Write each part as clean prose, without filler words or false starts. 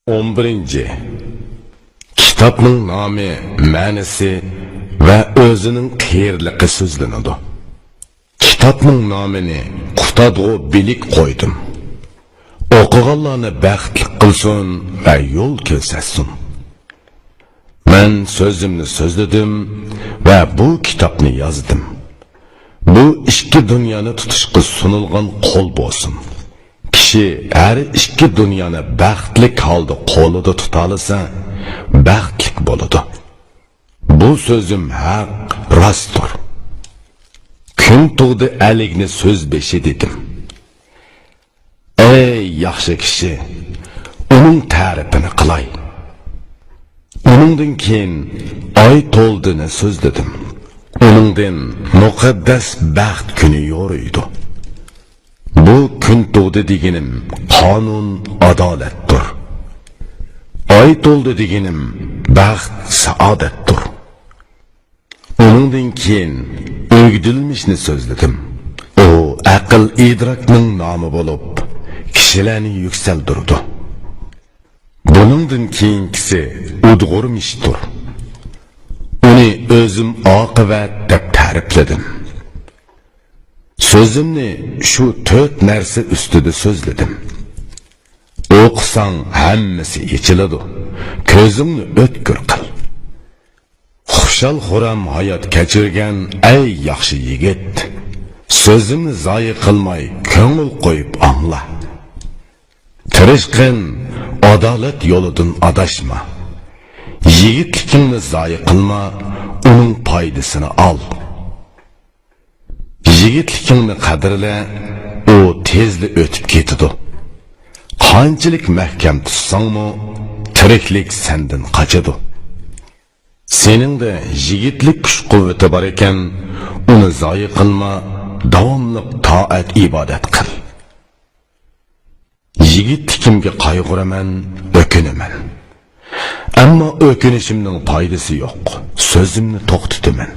11. Kitapning nomi, ma'nisi va o'zining qayerligi so'zlanadi. Kitapning nomini qutadg'u bilik qo'ydim. O'qiganlarni baxtli qilsin va yo'l ko'rsatsin. Men so'zimni so'zladim va bu kitobni yozdim. Bu ikki dunyoni tutishga sunilgan qo'l bo'lsin. Kishi har ikki dunyoni baxtli holda qo'lida tuta olsa, baxtli bo'ladi. Bu so'zim haq, rostdir. Kun tug'di aligni so'z beshi dedim. Ey yaxshi kishi, uning ta'rifini qilay. Uningdan keyin oy to'ldini so'zladim. Uningdan muqaddas baxt kuni yo'riydi. Bu kun tug'di deganim qonun, adolatdir. Oy to'ldi deganim baxt, saodatdir. Uningdan keyin o'gdilmishni so'zladim. U aql idrokning nomi bo'lib, kishilarni yuksaldirdi. Buningdan keyingisi udg'urmishdir. Uni o'zim oqibat deb ta'rifladim. So'zimni shu 4 narsa ustida so'zladim. O'qisang hammasi yechiladi. Ko'zingni o'tkir qil. Xushal xuram hayot kechirgan ey yaxshi yigit, so'zimni zoyi qilmay ko'ngil qo'yib angla. Tirishqin, adolat yo'lidan adashma. Yigitlikingni zoyi qilma, uning foydasini ol. Yigitlikingni qadrla, u tezli o'tib ketadi. Qanchalik mahkam tutsangmi, tiriklik sendan qochadi. Seningda yigitlik kuch-quvvati bor ekan, uni zoyi qilma, davomli toat ibodat qil. Yigitlikimga qayg'uraman, o'kinaman. Ammo o'kinishimning foydasi yo'q. So'zimni to'xtataman.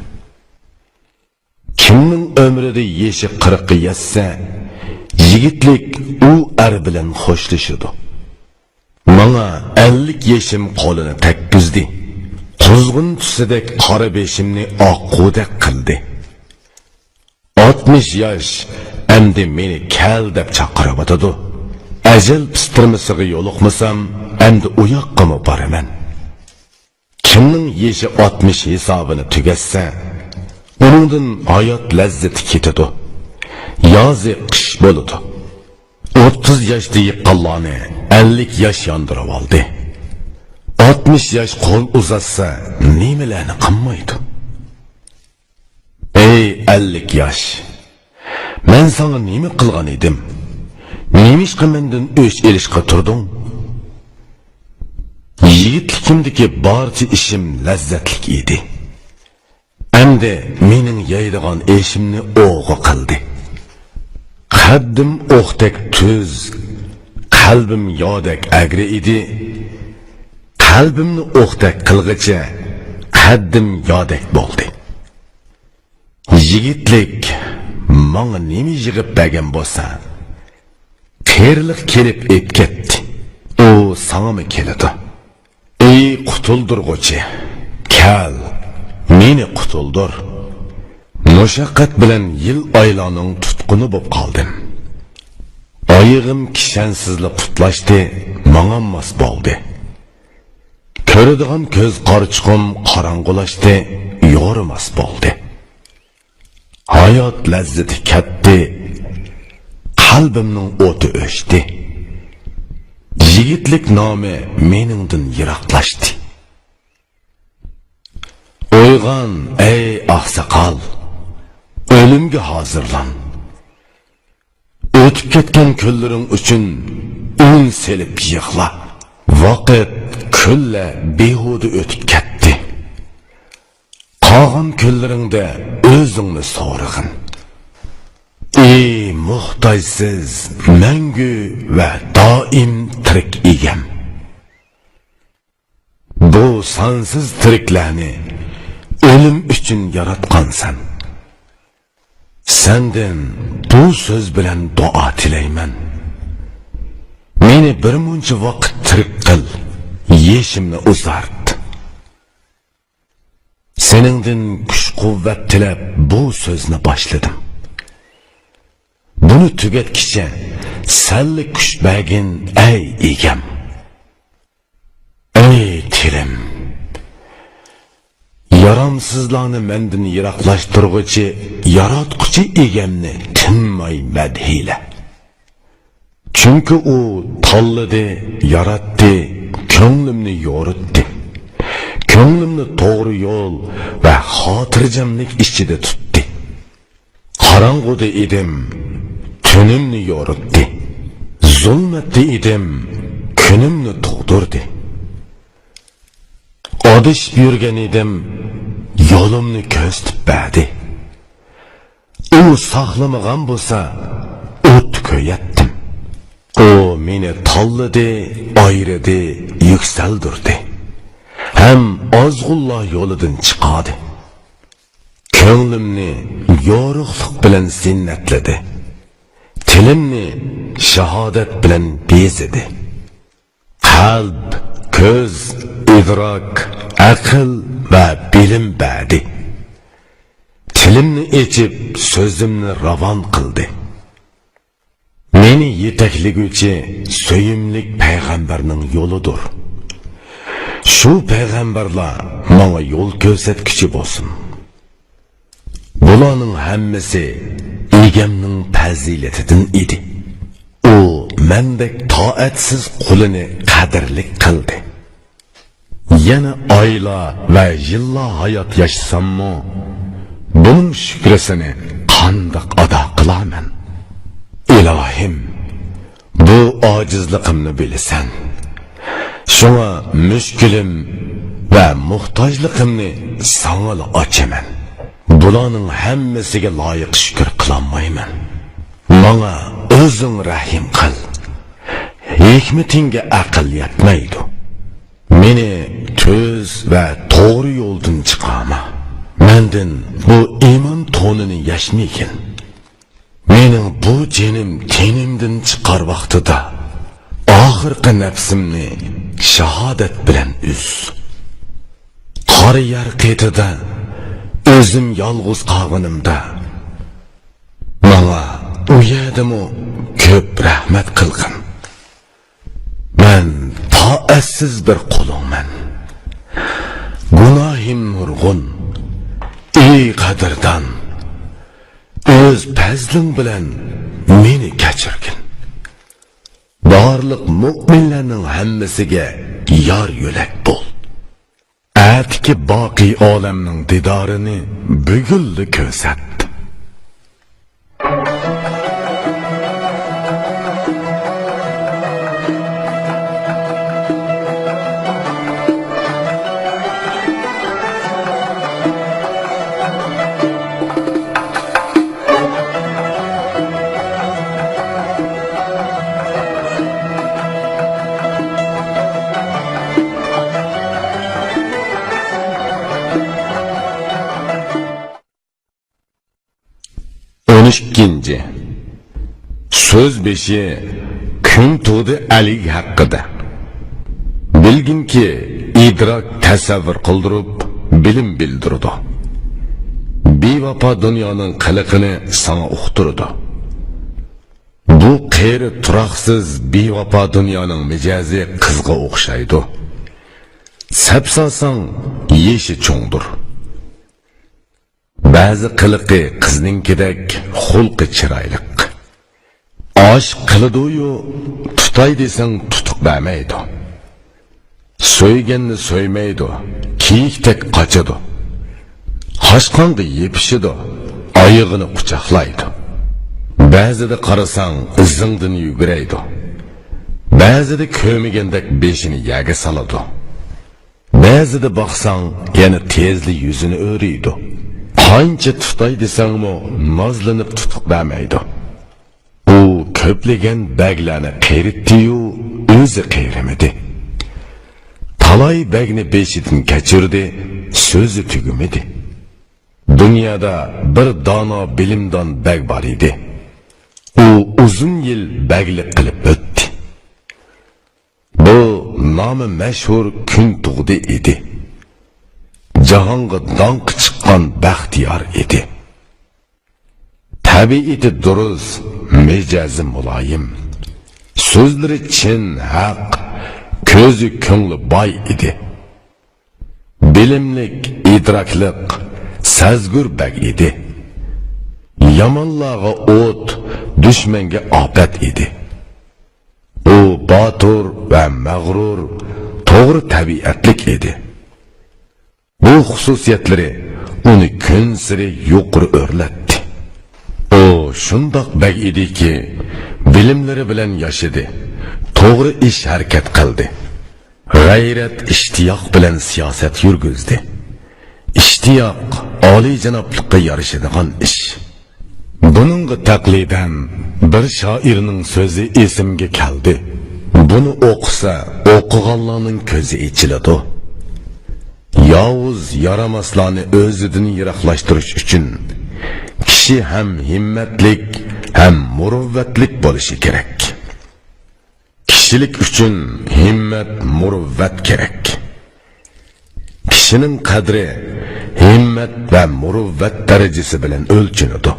Kimning umrida yeshi 40 ga yetsa, yigitlik u er bilan xo'shlashadi. Menga 50 yeshim qo'lini takkizdi. Quzg'un tusidek qora beshimni oqqudek qildi. 60 yosh endi meni kel deb chaqiribdi. Ajal pistirmasiga yo'liqmasam, endi u yoqqami boraman. Kimning yeshi 60 hisobini tugatsa, uningdan hayot lazzati ketadi. Yozi qish bo'ladi. 30 yoshda yiqqanlarni 50 yosh yondirib oldi. 60 yosh qo'l uzatsa, nimalarni qilmaydi? Ey 50 yosh, men sana nima qilgan edim? Nemishqa mendan o'ch elishqa turding? Yigitlikimdagi barcha ishim lazzatli edi. Endi mening yeydigan ishimni o'g'i qildi. Qaddim o'qdek tuz, qalbim yodek agri edi. Qalbimni o'qdek qilg'icha qaddim yodek bo'ldi. Yigitlik menga nima yig'ib bergan bo'lsa, qiyirliq kelib etgetdi. U sanami keladi. Ey qutuldirg'uchi, kel, meni qutuldir. Mushaqqat bilan yil oylarning tutquni bo'lib qoldim. Oyig'im kishansizlik qutlashdi, menga mos bo'ldi. Ko'radigan ko'z qarchiqim qorong'ulashdi, yo'rimas bo'ldi. Hayot lazzati ketdi, qalbimning o'ti o'chdi. Yigitlik nomi meningdan yiroqlashdi. O'yg'on ey oqsoqol, o'limga hozirlan. O'tib ketgan kunlaring uchun un selib yig'la. Vaqt kulla behuda o'tib ketdi. Qolgan kunlaringda o'zingni so'rag'in. Ey muhtojsiz, mangu va doim tirik egam. Bu sonsiz tiriklarni o'lim uchun yaratgansan. Sendan bu so'z bilan duo tilayman. Meni bir muncha vaqt tirik qil. yeşimni uzart. Seningdin kuch quvvat tilab bu so'zni boshladim. Buni tugatkicha salli kuch bergin ey egam. Ey tilim. Yaramsızlarni mendan yiroqlashtirguchi yaratquchi egamni tinmay madhiyla. Chunki u tanladi, yaratdi, ko'nglimni yoritdi. Ko'nglimni to'g'ri yo'l va xotirjamlik ichida tutdi. Qorong'uda edim, tunimni yoritdi. Zulmatda edim, kunimni tug'dirdi. Adışıp yürgen edim, yolumni ko'zitib berdi. U saqlamagan bo'lsa, o't ko'yatdim. O meni tanladi, ayridi, yuksaldirdi. Hem ozg'unlar yo'lidan chiqadi. Ko'nglimni yorug'lik bilan zinnatladi. Tilimni shahodat bilan bezidi. Qalb, ko'z, idrok, aql va bilim berdi. Tilimni echib, so'zimni ravon qildi. Meni yetakliguvchi so'yimlik payg'ambarning yo'lidir. Shu payg'ambarlar menga yo'l ko'rsatkichi bo'lsin. Bularning hammasi egamning fazilatidan edi. U mendek toatsiz qulini qadrli qildi. Yana oylar va yillar hayot yashasammo, buning shukrisini qandoq ado qilaman? Ilohim, bu ojizligimni bilasan. Shunga mushkulim va muhtojligimni sana ochaman. Bularning hammasiga loyiq shukr qilolmayman. Menga o'zing rahim qil. Hikmatingga aql yetmaydi. Meni tuz va to'g'ri yo'ldan chiqarma. Mendan bu iymon to'nini yashmaykin. Mening bu jinim tenimdan chiqar vaqtida oxirgi nafsimni shahodat bilan uz. Qora yer qetida o'zim yolg'iz qolganimda menga u yerdamu ko'p rahmat qilgin. Men taassiz bir qulingman. Gunohim nurg'un. Ey qadrdan, o'z fazling bilan meni kechirgin. Barliq mu'minlarning hammasiga yor yo'lak bo'l. Atki boqiy olamning didorini bugulli ko'rsat. 12. Söz 5'i kun tug'di Ali haqida. Bilginki idrok tasavvur qildirib, bilim bildirdi. Bevafo dunyoning qiliqini sana uqtirdi. Bu qeyri turoqsiz bevafo dunyoning mijozi qizga o'xshaydi. Sapsasang yeshi cho'ngdir. Ba'zi qiliqi qizninkidek xulqi chiroyliq. Osh qiladi-yu, tutay desang tutuq bermaydi. So'yganni so'ymaydi, kiyikdek qochadi. Qochqonga yepishidi, oyog'ini quchoqlaydi. Ba'zida qarasang izingdan yuguraydi. Ba'zida ko'migandek beshini yaga soladi. Ba'zida boqsang yana tezli yuzini o'riydi. Qancha tutay desangmi nozlanib tutuq bermaydi. U ko'plagan baglarni qayritdi-yu, o'zi qayrimidi. Talay bagni beshidan kechirdi, so'zi tugumidi. Dunyoda bir dono bilimdon bag bor edi. U uzun yil baglik qilib o'tdi. Bu nomi mashhur kun tug'di edi. Jahonga donq chiqqan baxtiyor edi. Tabiati durust, mijozi muloyim, so'zlari chin, haq, ko'zi ko'ngli boy edi. Bilimlik, idroklik, sazgur bag edi. Yomonlarga o't, dushmanga ofat edi. U botur va mag'rur, to'g'ri tabiatlik edi. Bu xususiyatlari uni kun siri yuqori o'rlatdi. O shundoq bag ediki, bilimlari bilan yashadi, to'g'ri ish harakat qildi. G'ayrat, ishtiyoq bilan siyosat yurgizdi. Ishtiyoq oliy janoblikqa yarashadigan ish. Buningga taqlidan bir shoirning so'zi esimga keldi. Buni o'qisa, o'qiganlarning ko'zi ichiladi. Yovuz yaramaslarni o'zidan yiroqlashtirish uchun kishi ham himmatlik, ham muruvvatlik bo'lishi kerak. Kishilik uchun himmat, muruvvat kerak. Kishining qadri himmat va muruvvat darajasi bilan o'lchanadi.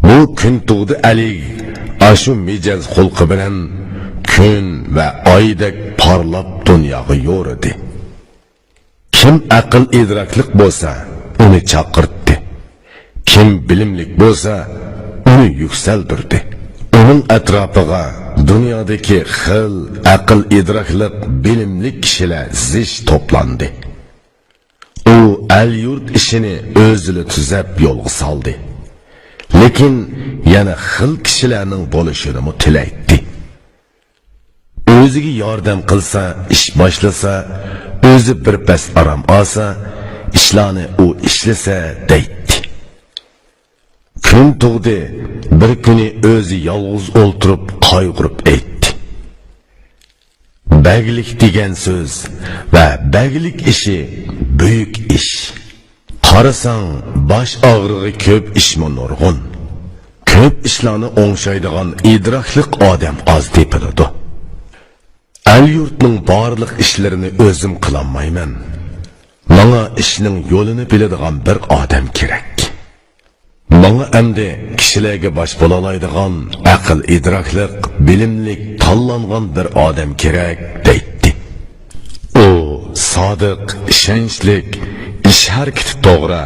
Bu kun tug'di Ali ashu mijoz xulqi bilan kun va oydek parlab dunyoga yo'ridi. Kim aql idroklik bo'lsa, uni chaqirtdi. Kim bilimlik bo'lsa, uni yuksaltirdi. Uning atrofiga dunyodagi xil aql idroklik, bilimlik kishilar zish to'plandi. U al-yurt ishini o'zini tuzab yo'lga soldi. Lekin yana xil kishilarning bo'lishini tilaydi. O'ziga yordam qilsa, ish boshlasa, o'zi bir pas aram olsa, ishlarni u ishlasa deydi. Kun tug'di, bir kuni o'zi yolg'iz o'ltirib qayg'urib aytdi. Baglik degan so'z va baglik ishi buyuk ish. Qarasang, bosh og'rig'i ko'p ishmi nurg'un. Ko'p ishlarni o'ngshaydigan idroklik odam oz tepiladi. Al-yurtning barliq ishlarini o'zim qilolmayman. Menga ishning yo'lini biladigan bir odam kerak. Menga endi kishilarga bosh bo'la oladigan aql idroklik, bilimlik tanlangan bir odam kerak deydi. U sodiq, ishonchlik, ish harakati to'g'ri,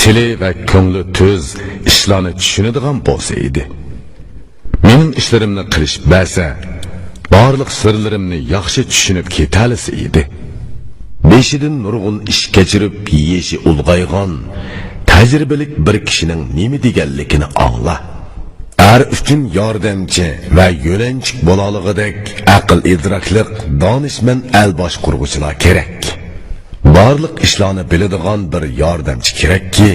tili va ko'ngli tuz, ishlarni tushunadigan bo'lsa edi. Mening ishlarimni qilish bersa, barliq sirlarimni yaxshi tushunib ketalisi edi. Beshidan nurg'un ish kechirib yeshi ulg'aygan, tajribalik bir kishining nima deganligini angla. Ar uchun yordamchi va yo'lanchik bo'laligidek aql idroklik, donishmand el boshqurg'uchilar kerak. Barliq ishlarni biladigan bir yordamchi kerakki,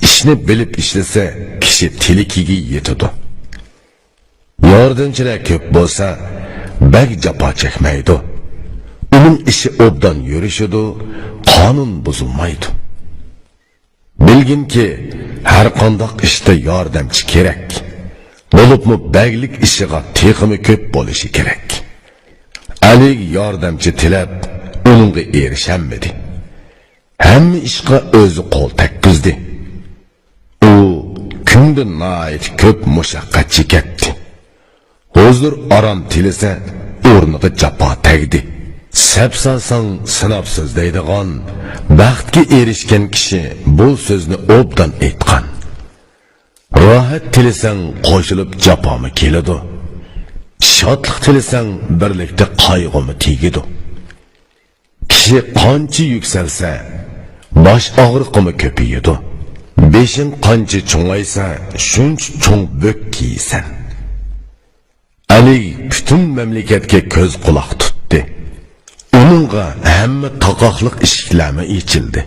ishni bilib ishlasa, kishi tilikiga yetadi. Yordamchilar ko'p bo'lsa, bag jafo chekmaydi. Uning ishi obdan yurishidi, qonun buzilmaydi. Bilginki, har qanday ishda yordamchi kerak. Bo'libmi baglik ishiga texmi ko'p bo'lishi kerak. Ali yordamchi tilab, uningga erishamadi. Hamma ishga o'zi qo'l takkizdi. U kunda nayt ko'p mushaqqat chekatdi. Hozir aram tilisa, o'rniga jafo tagdi. Sapsasang sinabsiz deydigan, baxtga erishgan kishi bu so'zni obdan aytgan. Rohat tilisang qo'shilib jafomi keladi. Shodlik tilisang birlikda qayg'umi tegidi. Kishi qancha yuksalsa, bosh og'riqimi ko'payadi. Beshing qancha cho'ngaysa, shuncha cho'ng bo'k kiysan. Ali butun mamlakatga ko'z quloq tutdi. Uningga hamma taqoqliq eshiklarni ochildi.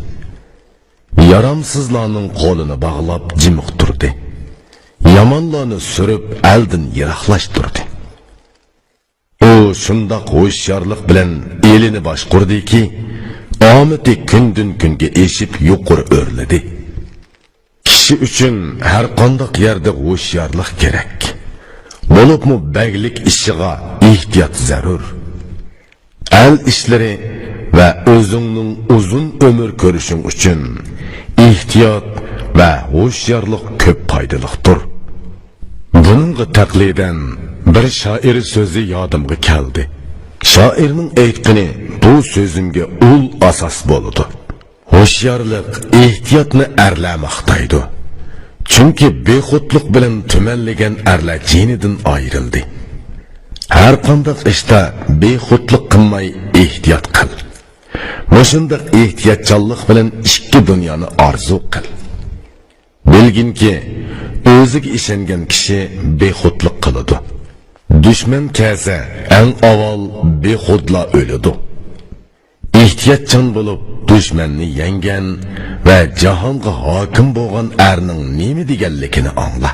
Yaramsizlarning qo'lini bog'lab jimiq turdi. Yomonlarni surib eldan yiroqlashtirdi. U shundoq ho'sharlik bilan elini boshqurdiki, omati kundan kunga eshib yuqori o'rladi. Kishi uchun har qanday yerda ho'sharlik kerak. Bo'libmi baglik ishiga ehtiyot zarur. el ishlari va o'zingning uzun umr ko'rishing uchun ehtiyot va ho'shyorlik ko'p foydalidir. Buningga taqlidan bir shoir so'zi yodimga keldi. Shoirning aytgani bu so'zimga ul asos bo'ldi. Ho'shyorlik ehtiyotni arlamoqdaydi. Chunki bexudlik bilan tumanlagan arlar jinidan ayrildi. Har qanday ishda bexudlik qilmay ehtiyot qil. Mushundaq ehtiyotchanlik bilan ikki dunyoni orzu qil. Bilginki, o'ziga ishongan kishi bexudlik qiladi. Dushman kelsa, eng avval bexudla o'ladi. Ehtiyotchan bo'lib, dushmanni yengan va jahonga hokim bo'lgan erning nima deganligini angla.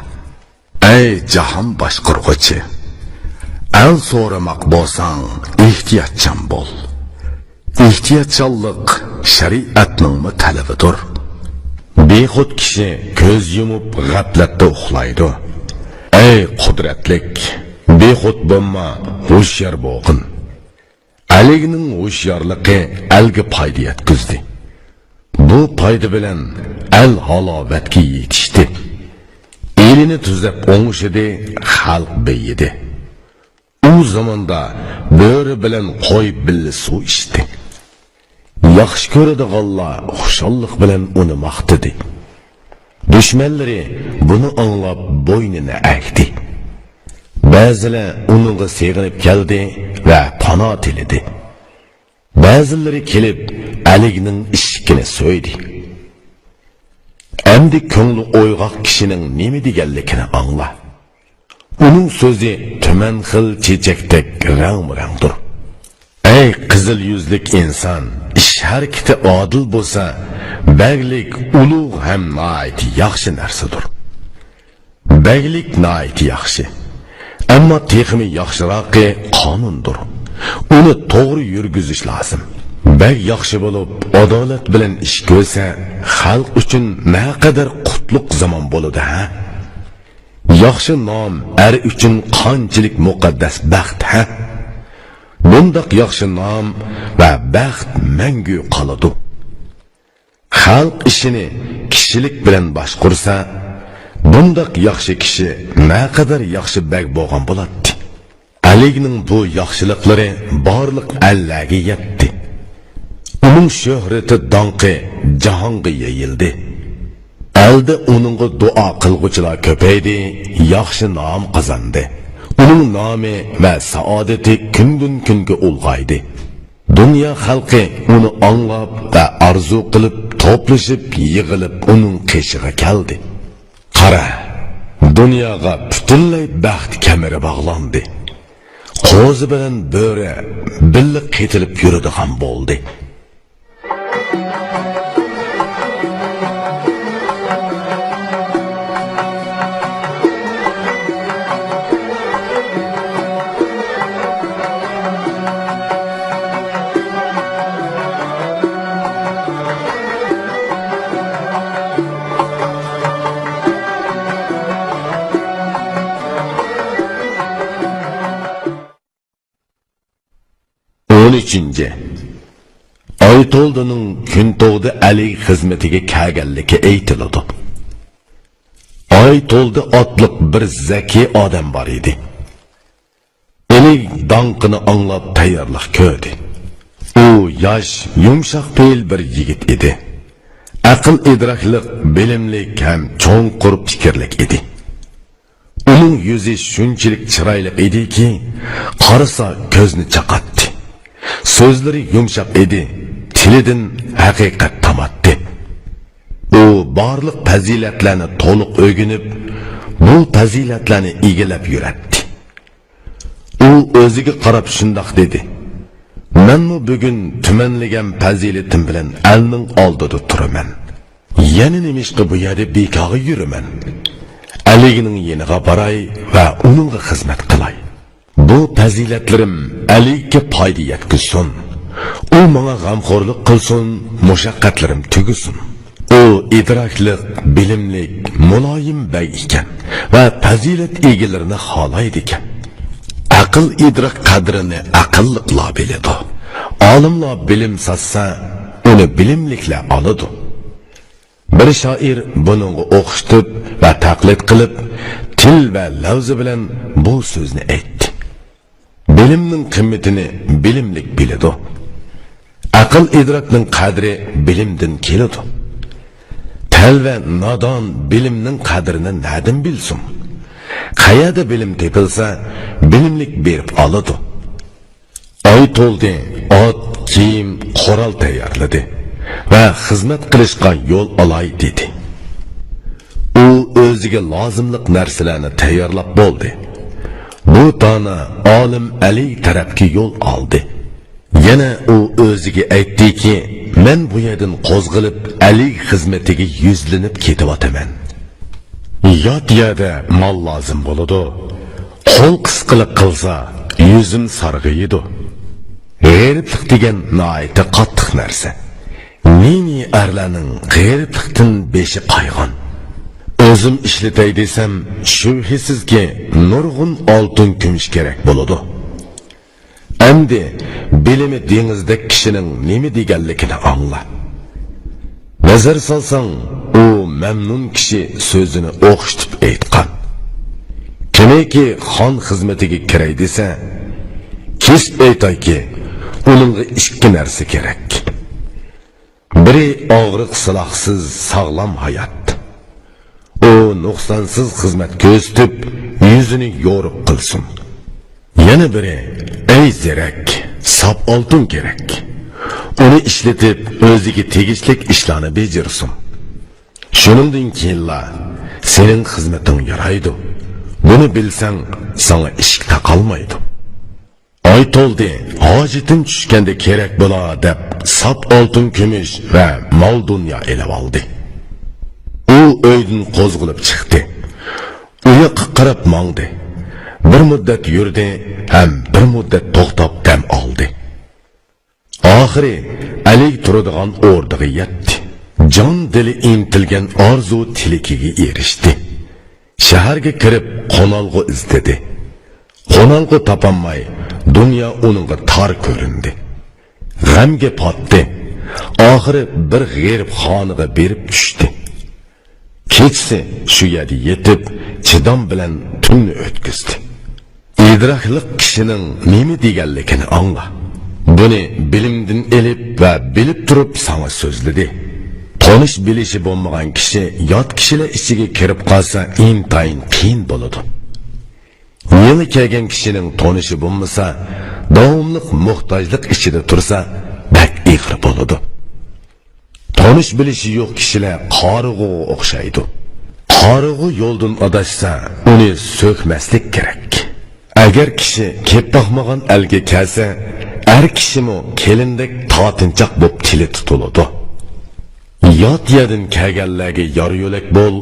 Ey jahon boshqarg'uchi, el so'ramoq bo'lsang, ehtiyotchan bo'l. Ehtiyotchanlik shariatning talabidir. Bexud kishi ko'z yumib g'aflatda uxlaydi. Ey qudratlik, bexud bo'lma, ho'shyor bo'lgin. Alining ho'shyorligi elga foyda yetkazdi. Bu foyda bilan el halovatga yetishdi. Elini tuzab o'ngishidi, xalq beyidi. U zamonda bo'ri bilan qo'y billa suv ichdi. Yaxshi ko'radiganlar xushallik bilan uni maqtadi. Dushmanlari buni anglab bo'ynini aytdi. Ba'zilar uningga seg'inib keldi va panoh tiladi. Ba'zilari kelib Alining ishkini so'ydi. Endi ko'ngli o'yg'oq kishining nima deganligini angla. Uning so'zi tuman xil chechakdek rang-rangdir. Ey qizil yuzlik inson, ish harakati odil bo'lsa, baglik ulug' ham nihoyat yaxshi narsadir. Baglik nihoyat yaxshi. Ammo texmi yaxshiroqi qonundir. Uni to'g'ri yurgizish lozim. Bag yaxshi bo'lib, adolat bilan ish ko'rsa, xalq uchun naqadar qutlug' zamon bo'ladi, ha? Yaxshi nom er uchun qanchalik muqaddas baxt, ha? Bundaq yaxshi nom va baxt mangu qoladi. Xalq ishini kishilik bilan boshqursa, bundaq yaxshi kishi naqadar yaxshi bag bo'lgan bo'ladi. Alining bu yaxshiliklari barliq Allohga yetdi. Uning shuhrati donqi jahonga yayildi. Alda uningga duo qilguvchilar ko'paydi, yaxshi nom qozondi. Uning nomi va saodati kundan kunga ulg'aydi. Dunyo xalqi uni anglab va arzu qilib, to'plashib, yig'ilib uning qishig'iga keldi. Qara, dunyoga butunlay baxt kameri bog'landi. Qo'zi bilan bo'ri birga ketilib yuradigan bo'ldi. Aytoldining kun to'g'di Ali xizmatiga kelganligi aytiladi. Aytoldi otliq bir zaki odam bor edi. Ali donqini anglab tayyorlik ko'rdi. U yosh, yumshoq fe'l bir yigit edi. Aql idroklik, bilimlik ham cho'nqur fikrlik edi. Uning yuzi shunchalik chiroyli ediki, qarasa ko'zni chaqatdi. So'zlari yumshoq edi, tilidan haqiqat tamatdi. U barliq fazilatlarni to'liq o'rganib, bu fazilatlarni egallab yuradi. U o'ziga qarab shundoq dedi: "Men bugun tumanlagan fazilatim bilan elning oldida turaman. Yana nimishqa bu yerda bekorga yuraman. Alining yeniga boray va uningga xizmat qilay. Bu fazilatlarim Aliga foyda yetkazsin. U menga g'amxo'rlik qilsin, mushaqqatlarim tugusin. U idroklik, bilimlik, muloyim bey ekan va fazilat egalarini xohlaydi ekan. Aql idrok qadrini aqlliqlar biladi. Olimlar bilim satsa, uni bilimliklar oladi. Bir shoir buningga o'qishtirib va taqlid qilib, til va lafzi bilan bu so'zni aytdi. Bilimning qimmatini bilimlik biladi. Aql idrokning qadri bilimdan keladi. Tal va nodon bilimning qadrini nadan bilsin? Qayerda bilim tepilsa, bilimlik berib oladi. Oy to'ldi, ot, kiyim, qoral tayyorladi va xizmat qilishga yo'l olay dedi. U o'ziga lozimliq narsalarni tayyorlab bo'ldi. Bu dona olim Ali tarafga yo'l oldi. Yana u o'ziga aytdiki, men bu yerdan qo'zg'ilib Ali xizmatiga yuzlanib ketayotaman. Yot yerda mol lozim bo'ladi. Qo'l qisqilik qilsa, yuzim sarg'iydi. G'eriblik degan noyati qattiq narsa. Nini arlarning g'eriblikdan beshi qayg'on. O'zim ishlatay desam, shubhisizki nurg'un oltin kumush kerak bo'ladi. Endi bilimi dengizdek kishining nima deganligini angla. Nazar solsang, u mamnun kishi so'zini o'xshitib aytgan. Kimiki xon xizmatiga kiray desa, kesib aytayki, uningga ikki narsa kerak. Biri og'riq silohsiz sog'lom hayot. O nuqsonsiz xizmat ko'rsatib, yuzini yo'riq qilsin. Yana biri ey zerak, sop oltin kerak. Uni ishlatib, o'ziga tegishli ishlarni bajarsin. Shuningdan keyinla sening xizmating yaraydi. Buni bilsang, sana ishq taqalmaydi. Oy to'ldi, hojitin tushganda kerak bo'lar deb sop oltin kumush va mol dunyo elib oldi. U uydan qo'zg'ilib chiqdi. Uya qarab mangdi. Bir muddat yurdi, ham bir muddat to'xtab dam oldi. Oxiri Ali turadigan o'rniga yetdi. Jon dili intilgan orzu tilikiga erishdi. Shaharga kirib qonalg'u izladi. Qonalg'u topolmay, dunyo uningga tor ko'rindi. G'amga potdi. Oxiri bir g'erib xoniga berib tushdi. Kechsi shu yerda yetib, chidam bilan tunni o'tkazdi. İdraklik kishining nima deganligini angla. Buni bilimdan elib va bilib turib sana so'zladi. Tonish bilishi bo'lmagan kishi yot kishilar ichiga kirib qolsa, intayin qiyin bo'ladi. Yeni kelgan kishining tonishi bo'lmasa, davomliq muhtojlik ichida tursa, bak ig'ir bo'ladi. Tonish bilishi yo'q kishilar qorig'u o'xshaydi. Qorig'u yo'ldan adashsa, uni so'kmaslik kerak. Agar kishi kep baxmagan elga kelsa, er kishimi kelindek totinchoq bo'lib tili tutiladi. Yot yerdan kelganlarga yor yo'lak bo'l,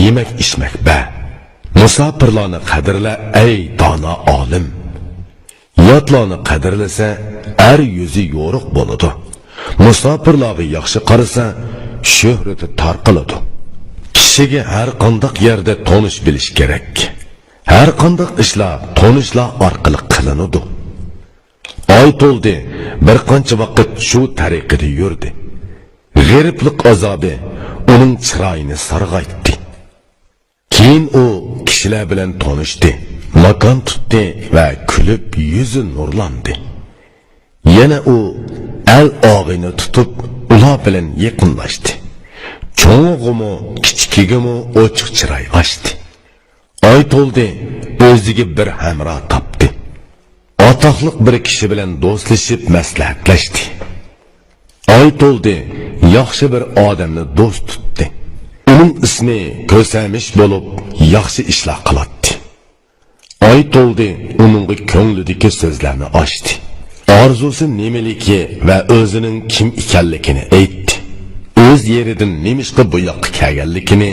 yemak ichmak ba. Musofirlarni qadrla ey dono olim. Yotlarni qadrlasa, er yuzi yo'riq bo'ladi. Musofirlarga yaxshi qarasa, shuhrati tarqaladi. Kishiga har qanday yerda tonish bilish kerak. Har qanday ishlar tonishlar orqali qilinadi. Oy to'ldi, bir qancha vaqt shu tariqada yurdi. G'eriblik azobi uning chiroyini sarg'aytdi. Keyin u kishilar bilan tanishdi, makon tutdi va kulib yuzi nurlandi. Yana u el og'ini tutib, ular bilan yaqinlashdi. Cho'ng'imi, kichkigimi ochiq chiroy ochdi. Oy to'ldi, o'ziga bir hamroh topdi. Atoqliq bir kishi bilan do'stlashib maslahatlashdi. Oy to'ldi, yaxshi bir odamni do'st tutdi. Uning ismi Ko'samish bo'lib, yaxshi ishlar qiladi. Oy to'ldi, uning ko'nglidagi so'zlarni ochdi. Orzusi nimaligi va o'zining kim ekanligini aytdi. O'z yeridan nemishqa bu yoqqa kelganligini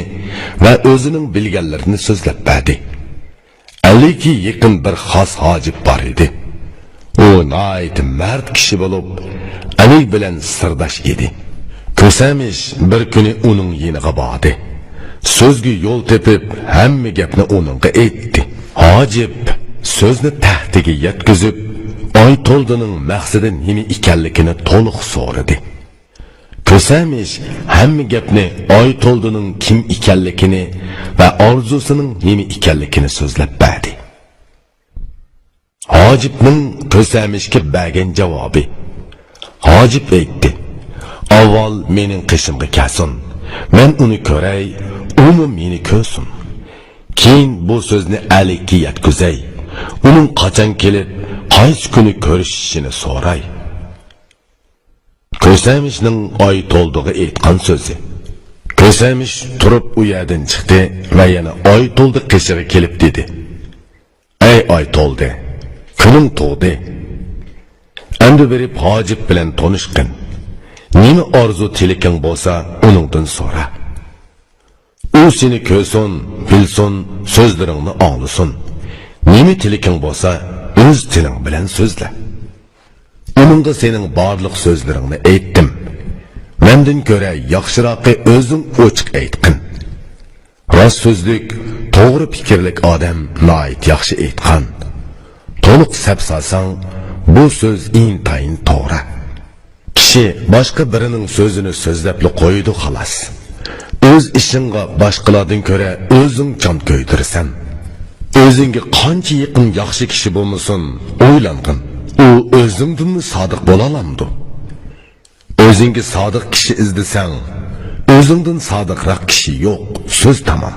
va o'zining bilganlarini so'zlab berdi. Aliki yaqin bir xos hojib bor edi. U nayt mard kishi bo'lib, Ali bilan sirdosh edi. Ko'samish bir kuni uning yeniga bordi. So'zga yo'l tepib, hamma gapni uningga aytdi. Hojib so'zni tahtiga yetkazib, Aytoldining maqsadi nima ekanligini to'liq so'radi. Ko'samish hamma gapni Aytoldining kim ekanligini va orzusining nima ekanligini so'zlab berdi. Hojibning Ko'samishga bergan javobi. Hojib aytdi: "Avval mening qishimga kelsin. Men uni ko'ray, u meni ko'rsin. Keyin bu so'zni Alikka yetkazay. Uning qachon kelib, qaysi kuni ko'rishishini so'ray." Ko'samishning Aytoldiga aytgan so'zi. Ko'samish turib u yerdan chiqdi va yana Aytoldi qishig'iga kelib dedi: "Ey Aytoldi, kuning tug'di. Endi berib Hojib bilan tanishqin. Nima orzu tilaking bo'lsa, uningdan so'ra. U seni ko'rsin, bilsin, so'zlaringni anglasin. Nima tilaking bo'lsa, o'z tiling bilan so'zla. Uningga sening barliq so'zlaringni aytdim. Mendan ko'ra yaxshirog'i o'zing ochiq aytqin. Rost so'zlik, to'g'ri fikrlik odam noit yaxshi aytgan. To'liq sapsasang, bu so'z intayin to'g'ri. Kishi boshqa birining so'zini so'zlab qo'ydi xolos. O'z ishingga boshqalardan ko'ra o'zing jon ko'ydirsan. O'zingga qancha yaqin yaxshi kishi bo'lmasin, o'ylangin. U o'zingdan sodiq bo'la olamdi. O'zingga sodiq kishi izlasang, o'zingdan sodiqroq kishi yo'q. So'z tamom.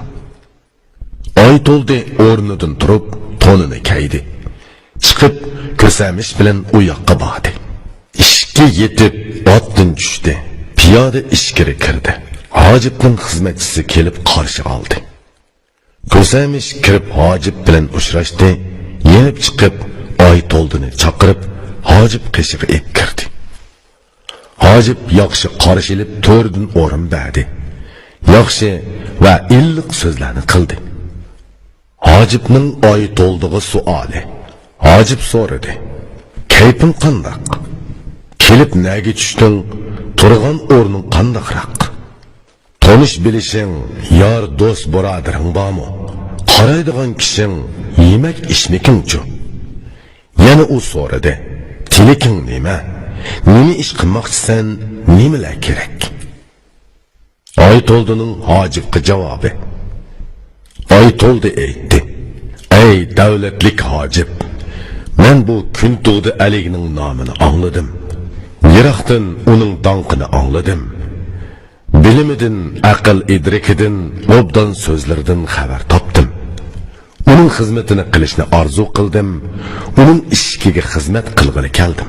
Aytoldi o'rnidan turib, to'nini kaydi. Chiqib, Ko'samish bilan u yoqqa bordi. Ishga yetib, otdan tushdi. Piyoda ichkari kirdi. Hojibning xizmatchisi kelib qarshi oldi. Ko'samish kirib Hojib bilan uchrashdi. Yenib chiqib, Aytoldini chaqirib, Hojib qishig'iga ep kirdi. Hojib yaxshi qarshilib to'rdan o'rin berdi. Yaxshi va illiq so'zlarni qildi. Hojibning Aytoldiga savoli. Hojib so'radi: "Kayfing qandoq? Kelib nega tushding? Turgan o'rning qandoqroq? Tonish bilishing, yor do'st birodaring bormi? Qaraydigan kishing yemak ishmiking-chu?" Yana u so'radi: "Tilaking nima? Nima ish qilmoqchisan? Nimalar kerak?" Aytoldining Hojibga javobi. Aytoldi aytdi: "Ey davlatlik Hojib, men bu kun tug'di Aligning nomini angladim. Yiroqdan uning donqini angladim. Bilimidan, aql idrikidan, obdan so'zlaridan xabar topdim. Uning xizmatini qilishni orzu qildim. Uning ishiga xizmat qilg'ili keldim.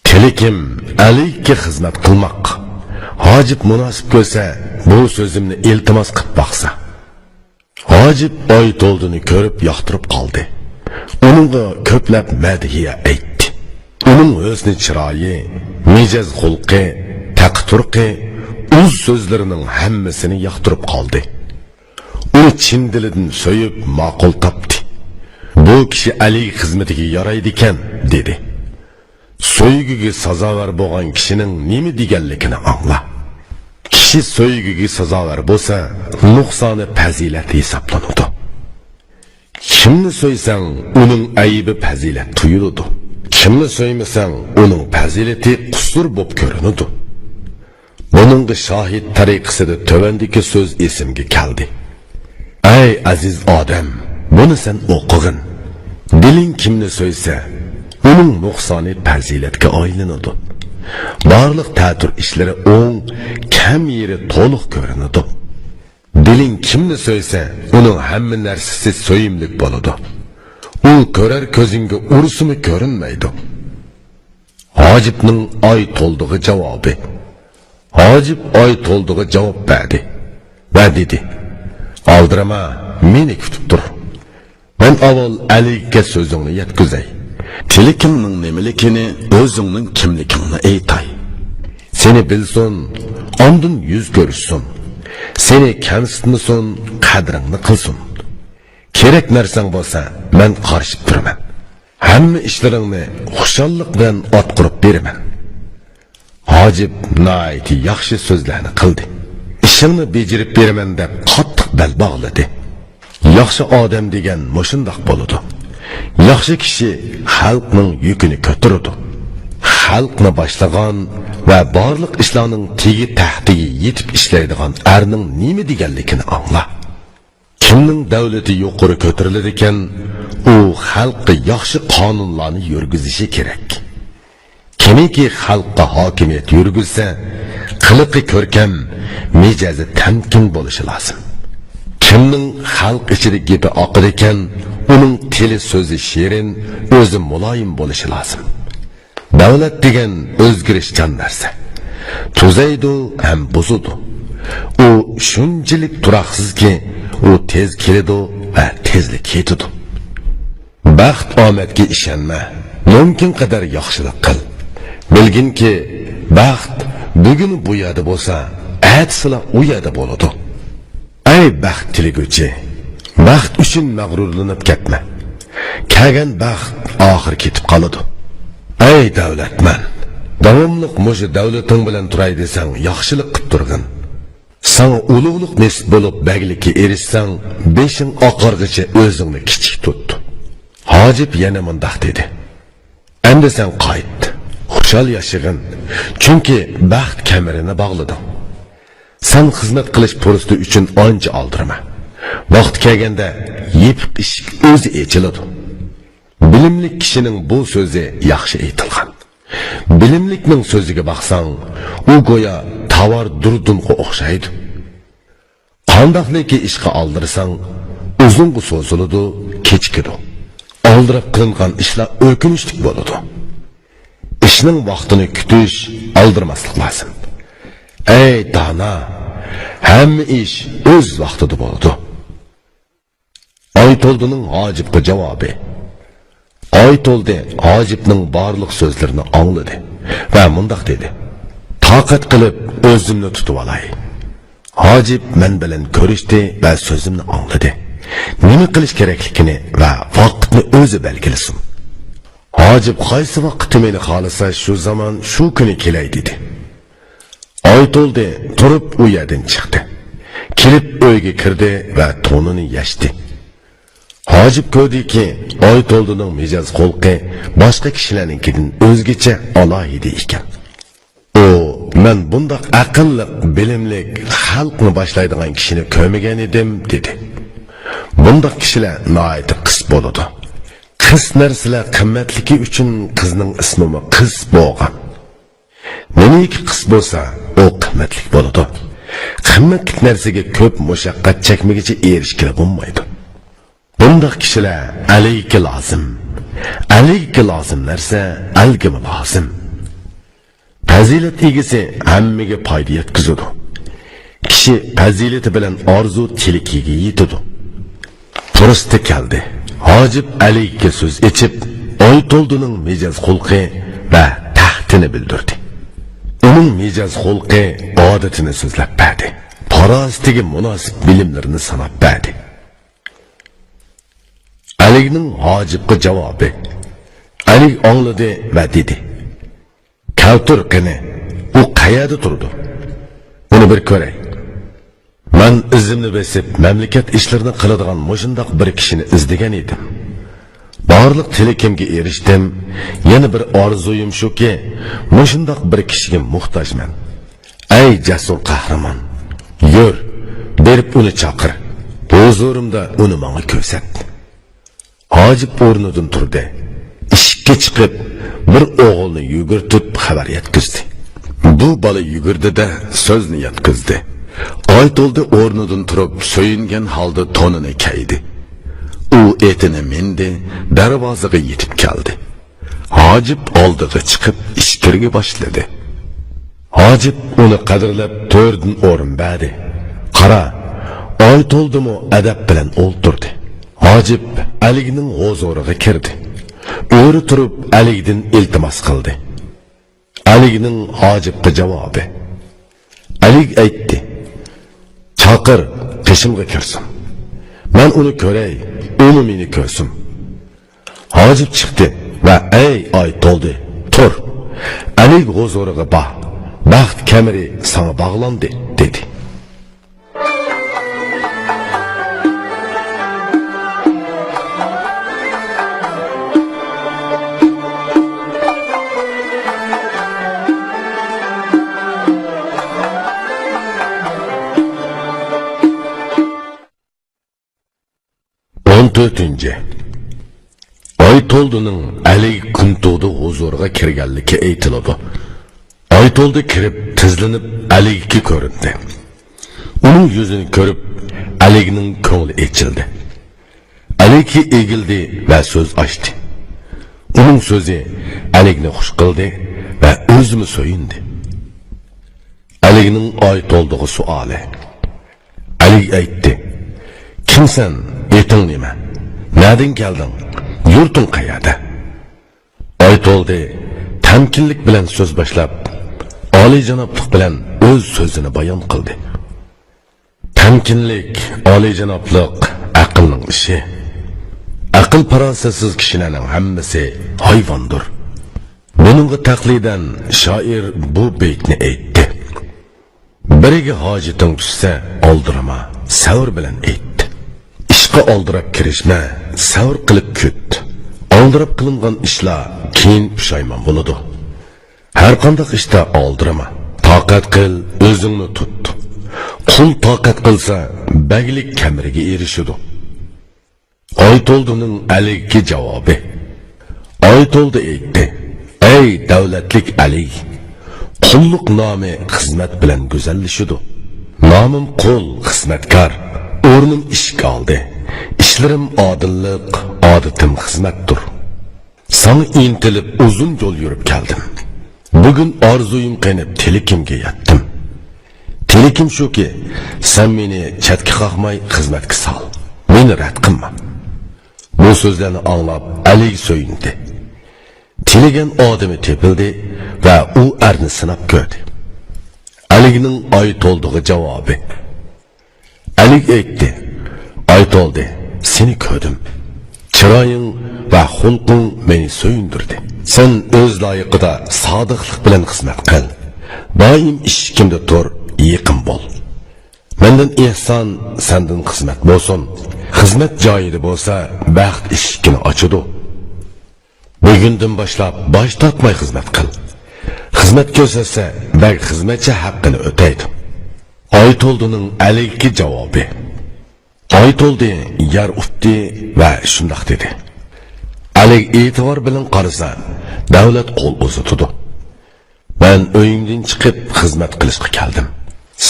Tilakim Alikka xizmat qilmoq. Hojib munosib ko'rsa, bu so'zimni iltimos qilib baqsa." Hojib Aytoldini ko'rib yoqtirib qoldi. Uningga ko'plab madhiya aytdi. Uning husni chiroyi, mijoz xulqi, taqturqi, o'z so'zlarining hammasini yoqtirib qoldi. Uni chin dilidan so'yib ma'qul topdi. "Bu kishi Ali xizmatiga yaraydi ekan", dedi. So'ygiga sazovor bo'lgan kishining nima deganligini angla. Kishi so'ygiga sazovor bo'lsa, nuqsoni fazilat hisoblanadi. Kimni so'ysang, uning aybi fazilat tuyuladi. Kimni so'ymasang, uning fazilati qusur bo'lib ko'rinadi. Buningga shohid tariqasida tövandagi so'z esimga keldi. "Ey aziz odam, buni sen o'qig'in. Diling kimni so'ysa, uning nuqsoni fazilatga aylanadi. Barliq ta'tur ishlari o'ng, kam yeri to'liq ko'rinadi. Diling kimni so'ysa, uning hamma narsasi so'yimlik bo'ladi. U ko'rar ko'zingga ursimi ko'rinmaydi." Hojibning Aytoldiga javobi. Hojib Aytoldiga javob berdi va dedi: "Aldirama, meni kutib tur. Men avval Alikka so'zingni yetkazay. Tilakingning nimaligini, o'zingning kimligingni aytay. Seni bilsin, ondan yuz ko'rishsin. Seni kamsitmasin, qadringni qilsin. Kerak narsang bo'lsa, men qarshi turaman. Hamma ishlaringni xushallik bilan otqirib beraman." Hojib noiti yaxshi so'zlarni qildi. "Ishingni bejarib beraman" deb qattiq bel bog'ladi. Yaxshi odam degan mushundoq bo'ladi. Yaxshi kishi xalqning yukini ko'taradi. Xalqni boshlagan va barliq ishlarning tegi tahtiga yetib ishlaydigan erning nima deganligini angla. Kimning davlati yuqori ko'tariladi ekan, u xalqqa yaxshi qonunlarni yurgizishi kerak. Kimiki xalqqa hokimiyat yurgizsa, qiliqi ko'rkam, mijozi tamkin bo'lishi lozim. Kimning xalq ichida gapi oqir ekan, uning tili so'zi shirin, o'zi muloyim bo'lishi lozim. Davlat degan o'zgarishchan narsa. Tuzaydi ham buzadi. U shunchalik turaqsizki, u tez keladi va tezlik ketadi. Baxt omadga ishonma, mumkin qadar yaxshilik qil. Bilginki, baxt bugun bu yerda bo'lsa, atsila u yerda bo'ladi. Ey baxt tiliguvchi, baxt uchun mag'rurlanib ketma. Kelgan baxt oxir ketib qoladi. Ey davlatman, davomliq mushu davlating bilan turay desang, yaxshilik qilib turgin. Sana ulug'liq nasib bo'lib baglikka erishsang, beshing oqargacha o'zingni kichik tut. Hojib yana mundaq dedi. Endi sen qayt. Xushal yashag'in. Chunki baxt kamarini bog'lading. Sen xizmat qilish fursati uchun ancha oldirma. Vaqt kelganda yepiq eshik o'zi ochiladi. Bilimli kishining bu so'zi yaxshi aytilgan. Bilimlikning so'ziga baqsang, u go'yo tovar durdunga o'xshaydi. Qandoqliki ishga oldirsang, uzunga so'ziladi, kechikadi. Oldirib qilingan ishlar o'kinishli bo'ladi. Ishning vaqtini kutish, oldirmaslik lozim. Ey dana, hamma ish o'z vaqtida bo'ladi. Oytoldining hojibga javobi. Oytoldi hojibning barliq so'zlarini angladi va mundaq dedi. Taqat qilib o'zimni tutib olay. Hojib men bilan ko'rishdi va so'zimni angladi. Nima qilish kerakligini va vaqtni o'zi belgilasin. Hojib qaysi vaqtda meni xolasa shu zaman shu kuni kelay dedi. Oytoldi turib u yerdan chiqdi. Kirib uyga kirdi va to'nini yashdi. Hojib ko'rdiki, Oytoldining mijoz xulqi boshqa kishilarninkidan o'zgacha alohida ekan. O, men bundoq aqlli, bilimli, xalqni boshlaydigan kishini ko'rmagan edim, dedi. Bundoq kishilar nihoyat qis bo'ladi. Qis narsalar qimmatligi uchun qizning ismi qiz bo'lgan. Nimiki qis bo'lsa, u qimmatli bo'ladi. Qimmatli narsaga ko'p mushaqqat chekmagicha erishgan bo'lmaydi. Bundoq kishilar alayga lozim. Alayga lozim narsa alga lozim. Fazilat egasi hammaga foyda yetkazadi. Kishi fazilati bilan orzu tilikiga yetadi. Turiste keldi. Hojib alayga so'z ichib, Oytoldining mijoz xulqi va taxtini bildirdi. Uning mijoz xulqi odatini so'zlab berdi. Farostiga munosib bilimlarini sanab berdi. Aligning hojibga javobi. Alig angladi va dedi. Kaltur qani, u qayerda turdi? Uni bir ko'ray. Men izimni besib, mamlakat ishlarini qiladigan mushundoq bir kishini izlagan edim. Barliq tilakimga erishdim. Yana bir orzuyim shuki, mushundoq bir kishiga muhtojman. Ey jasur qahramon, yur, berib uni chaqir. Huzurimda uni menga ko'rsat. Hojib o'rnidan turdi. Ishga chiqib, bir o'g'ilni yugurtib xabar yetkazdi. Bu bola yugurdi-da so'zni yetkazdi. Oytoldi o'rnidan turib, so'yingan holda tonini kaydi. U etini mindi, darvozaga yetib keldi. Hojib oldiga chiqib, ishtirga boshladi. Hojib uni qadrlab to'rdan o'rin berdi. Qara, Oytoldimi adab bilan o'ltirdi. Hojib Aligning huzuriga kirdi. O'ri turib Aligdan iltimos qildi. Aligning hojibga javobi. Alig aytdi. Chaqir, qishimga kirsin. Men uni ko'ray, uni meni ko'rsin. Hojib chiqdi va ey Oytoldi, tur. Alig huzuriga bor. Baxt kameri sana bog'landi, dedi. 4. Aytoldining Alik Kuntu'da huzuriga kirganligi aytiladi. Aytoldi kirib, tizlanib Alikka ko'rindi. Uning yuzini ko'rib, Alikning ko'ngli ochildi. Alikka egildi va so'z ochdi. Uning so'zi Alikni xush qildi va o'zini so'yindi. Alikning Aytoldiga savoli. Alik aytdi: "Kimsan? Eting nima? Nereden keldin? Yurtun qayerda?" Aytoldi tamkinlik bilan so'z boshlab, oliyjanoblik bilan o'z so'zini bayon qildi. Tamkinlik, oliyjanoblik aqlning ishi. Aql farosatsiz kishilarning hammasi hayvondir. Buningga taqlidan shoir bu baytni aytdi. Biriga hojiting tushsa, oldirma, savr bilan ayt. Ishqa oldirab kirishma, savr qilib kut. Oldirab qilingan ishlar keyin pushaymon bo'ladi. Har qanday ishda oldirma, toqat qil, o'zingni tut. Qul toqat qilsa, baglik kamriga erishadi. Aytoldining Alikka javobi. Aytoldi aytdi: "Ey davlatlik Ali, qulluq nomi xizmat bilan go'zallashadi. Nomim qul, xizmatkor, o'rnim ishga oldi. İşlerim adillik, odatim xizmatdir. Sana intilib uzun yo'l yurib keldim. Bugün arzuyum qenib tilekimga yetdim. Tilekim shuki, sen meni chetga qoqmay xizmatga sol. Meni rad qilma." Bu so'zlarni anglab Alik so'yindi. Tilegan odami tepildi va u arni sinab ko'rdi. Alikning Aytoldiga javobi. Alik aytdi: "Aytoldi, seni ko'rdim. Chiroying va xulqing meni so'yindirdi. Sen o'z loyiqida sodiqlik bilan xizmat qil. Doim ishkimda tur, yaqin bo'l. Mendan ehson, sendan xizmat bo'lsin. Xizmat joyida bo'lsa, baxt eshigini ochadi. Bugundan boshlab bosh tortmay xizmat qil. Xizmat ko'rsatsa, bag xizmatchi haqqini o'taydi." Aytoldining Alikka javobi. Aytoldi yer utdi va shundoq dedi. Alik e'tibor bilan qarasa, davlat qo'l uzatadi. "Ben uyimdan chiqib xizmat qilishga keldim.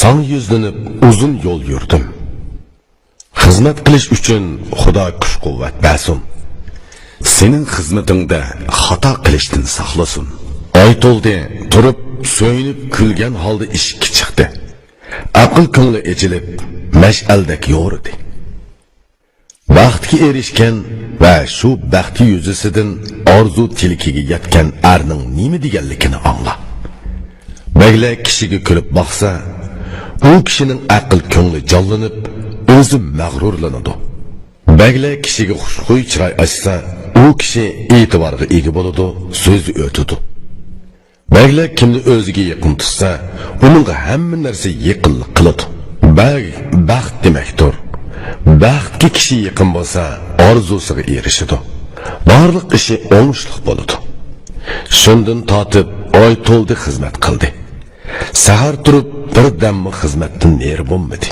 San yuzlanib uzun yo'l yurdim. Xizmat qilish uchun Xudo kuch-quvvat bersin. Sening xizmatingda xato qilishdan saqlasin." Aytoldi turib, so'yinib kulgan holda ishga chiqdi. Aql ko'ngli echilib, mash'aldek yo'ridi. Baxtga erishgan va shu baxti yuzisidan orzu tilkiga yetgan arning nima deganligini angla. Bagla kishiga kulib boqsa, u kishining aql ko'ngli jonlanib, o'zi mag'rurlanadi. Bagla kishiga xushxuy chiroy ochsa, u kishi e'tiborga ega bo'ladi, so'zi o'tadi. Bagla kimni o'ziga yaqin tutsa, uning hamma narsa yaqinlik qiladi. Baxt demakdir. Baxtga kishi yaqin bo'lsa, orzusiga erishadi. Barliq ishi o'ngishli bo'ladi. Shundan tortib Aytoldi xizmat qildi. Sahar turib bir dammi xizmatdan neri bo'lmadi.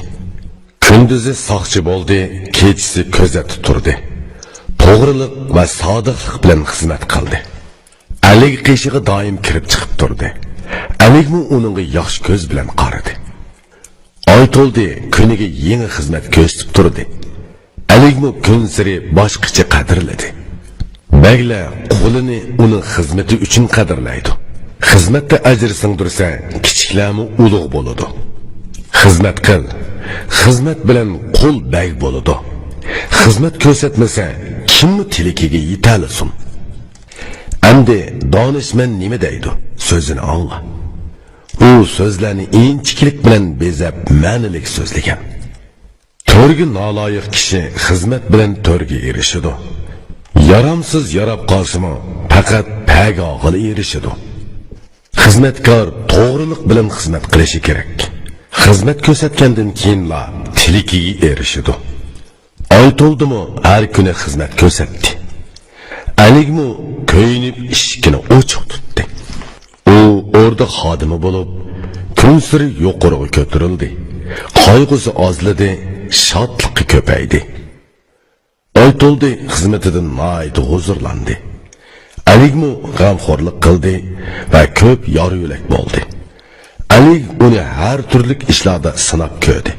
Kunduzi soqchi bo'ldi, kechasi kuzatib turdi. To'g'rilik va sodiqlik bilan xizmat qildi. Alik qishig'i doim kirib chiqib turdi. Alikmi uningga yaxshi ko'z bilan qaradi. Aytoldi kuniga yangi xizmat ko'rsatib turdi. Alikmi kun siri boshqacha qadrladi. Bagla qo'lini uning xizmati uchun qadrlaydi. Xizmatda ajr singdirsa, kichiklarmi ulug' bo'ladi. Xizmat qil. Xizmat bilan qul bag bo'ladi. Xizmat ko'rsatmasa, kimni tilikiga yetalasin? Endi donishman nima deydi? So'zini angla. U so'zlarni inchiklik bilan bezab ma'nilik so'zlagan. To'rga noloyiq kishi xizmat bilan to'rga erishadi. Yaramsiz yarab qolsimi, faqat pagog'ini erishadi. Xizmatkor to'g'rilik bilan xizmat qilishi kerak. Xizmat ko'rsatgandan keyinla tilikiga erishadi. Aytoldimi har kuni xizmat ko'rsatdi. Alikmi ko'yinib ishkini ochiq tutdi. U orda xodimi bo'lib, kun siri yuqoriga ko'tarildi. Qayg'usi ozladi, shodligi ko'paydi. Aytoldi xizmetidan nihoyat huzurlandi. Aligmu g'amxo'rlik qildi va ko'p yorug'lik bo'ldi. Alig uni har turli ishlarda sinab ko'rdi.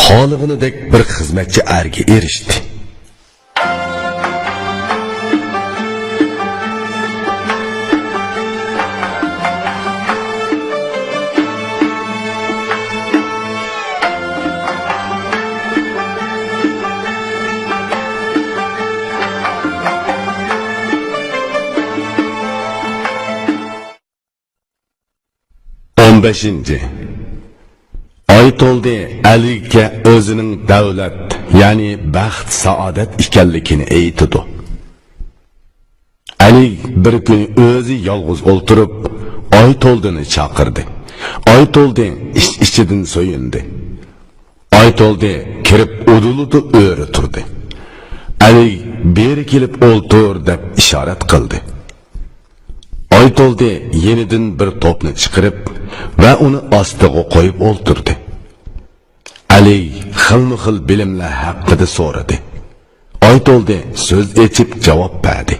Xolig'inidek bir xizmatchi erga erishdi. Beşinci. Aytoldi Aligga o'zining davlat, ya'ni baxt, saodat ekanligini aytdi. Alig bir kun o'zi yolg'iz o'ltirib, Aytoldini chaqirdi. Aytoldi ichidan so'yindi. Aytoldi kirib o'duludi, o'ri turdi. Alig beri kelib o'ltir deb ishorat qildi. Aytoldi yenidan bir topni chiqarib va uni ostiga qo'yib o'ltirdi. Alig xilma-xil bilimlar haqida so'radi. Aytoldi so'z etib javob berdi.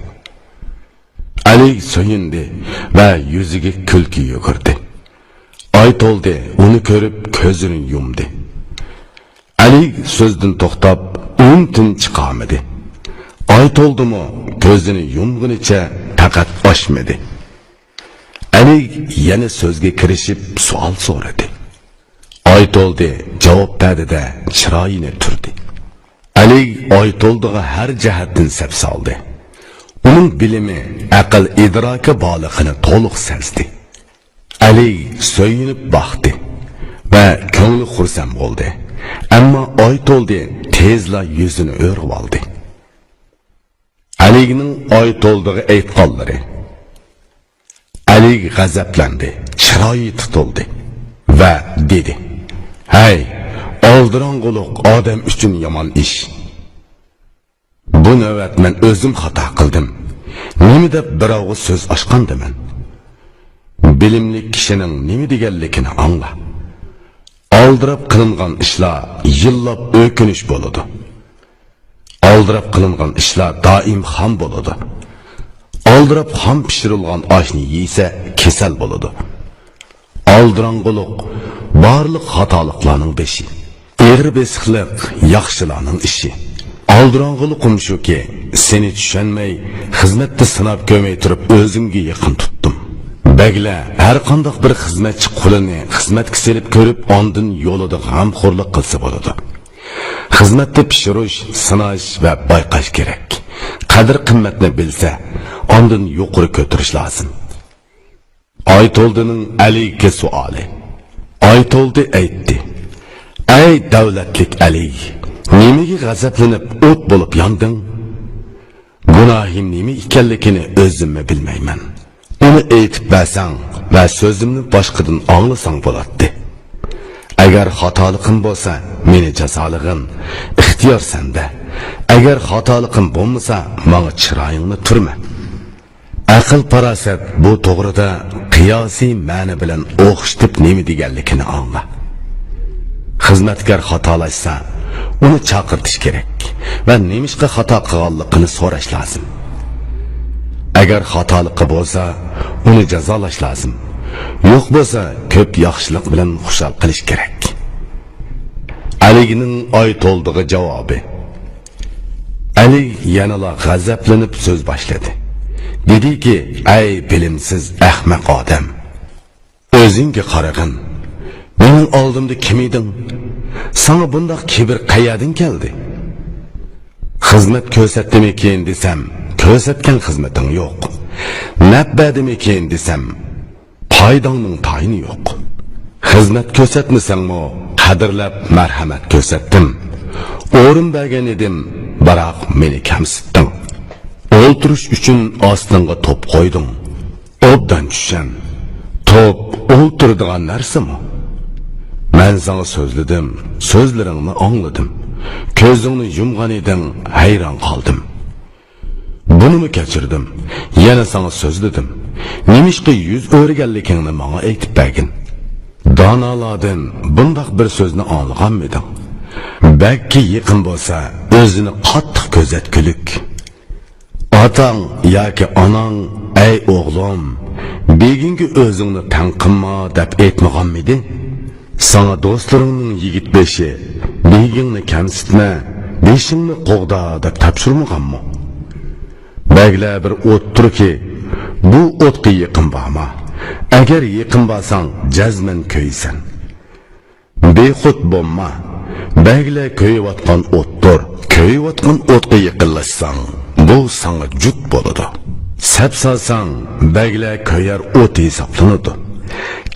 Alig so'yindi va yuziga kulki yugurdi. Aytoldi uni ko'rib ko'zini yumdi. Alig so'zdan to'xtab, undan chiqamadi. Aytoldimi ko'zini yumgunicha faqat ochmadi. Alig yana so'zga kirishib savol so'radi. Aytoldi javob berdi-da chiroyini turdi. Alig Aytoldiga har jihatdan sap soldi. Uning bilimi, aql, idroki borlig'ini to'liq sezdi. Alig so'yinib baxti va ko'ngli xursand bo'ldi. Ammo Aytoldi tezla yuzini o'rib oldi. Aligning Aytoldiga aytqanlari. Alig g'azablandi, chiroyi tutildi va dedi: "Hay, oldirong'uliq odam uchun yomon ish. Bu navbat men o'zim xato qildim. Nima deb birovga so'z ochgandiman? Bilimli kishining nima deganligini angla. Oldirab qilingan ishlar yillab o'kinish bo'ladi. Oldirab qilingan ishlar doim ham bo'ladi. Oldirab ham pishirilgan oshni yeysa kasal bo'ladi. Oldirong'uliq barliq xatoliklarning beshi. Egri besiqlik yaxshilarning ishi. Oldirong'uliqim shuki, seni tushunmay, xizmatda sinab ko'may turib o'zimga yaqin tutdim. Bagla har qanday bir xizmatchi qo'lini xizmatga selib ko'rib, ondan yo'lida g'amxo'rlik qilsa bo'ladi. Xizmatda pishirish, sinash va bayqash kerak. Qadr qimmatni bilsa, ondan yuqori ko'tarish lozim. Aytoldining Aligga savoli. Aytoldi aytdi: "Ey davlatlik Alig, nimaga g'azablanib o't bo'lib yonding? Gunohim nima ekanligini o'zimmi bilmayman. Uni aytib bersang va so'zimni boshqadan anglasang bo'ladi. Agar xatoliqim bo'lsa, meni jazolig'in ixtiyor senda. Agar xatoliqim bo'lmasa, menga chiroyingni turma." Aql parasat bu to'g'rida qiyosiy ma'ni bilan o'xshitib nima deganligini angla. Xizmatkor xatolashsa, uni chaqirtish kerak va nemishqa xato qilganligini so'rash lozim. Agar xatoligi bo'lsa, uni jazolash lozim. Yo'q bo'lsa, ko'p yaxshilik bilan xushal qilish kerak. Aligning Aytoldiga javobi. Alig yanala g'azablanib so'z boshladi. Dediki: "Ey bilimsiz ahmaq odam, o'zingga qarag'in. Mening oldimda kim eding? Sana bundoq kibr qayerdan keldi? Xizmat ko'rsatdimikin desam, ko'rsatgan xizmating yo'q. Nabadimikin desam, foydangning tayini yo'q. Xizmat ko'rsatmasangmi, qadrlab marhamat ko'rsatdim. O'rin bergan edim, biroq meni kamsitding. O'ltirish uchun ostinga to'p qo'yding. Obdan tushan. To'p o'ltiradigan narsami? Men sana so'zladim, so'zlaringni angladim. Ko'zingni yumgan eding, hayron qoldim. Bunimi kechirdim, yana sana so'zladim. Nimishqa yuz o'rganligingni menga aytib bergin. Donolardan bundoq bir so'zni olganmiding? Balki yaqin bo'lsa, o'zini qattiq ko'zatkulik. Otang yoki onang, ey o'g'lim, begingi o'zingni tanqinma deb aytmaganmidi? Sana do'stlaringning yigit beshi, begingni kamsitma, beshingni qo'g'da deb topshirmaganmi? Baglar bir o'ttir ki, bu o'tga yaqin borma. Agar yaqin bo'lsang, jazman ko'ysan. Bexud bo'lma. Baglar ko'yayotgan o'tdir. Ko'yayotgan o'tga yaqinlashsang, bu sana jut bo'ladi. Sapsalsang, baglar ko'yar o't hisoblanadi.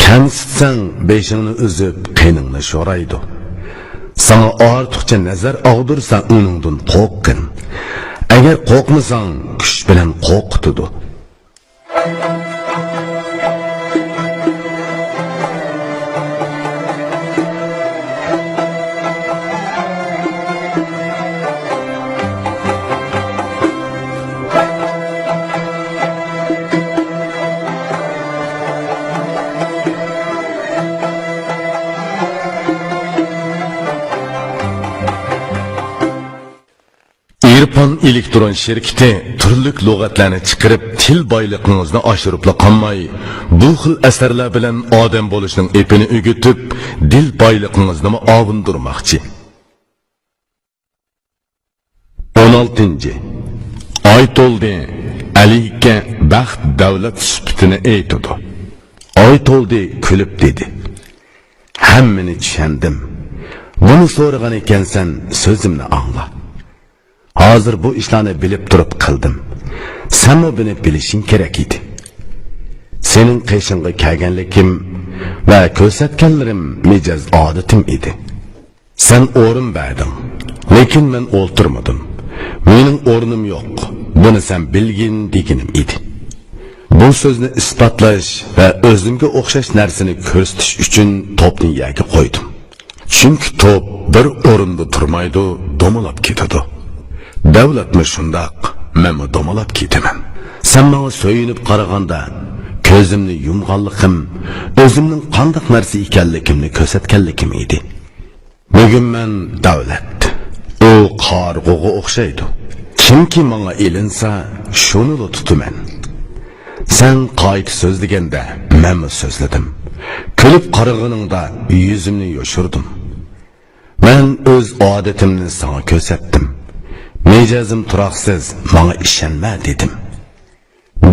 Kamsitsang, beshingni uzib, qiningni sho'raydi. Sana ortiqcha nazar og'dirsan, uningdan qo'rqin. Agar qo'rqmasang, kuch bilan qo'rqitadi. İrfan elektron şirketi turlik lug'atlarni chiqarib, til boyligingizni oshirib qolmay, bu xil asarlar bilan odam bo'lishning epini o'gitib, dil boyligingizni ovundirmoqchi. 16. Oy to'ldi, Aliga baxt davlat sifatini aytdi. Oy to'ldi, kulib dedi. Hammani tushundim. Buni so'ragan ekansan, so'zimni angla. Hozir bu ishlarni bilib turib qildim. Sen buni bilishing kerak edi. Sening qishingga kelganligim va ko'rsatganlarim mijoz odatim edi. Sen o'rin berding, lekin men o'ltirmadim. Mening o'rnim yo'q. Buni sen bilgin deganim edi. Bu so'zni isbotlash va o'zimga o'xshash narsani ko'rsatish uchun to'pni yerga qo'ydim. Chunki to'p bir o'rinda turmaydi, domalab ketadi. Davlatmi shundoq, men domalab ketaman. Sen menga so'yinib qaraganda, ko'zimni yumganligim, o'zimning qanday narsa ekanligimni ko'rsatganligim edi. Bugun men davlat, u qarg'oga o'xshaydi. Kimki menga ilinsa, shuni tutaman. Sen qayt so'zlaganda, men so'zladim. Kulib qaraganingda yuzimni yoshirdim. Men o'z odatimni sana ko'rsatdim. Mejazim turoqsiz, menga ishonma dedim.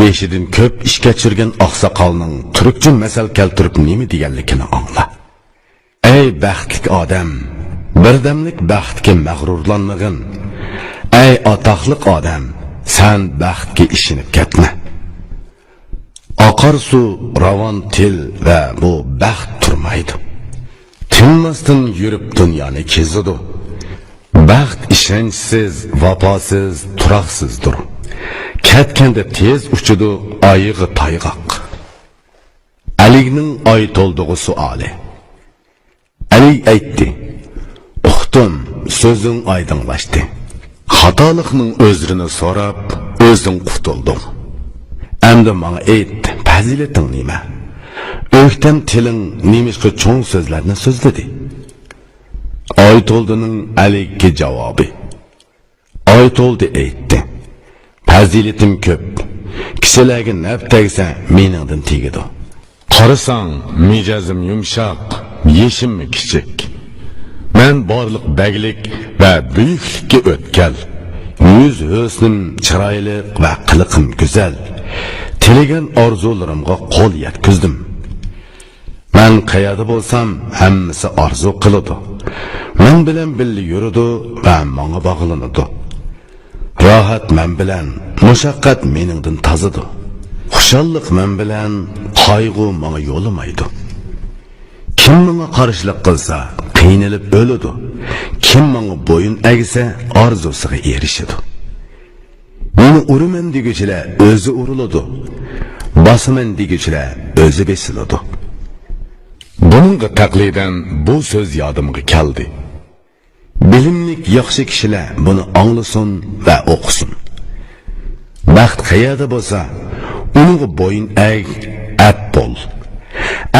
Beshidan ko'p ish kechirgan oqsoqolning turkcha masal keltirib nima deganligini angla. Ey baxtli odam, birdamlik baxtga mag'rurlanmag'in. Ey atoqli odam, sen baxtga ishinib ketma. Oqar suv, ravon til va bu baxt turmaydi. Tinmasdan yurib dunyoni kezadi. Baxt ishonchsiz, vafosiz, turoqsizdir. Ketganda tez uchidi, oyig'i tayg'oq. Aligning oy to'ldig'i suoli. Ali aytdi: "Uqdim, so'zing oydinlashdi. Xatolikning o'zrini so'rab, o'zing qutulding. Endi menga ayt, fazilating nima? O'ktam tiling nemishqa cho'ng so'zlarni so'zladi?" Oy to'ldining Aliga javobi. Oy to'ldi aytdi: "Fazilatim ko'p. Kishilarga naf tegsa, meningdan tegadi. Qarasang, mijozim yumshoq, yeshim kichik. Men borliq baglik va buyuklikka o'tkal. Yuz husnim chiroyli va qiliqim go'zal. Tilagan orzularimga qo'l yetkizdim. Men qayerda bo'lsam, hammasi orzu qiladi. Men bilan birga yuradi va menga bog'lanadi. Rohat men bilan, mushaqqat meningdan tozadi. Xushallik men bilan, qayg'u menga yo'lamaydi. Kim menga qarshilik qilsa, qiynalib o'ladi. Kim menga bo'yin egsa, orzusiga erishadi. Meni uraman deguchilar o'zi uriladi. Bosaman deguchilar o'zi besiladi." Buningga taqlidan bu so'z yodimga keldi. Bilimlik yaxshi kishilar buni anglasin va o'qisin. Baxt qayerda bo'lsa, uningga bo'yin eg, at bo'l.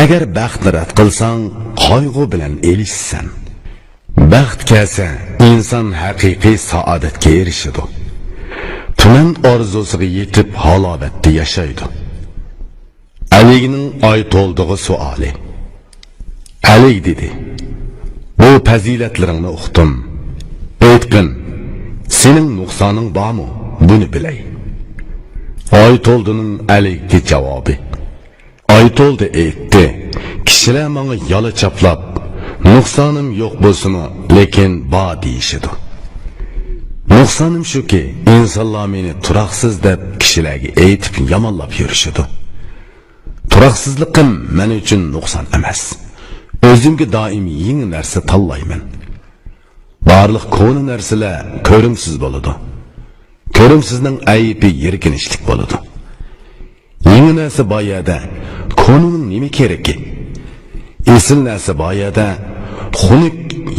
Agar baxtni rad qilsang, qayg'u bilan elishsan. baxt kelsa inson haqiqiy saodatga erishadi. Tuman orzusiga yetib halovatda yashaydi. Alining oy to'ldig'i savoli. Ali dedi: "Bu fazilatlaringni uqdim. Aytqin, sening nuqsoning bormi? Buni bilay." Oy to'ldining Aliga javobi: "Oy to'ldi aytdi. Kishilar menga yola chaplab, nuqsonim yo'q bo'lsa-mu, lekin bor deyishidi. Nuqsonim shuki, insonlar meni turoqsiz deb kishilarga aytib yomonlab yurishidi. Turoqsizlikim men uchun nuqson emas. O'zimga doim yangi narsa tanlayman. Barliq ko'ni narsalar ko'rimsiz bo'ladi. Ko'rimsizning aybi yirkinishlik bo'ladi. Yangi narsa boyada ko'nining nima keragi? Esil narsa boyada xunuk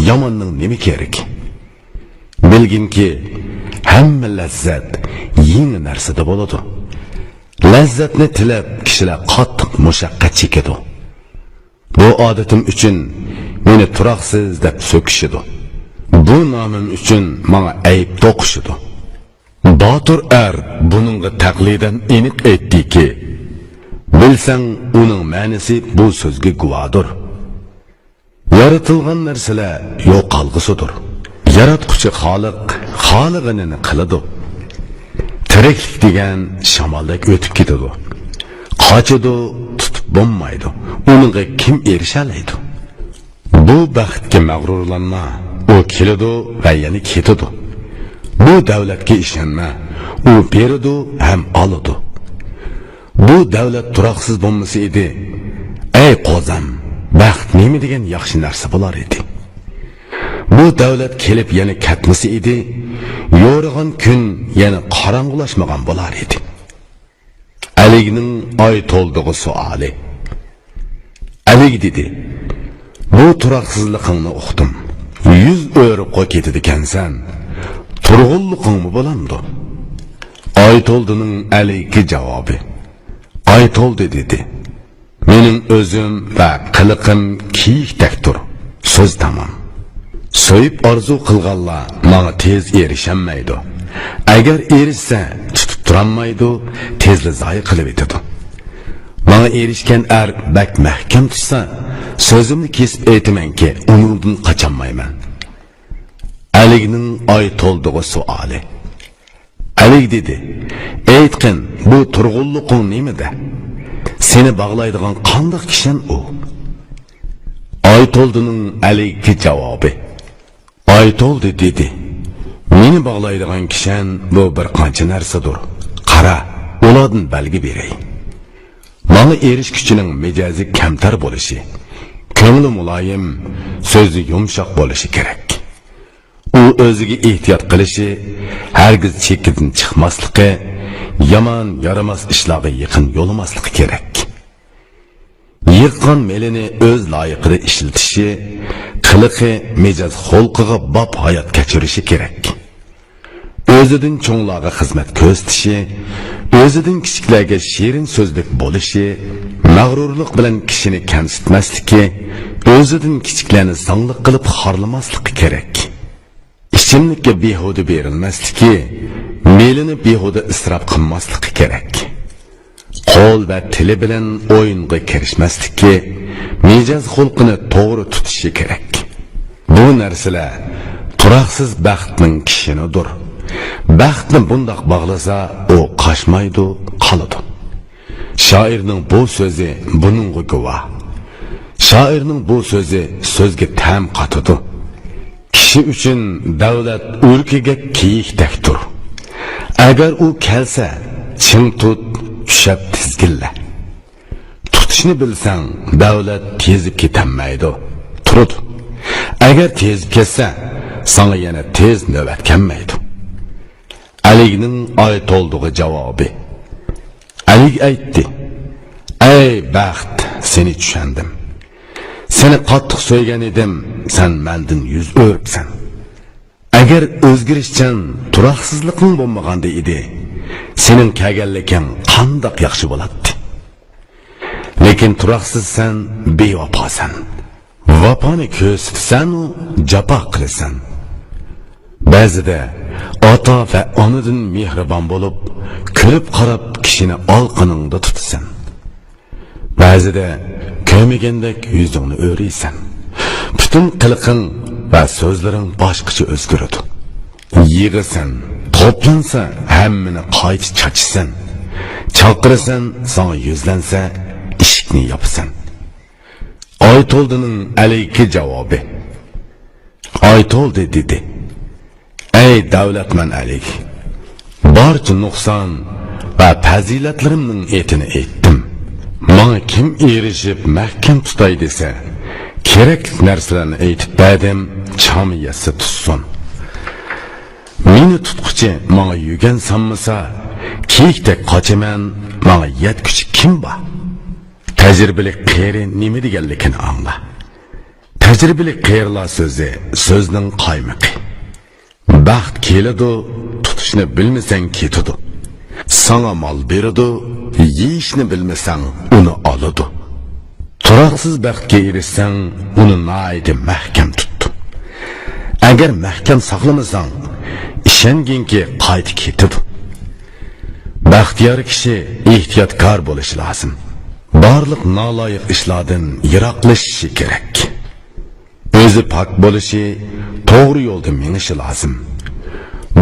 yomonning nima keragi? Bilginki, hamma lazzat yangi narsada bo'ladi. Lazzatni tilab kishilar qattiq mushaqqat chekadi. Bu odatim uchun meni turoqsiz deb so'kishidi. Bu nomim uchun menga ayb to'qishidi." Botur buningga taqlidan aniq aytdiki, bilsang uning ma'nosi bu so'zga guvohdir. Yaratilgan narsalar yo'qolg'usidir. Yaratquchi Xoliq Xoliqini qiladi. Tiriklik degan shamoldek o'tib ketadi. Qochadi, tutib bo'lmaydi. Uningga kim erishalaydi? Bu baxtga mag'rurlanma. U keladi va yana ketadi. Bu davlatga ishonma. U beradi ham oladi. Bu davlat turoqsiz bo'lmasa edi, ey qozam, baxt nima degan yaxshi narsa bo'lar edi. Bu davlat kelib yana ketmasa edi, yo'rg'an kun yana qorong'ulashmagan bo'lar edi. Alining oy to'ldig'i savoli. Ali dedi: "Bu turoqsizligingni uqdim. 100 o'rib qo'y ketdi ekansan. Turg'unliqingmi bo'lamdi?" Oy to'ldining Aliga javobi: "Oy to'ldi" dedi. "Mening o'zim va qiliqim kiyikdekdir. So'z tamom. So'yib orzu qilganlar menga tez erishamaydi. Agar erishsa, tutib turolmaydi, tezli zoyi qilib etadi. Menga erishgan bak mahkam tutsa, so'zimni kesib aytamanki, uningdan qocholmayman." Alining oy to'ldig'i savoli. Ali dedi: "Aytqin, bu turg'unliqing nimada? Seni bog'laydigan qanday kishan u?" Oy to'ldining Aliga javobi: "Oy to'ldi" dedi. "Meni bog'laydigan kishan bu bir qancha narsadir. Qara, ulardan belgi beray. Menga erishguchining mijozi kamtar bo'lishi, ko'ngli muloyim, so'zi yumshoq bo'lishi kerak. U o'ziga ehtiyot qilishi, hargiz chekidan chiqmasligi, yomon yaramas ishlarga yaqin yo'lamasligi kerak. Yiqqan melini o'z loyiqida ishlatishi, qiliqi, mijoz xulqiga bop hayot kechirishi kerak. O'zidan cho'nglarga xizmat ko'rsatishi, o'zidan kichiklarga shirin so'zlik bo'lishi, mag'rurlik bilan kishini kamsitmasligi, o'zidan kichiklarni sanglik qilib xorlamasligi kerak. Ichimlikka behuda berilmasligi, melini behuda isrof qilmasligi kerak. Qo'l va tili bilan o'yinga kirishmasligi, mijoz xulqini to'g'ri tutishi kerak. Bu narsalar turoqsiz baxtning kishinidir. Baxtni bundoq bog'lasa, u qochmaydi, qoladi. Shoirning bu so'zi buningga guvoh. Shoirning bu so'zi so'zga ta'm qatadi. Kishi uchun davlat urkiga kiyikdekdir. Agar u kelsa, ching tut, tushab tizgilla. Tutishni bilsang, davlat tezib ketanmaydi. Turadi. Agar tezib ketsa, sana yana tez navbat kelmaydi. Alining oy to'ldig'i javobi. Ali aytdi: "Ey baxt, seni tushundim. Seni qattiq so'ygan edim, sen mendan yuz o'ribsan. Agar o'zgarishchan turoqsizlikning bo'lmaganda edi, sening kelganliging qandoq yaxshi bo'ladi. Lekin turoqsizsan, bevafosan. vaponi ko'rsatsan u jafo qilasan. Ba'zida ota va onadan mehribon bo'lib, ko'rib qarab kishini olqiningda tutasan. Ba'zida ko'magandek yuzingni o'raysan. Butun qiliqing va so'zlaring boshqacha o'zgaradi. Yig'asan, to'plansa hammani qayta chachisan. Chaqirasan, sana yuzlansa eshikni yopasan. Oytoldining alayki javobi. Oytoldi dedi: "Ey davlatman alik, barcha nuqson va fazilatlarimning etini aytdim. Menga kim erishib mahkam tutay desa, kerakli narsalarni aytib berdim, chamiyasi tutsin. Meni tutquchi menga yugan sanmasa, kiyikdek qochaman, menga yetguchi kim bor? Tajribalik qeri nima deganligini angla. Tajribalik qerilar so'zi, so'zning qaymiqi. Baxt keladi, tutishni bilmasang ketadi. Sana mal beradi, yeyishni bilmasang uni oladi. Turoqsiz baxtga erishsang, uni noyida mahkam tut. Agar mahkam saqlamasang, ishonginki qaytib ketadi. Baxtiyor kishi ehtiyotkor bo'lishi lozim. Barliq noloyiq ishlardan yiroqlashishi kerak. O'zi pok bo'lishi, to'g'ri yo'lda menishi lozim.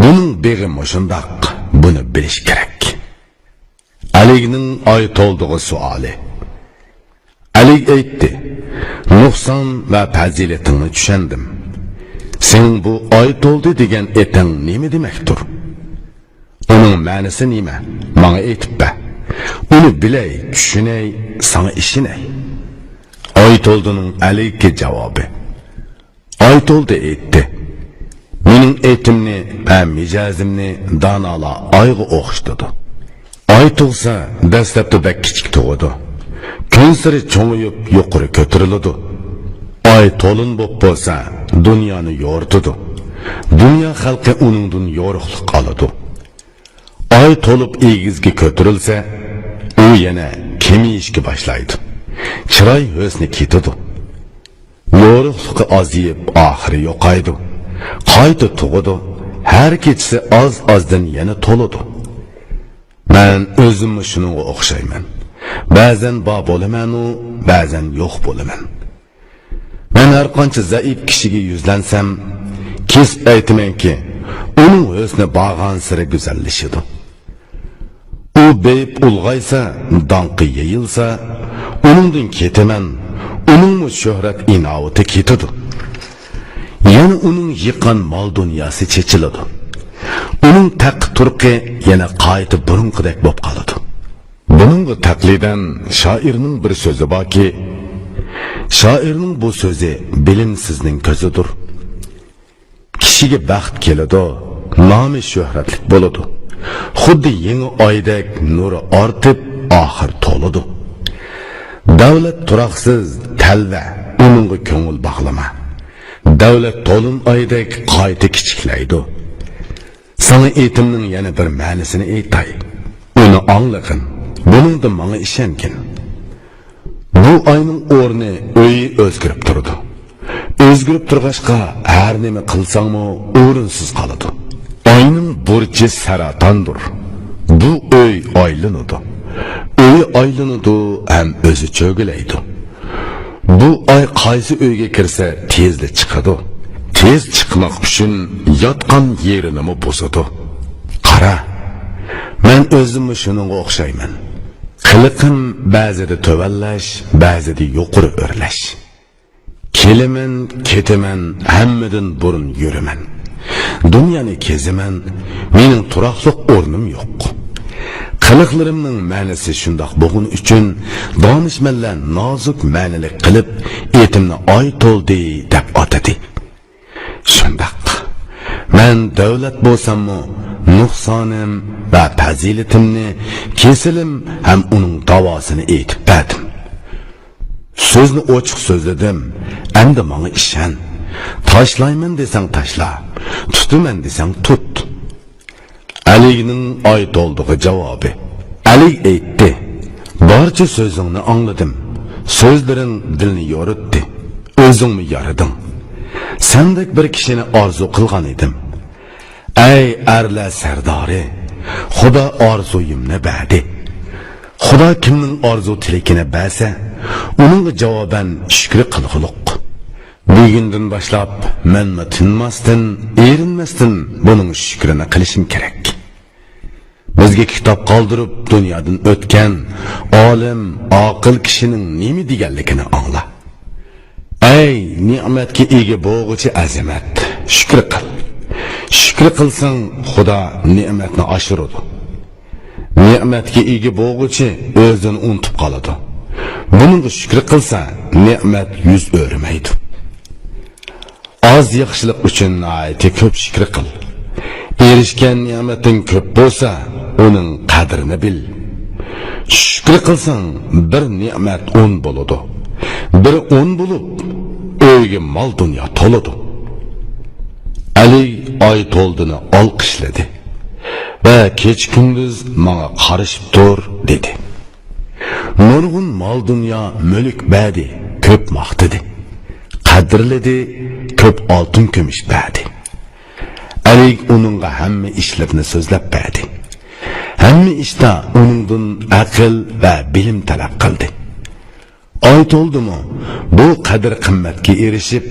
Buning beg'i shundoq, buni bilish kerak. Aligning oytoldig'i savoli. Alik aytdi: "Nuqson va fazilatingni tushundim. Sen bu oytoldi degan eting nima demakdir? Uning ma'nosi nima? Menga aytib ber. Uni bilay, tushunay, sana ishinay." Oytoldining alayki javobi. Oytoldi aytdi: "Mening etimni va mijozimni donolar oyga o'xshatadi. Oy tug'sa, dastlabda bak kichik tug'adi. Kun sari cho'ng'ib yuqori ko'tariladi. Oy to'lin bo'lib bo'lsa, dunyoni yo'rtadi. Dunyo xalqi uningdan yo'riqlik oladi. Oy to'lib egizga ko'tarilsa, u yana kemiyishga boshlaydi. Chiroy husni ketadi. Yo'riqligi oziyib, oxiri yo'qaydi. Qayta tug'adi. Har kechasi oz-ozdan yana to'ladi. Men o'zimni shunga o'xshayman. Ba'zan bor bo'laman, ba'zan yo'q bo'laman. Men har qancha zaif kishiga yuzlansam, kes aytmanki, uning husni bag'an siri go'zallashadi. U beyib ulg'aysa, donqi yeyilsa, uningdan ketaman, uning shuhrat inovati ketadi. Yana uning yiqqan mol dunyosi chechiladi. Uning taq turqi yana qayta burunqidek bo'lib qoladi. Buningga taqlidan shoirning bir so'zi borki, shoirning bu so'zi bilimsizning ko'zidir. Kishiga baxt keladi, nomi shuhratlik bo'ladi. Xuddi yangi oydek nuri ortib, oxir to'ladi. Davlat turoqsiz, talva, uningga ko'ngil bog'lama. Davlat to'lin oydek qayta kichiklaydi. Sana etimning yana bir ma'nosini aytay. Uni anglagin. Buningda menga ishongin. Bu oyning o'rni o'yi o'zgarib turdi. O'zgarib turg'ashqa har nima qilsangmi o'rinsiz qoladi. Oyning burchi saratondir. Bu o'y aylanadi. O'y aylanadi ham o'zi cho'gilaydi. Bu oy qaysi o'yga kirsa tezda chiqadi. Tez chiqmoq uchun yotgan yerini bosadi. Qara, men o'zimni shuningga o'xshayman. Qiliqim ba'zida to'vallash, ba'zida yuqori o'rlash. Keliman, ketaman, hammadan burun yuraman. Dunyoni kezaman, mening turoqliq o'rnim yo'q. Qiliqlarimning ma'nosi shundoq bo'lgani uchun donishmandlar nozik ma'nilik qilib, etimni oy to'ldi deb atadi. Shundoq. Men davlat bo'lsam-mu, nuqsonim va fazilatimni, kesilim ham uning davosini aytib berdim. So'zni ochiq so'zladim, endi menga ishon. Tashlayman desang tashla, tutaman desang tut. Aligning oy to'ldig'i javobi. Ali aytdi: "Barcha so'zingni angladim. So'zlaring dilni yoritdi. o'zingni yarading. Sendek bir kishini orzu qilgan edim. Ey arlar sardori, Xudo orzuyimni berdi. Xudo kimning orzu tilakini bersa, uning javoban shukr qilgulik. Bugundan boshlab men tinmasdan, erinmasdan buning shukrini qilishim kerak. Bizga kitob qoldirib dunyodan o'tgan olim, aql kishining nima deganligini angla. Ey ne'matga ega bo'lg'uchi azamat, shukr qil. Shukr qilsang, Xudo ne'matni oshiradi. Ne'matga ega bo'lg'uchi o'zini unutib qoladi. Buningga shukr qilsa, ne'mat yuz o'rmaydi. Az yaxshilik uchun ayte ko'p shukr qil. Erishgan ne'mating ko'p bo'lsa, uning qadrini bil. Shukr qilsang, bir ne'mat 10 bo'ladi. Bir 10 bo'lib, o'yga mol dunyo to'ladi. Ali oy to'ldini olqishladi va kech kunduz menga qarashib tur dedi. Nurg'un mol dunyo mulk berdi, ko'p maqtadi. Qadrladi, ko'p oltin kumush berdi. Ali uningga hamma ishlarni so'zlab berdi. Hamma ishda uningdan aql va bilim talab qildi. Oy to'ldimi, bu qadr qimmatga erishib,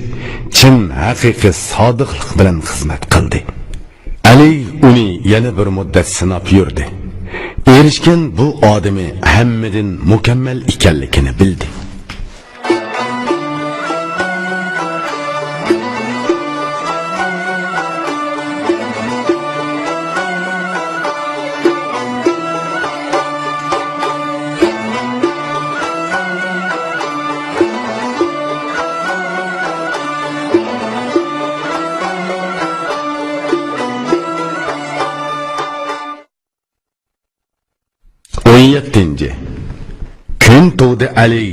chin haqiqiy sodiqlik bilan xizmat qildi. Ali uni yana bir muddat sinab yurdi. Erishgan bu odami hammadan mukammal ekanligini bildi. Kun to'g'di Ali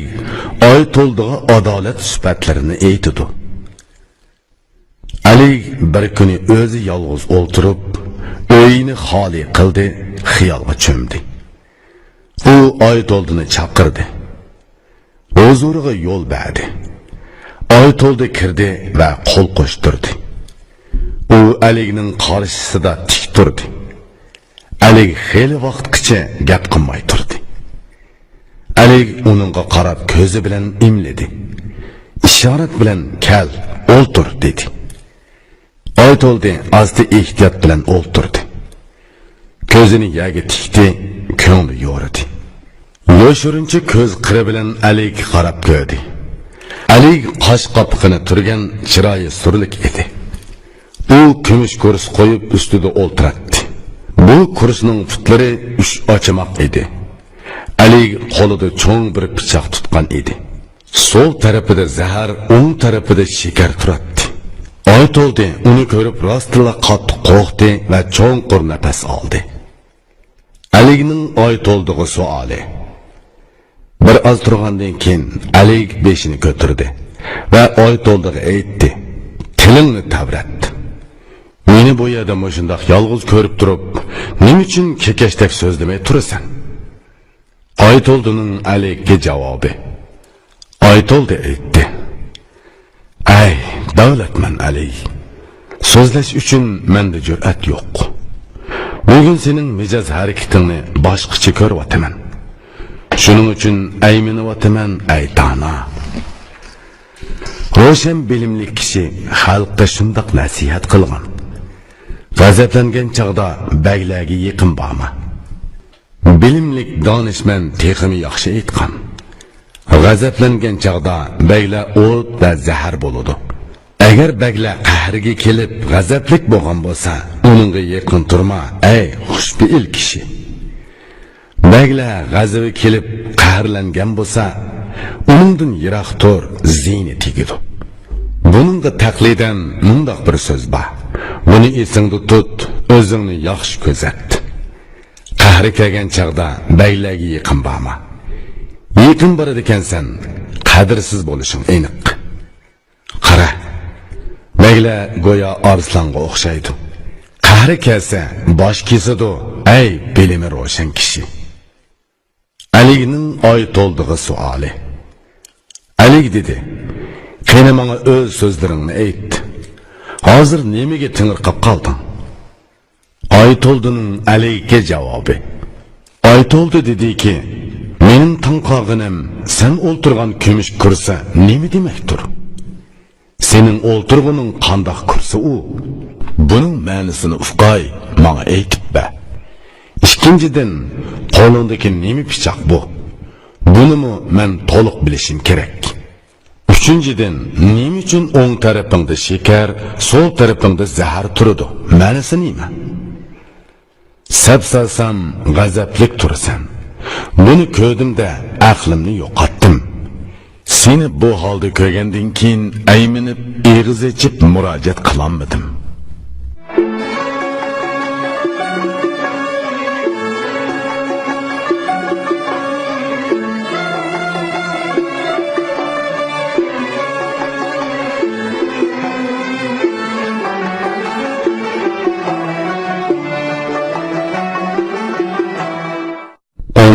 oy to'ldig'i adolat sifatlarini aytdi. Ali bir kuni o'zi yolg'iz o'ltirib, uyini xoli qildi, xiyolga cho'mdi. U oy to'ldini chaqirdi. Huzuriga yo'l berdi. Oy to'ldi kirdi va qo'l qo'shtirdi. U Alining qarshisida tik turdi. Ali xeyli vaqtgacha gap qilmay turdi. Ali uningga qarab ko'zi bilan imladi. Ishorat bilan "Kel, o'ltir" dedi. Oy to'ldi, asti ehtiyot bilan o'ltirdi. Ko'zini yaga tikdi, ko'ngli yo'ridi. Yoshirincha ko'z qiri bilan Aliga qarab ko'rdi. Ali qosh qopqini turgan chiroyi surlik edi. U kumush kurs qo'yib ustida o'ltiradi. Bu kursning putlari 3 ochimoq edi. Ali qo'lida cho'ng bir pichoq tutgan edi. Sol tarafida zahar, o'ng tarafida shakar turadi. Oy to'ldi, uni ko'rib rostla qattiq qo'rqdi va cho'nqur nafas oldi. Alining oy to'ldig'i savoli. Bir oz turgandan keyin Ali beshini ko'tardi va oy to'ldig'i aytdi: "Tilingni tavratdi. Meni bu yerda shundoq yolg'iz ko'rib turib, nima uchun kekashdak so'zlamay turasan?" Oy to'ldining Aliga javobi. Oy to'ldi aytdi: "Ay, davlatman Ali. So'zlash uchun menda jur'at yo'q. Bugun sening mijoz harakatingni boshqacha ko'ryapman. Shuning uchun ayminayapman, ay dono. Ro'shan bilimli kishi xalqqa shundoq nasihat qilgan. G'azablangan chaqda baglarga yaqin borma. Bilimlik donishmand texmi yaxshi aytgan. G'azablangan chaqda baglar o't va zahar bo'ladi. Agar baglar qahriga kelib g'azablik bo'lgan bo'lsa, uningga yaqin turma, ey xushbi'il kishi. Baglar g'azabi kelib qahrlangan bo'lsa, uningdan yiroq tur, ziyni tegidi. Buningga taqlidan mundoq bir so'z bor. Buni esingda tut, o'zingni yaxshi ko'zat. Qahri kelgan chaqda baglarga yaqin borma. Yaqin boradi ekansan, qadrsiz bo'lishing aniq. Qara, baglar go'yo arslonga o'xshaydi. Qahri kelsa, bosh kesadi, ey bilimi ro'shan kishi. Alining oy to'ldig'i savoli. Ali dedi: Qani menga o'z so'zlaringni ayt. Hozir nimaga tingirqab qolding? Aytoldining alayga javobi. Aytoldi dediki, mening tanqog'inim sen o'ltirgan kumush kursa nima demakdir? Sening o'ltirguning qandoq kursa u? Buning ma'nosini ufqay, menga aytib ber. Ikkinchidan, qo'lingdagi nima pichoq bu? Bunimi men to'liq bilishim kerak. Uchinchidan, nima uchun o'ng tarafingda shakar, so'l tarafingda zahar turadi? Ma'nosi nima? Sabsasam g'azablik turasan. Buni ko'rdimda aqlimni yo'qotdim. Seni bu holda ko'rgandan keyin ayminib, eg'iz ochib murojaat qilolmadim.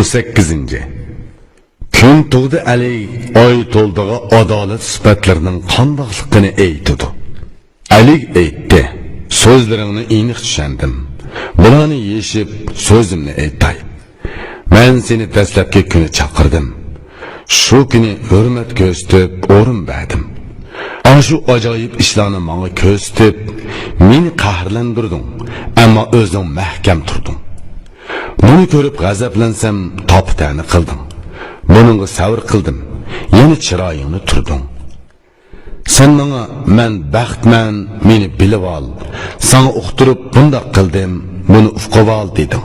18. Kun tug'di Ali oy to'ldig'i adolat sifatlarining qandoqligini aytdi. Ali aytdi: "So'zlaringni aniq tushundim. Bularni yeshib so'zimni aytay. Men seni dastlabki kuni chaqirdim. Shu kuni hurmat ko'rsatib o'rin berdim. Shu ajoyib ishlarni menga ko'rsatib, meni qahrlantirding, ammo o'zing mahkam turding. Buni ko'rib g'azablansam, toptani qildim. Buningga sabr qildim. Yana chiroyingni turding. Sen menga men baxtman, meni bilib ol. Sana uqtirib bundoq qildim, buni ufqib ol dedim.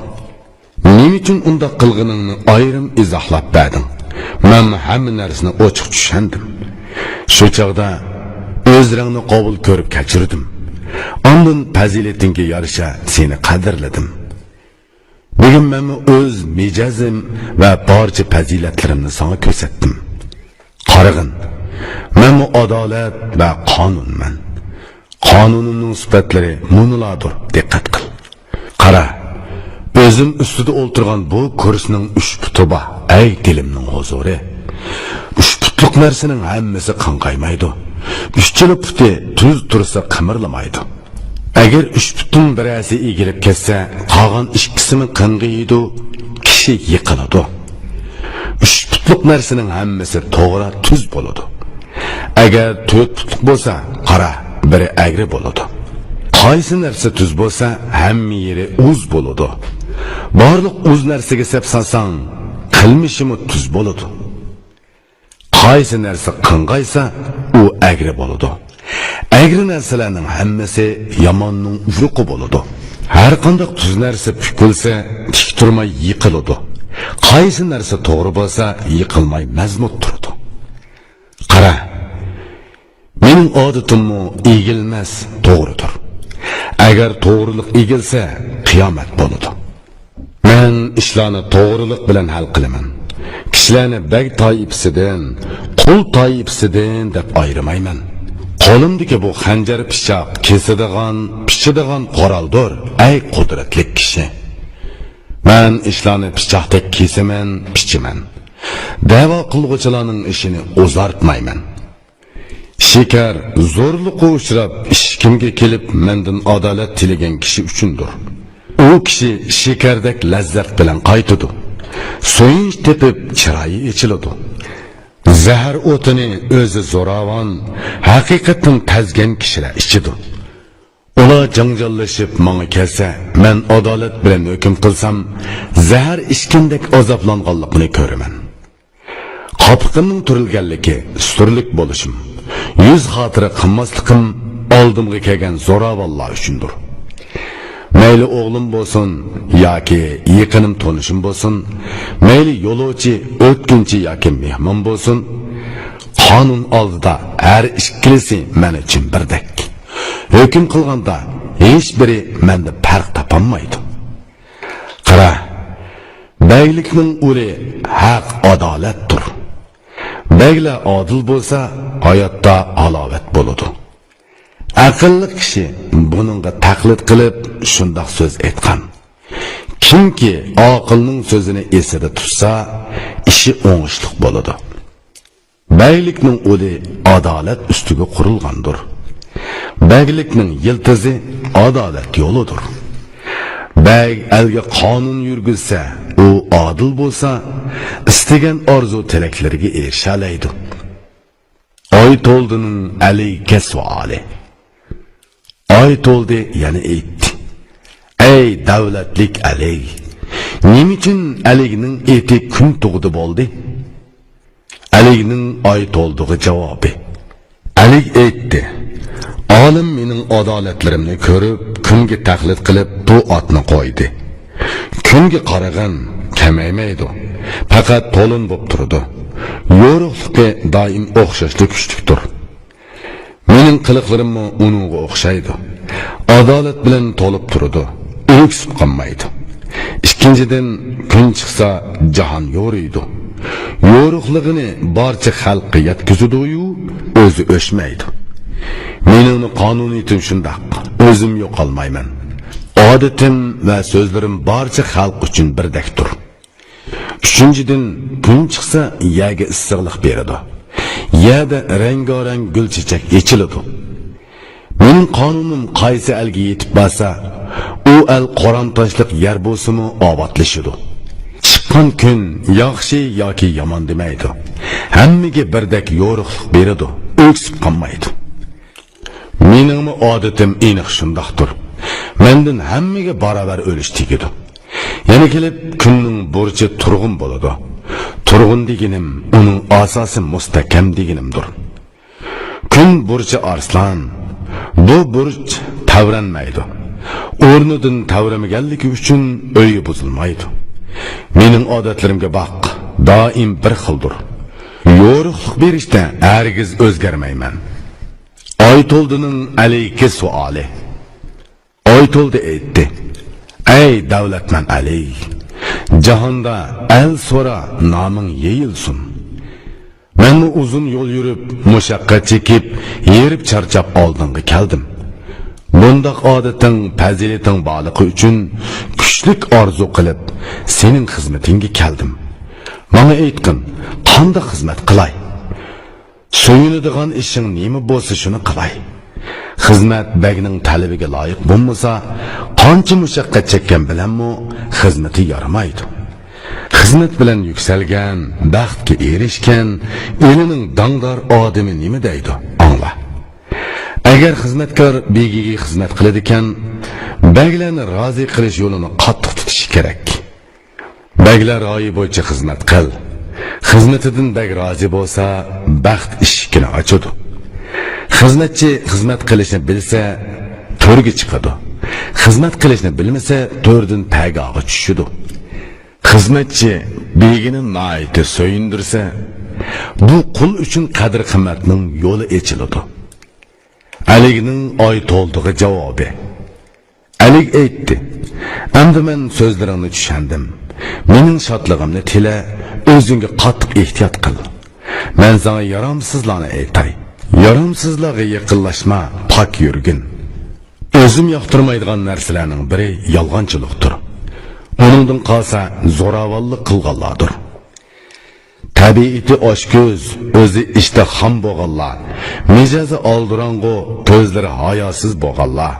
Nima uchun undoq qilganingni ayrim izohlab berdim. Men hamma narsani ochiq tushundim. Shu chaqda o'zlaringni qabul ko'rib kechirdim. Ondan fazilatingga yarasha seni qadrladim. Bugun men o'z mijozim va barcha fazilatlarimni sana ko'rsatdim. Qarag'in, men adolat va qonunman. Qonunimning sifatlari munulardir, diqqat qil. Qara, o'zim ustida o'ltirgan bu kursining 3 puti bor. Ey dilimning huzuri. 3 putliq narsaning hammasi qanqaymaydi. 3 puti tuz tursa qimirlamaydi. Agar 3 putun birasi egilib ketsa, qolgan ikkisini qing'iydi, kishi yiqiladi. 3 putliq narsaning hammasi to'g'ri tuz bo'ladi. Agar 4 putliq bo'lsa, qara, biri agri bo'ladi. Qaysi narsa tuz bo'lsa, hamma yeri uz bo'ladi. Barliq uz narsaga sepsansang, qilmishimi tuz bo'ladi. Qaysi narsa qing'aysa, u agri bo'ladi. Agri narsalarning hammasi yomonning uruqi bo'ladi. Har qanday tuz narsa pukilsa, tik turmay yiqiladi. Qaysi narsa to'g'ri bo'lsa, yiqilmay mazmut turadi. Qara, mening odatimmi egilmas, to'g'ridir. Agar to'g'rilik egilsa, qiyomat bo'ladi. Men ishlarni to'g'rilik bilan hal qilaman. Kishilarni bag toifasidan, qul toifasidan deb ayirmayman. Qo'limdagi bu xanjar pichoq pichadigan qoraldir, ey qudratli kishi. Men ishlarni pichoqdek kesaman, pichaman. Da'vo qilguvchilarning ishini o'zartmayman. Shekar zo'rliqqa uchrab ish kimga kelib mendan adolat tilagan kishi uchundir. U kishi shekardek lazzat bilan qaytadi. So'yinch tepib chiroyi ichiladi. Zahar o'tini o'zi zo'ravon, haqiqatan tazgan kishilar ichidi. Ular janjallashib menga kelsa, men adolat bilan hukm qilsam, zahar ichgandek azoblanganligini ko'raman. Qopqimning turilganligi suturlik bo'lishim, yuz xotira qilmaslikim oldimga kelgan zo'ravonlar uchundir. Mayli o'g'lim bo'lsin yoki yaqinim tonishim bo'lsin, mayli yo'lovchi, o'tkinchi yoki mehmon bo'lsin, qonun oldida har ikkilisi men uchun birdek. Hukm qilganda hech biri menda farq topolmaydi. Qara, baylikning uli haq adolatdir. Baylar odil bo'lsa, hayotda halovat bo'ladi. Aqlli kishi buningga taqlid qilib shundoq so'z aytgan. Kimki aqlning so'zini esida tutsa, ishi o'ngishli bo'ladi. Baylikning o'zi adolat ustiga qurilgandir. Baglikning yiltizi adolat yo'lidir. Bag elga qonun yurgizsa, u adil bo'lsa, istagan orzu tilaklariga erisha oladi. Oy to'ldining alayka suoli. Oy to'ldi, yana aytdi. Ey davlatlik alay, nima uchun aligning eti kun tug'di bo'ldi? Aligning oy to'ldig'i javobi. Alik aytdi: Olim mening adolatlarimni ko'rib, kunga taqlid qilib, bu otni qo'ydi. Kunga qaragan kamaymaydi, faqat to'lin bo'lib turdi. Yo'riqlikka doim o'xshashli kuchlikdir. Mening qiliqlarim uningga o'xshaydi. Adolat bilan to'lib turdi, o'ksib qolmaydi. Ikkinchidan, kun chiqsa jahon yo'riydi. Yo'riqligini barcha xalqqa yetkazadi-yu, o'zi o'chmaydi. Mening qonuniyatim shundoq, o'zim yo'qolmayman. Odatim va so'zlarim barcha xalq uchun birdakdir. Uchinchidan, kun chiqsa yaga issiqlik beradi. Yada rang-gorang gul chechak echiladi. Mening qonunim qaysi elga yetib borsa, u el qoramtoshliq yer bo'lsa-mu obodlashadi. Chiqqan kun yaxshi yoki yomon demaydi. Hammaga birdak yo'riqlik beradi, o'ksib qolmaydi. Mening odatim aniq shundoqdir. Mendan hammaga barobar o'lish tegadi. Yana kelib kunning burchi turg'un bo'ladi. Turg'un deganim uning asosi mustahkam deganimdir. Kun burchi arslan. Bu burch tavranmaydi. O'rnidan tavramaganligi uchun o'yi buzilmaydi. Mening odatlarimga baq, doim bir xildir. Yo'riqlik berishda hargiz o'zgarmayman. Oy to'ldining alayka suoli. Oy to'ldi aytdi: Ey davlatman alay, jahonda el so'ra noming yeyilsin. Men uzun yo'l yurib, mushaqqat chekib, yerib charchab oldinga keldim. Bundaq odating, fazilating borligi uchun kuchlik orzu qilib, sening xizmatingga keldim. Menga aytqin, qanday xizmat qilay? So'yinadigan ishing nima bo'lsa shuni qilay. Xizmat bagning talabiga loyiq bo'lmasa, qancha mushaqqat chekkan bilanmi xizmati yaramaydi. Xizmat bilan yuksalgan, baxtga erishgan elining dangdor odami nima deydi? Angla. Agar xizmatkor begiga xizmat qiladi ekan, baglarni rozi qilish yo'lini qattiq tutish kerak. Baglar ro'yi bo'yicha xizmat qil. Xizmatidan bag rozi bo'lsa, baxt eshigini ochadi. Xizmatchi xizmat qilishni bilsa, to'rga chiqadi. Xizmat qilishni bilmasa, to'rdan tagog'i tushadi. Xizmatchi begini nayti so'yindirsa, bu qul uchun qadr-qimmatning yo'li ochiladi. Aligning oy to'ldig'i javobi. Alik aytdi: "Endi men so'zlaringni tushundim. Mening shodligimni tila, o'zingga qattiq ehtiyot qil. Men sana yaramsizlarni aytay. Yaramsizlarga yaqinlashma, pak yurgin. O'zim yoqtirmaydigan narsalarning biri yolg'onchilikdir. Onundan qalsa zo'ravonlik qilganlardir. Tabiati oshko'z, o'zi ishda ham bo'lganlar, mijozi oldirang'u, ko'zlari hayosiz bo'lganlar.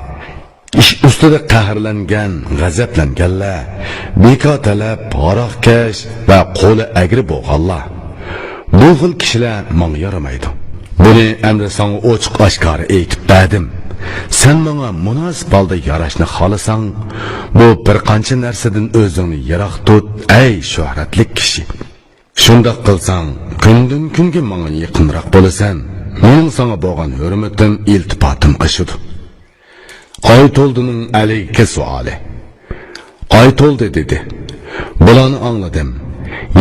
Ish ustida qahrlangan, g'azablanganlar, bekotalab, paroqkash va qo'li agri bo'lganlar. Bu xil kishilar menga yaramaydi. Buni amri sana ochiq oshkora aytib berdim. Sen menga munosib holda yarashni xohlasang, bu bir qancha narsadan o'zingni yiroq tut, ey shuhratli kishi. Shundoq qilsang, kundan kunga menga yaqinroq bo'lasan. Mening sana bo'lgan hurmatim, iltifotim oshadi. Oy to'ldining alayka suoli. Oy to'ldi dedi. Bularni angladim.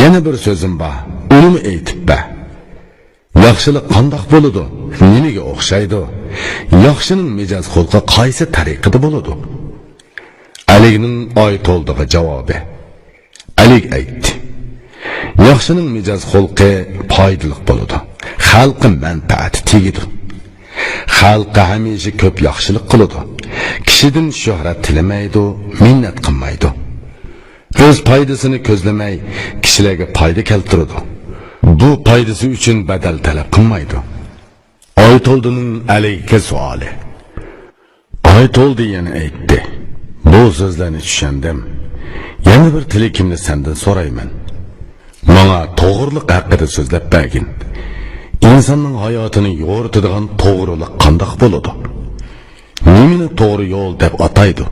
Yana bir so'zim bor. Uni aytib ber. Yaxshilik qandoq bo'ladi? Nimaga o'xshaydi? Yaxshining mijoz xulqi qaysi tariqada bo'ladi? Aligning oy to'ldig'i javobi. Alik aytdi: Yaxshining mijoz xulqi foydali bo'ladi. Xalqqa manfaati tegadi. Xalqqa hamisha ko'p yaxshilik qiladi. Kishidan shuhrat tilamaydi, minnat qilmaydi. O'z foydasini ko'zlamay, kishilarga foyda keltiradi. Bu foydasi uchun badal talab qilmaydi. Aytoldining alayga savoli. Aytoldi yana aytdi. Bu so'zlarni tushundim. Yana bir tilakimni sendan so'rayman. Menga to'g'riliq haqida so'zlab bergin. İnsanning hayotini yo'ritadigan to'g'riliq qanday bo'ladi? Nimani to'g'ri yo'l deb ataydi?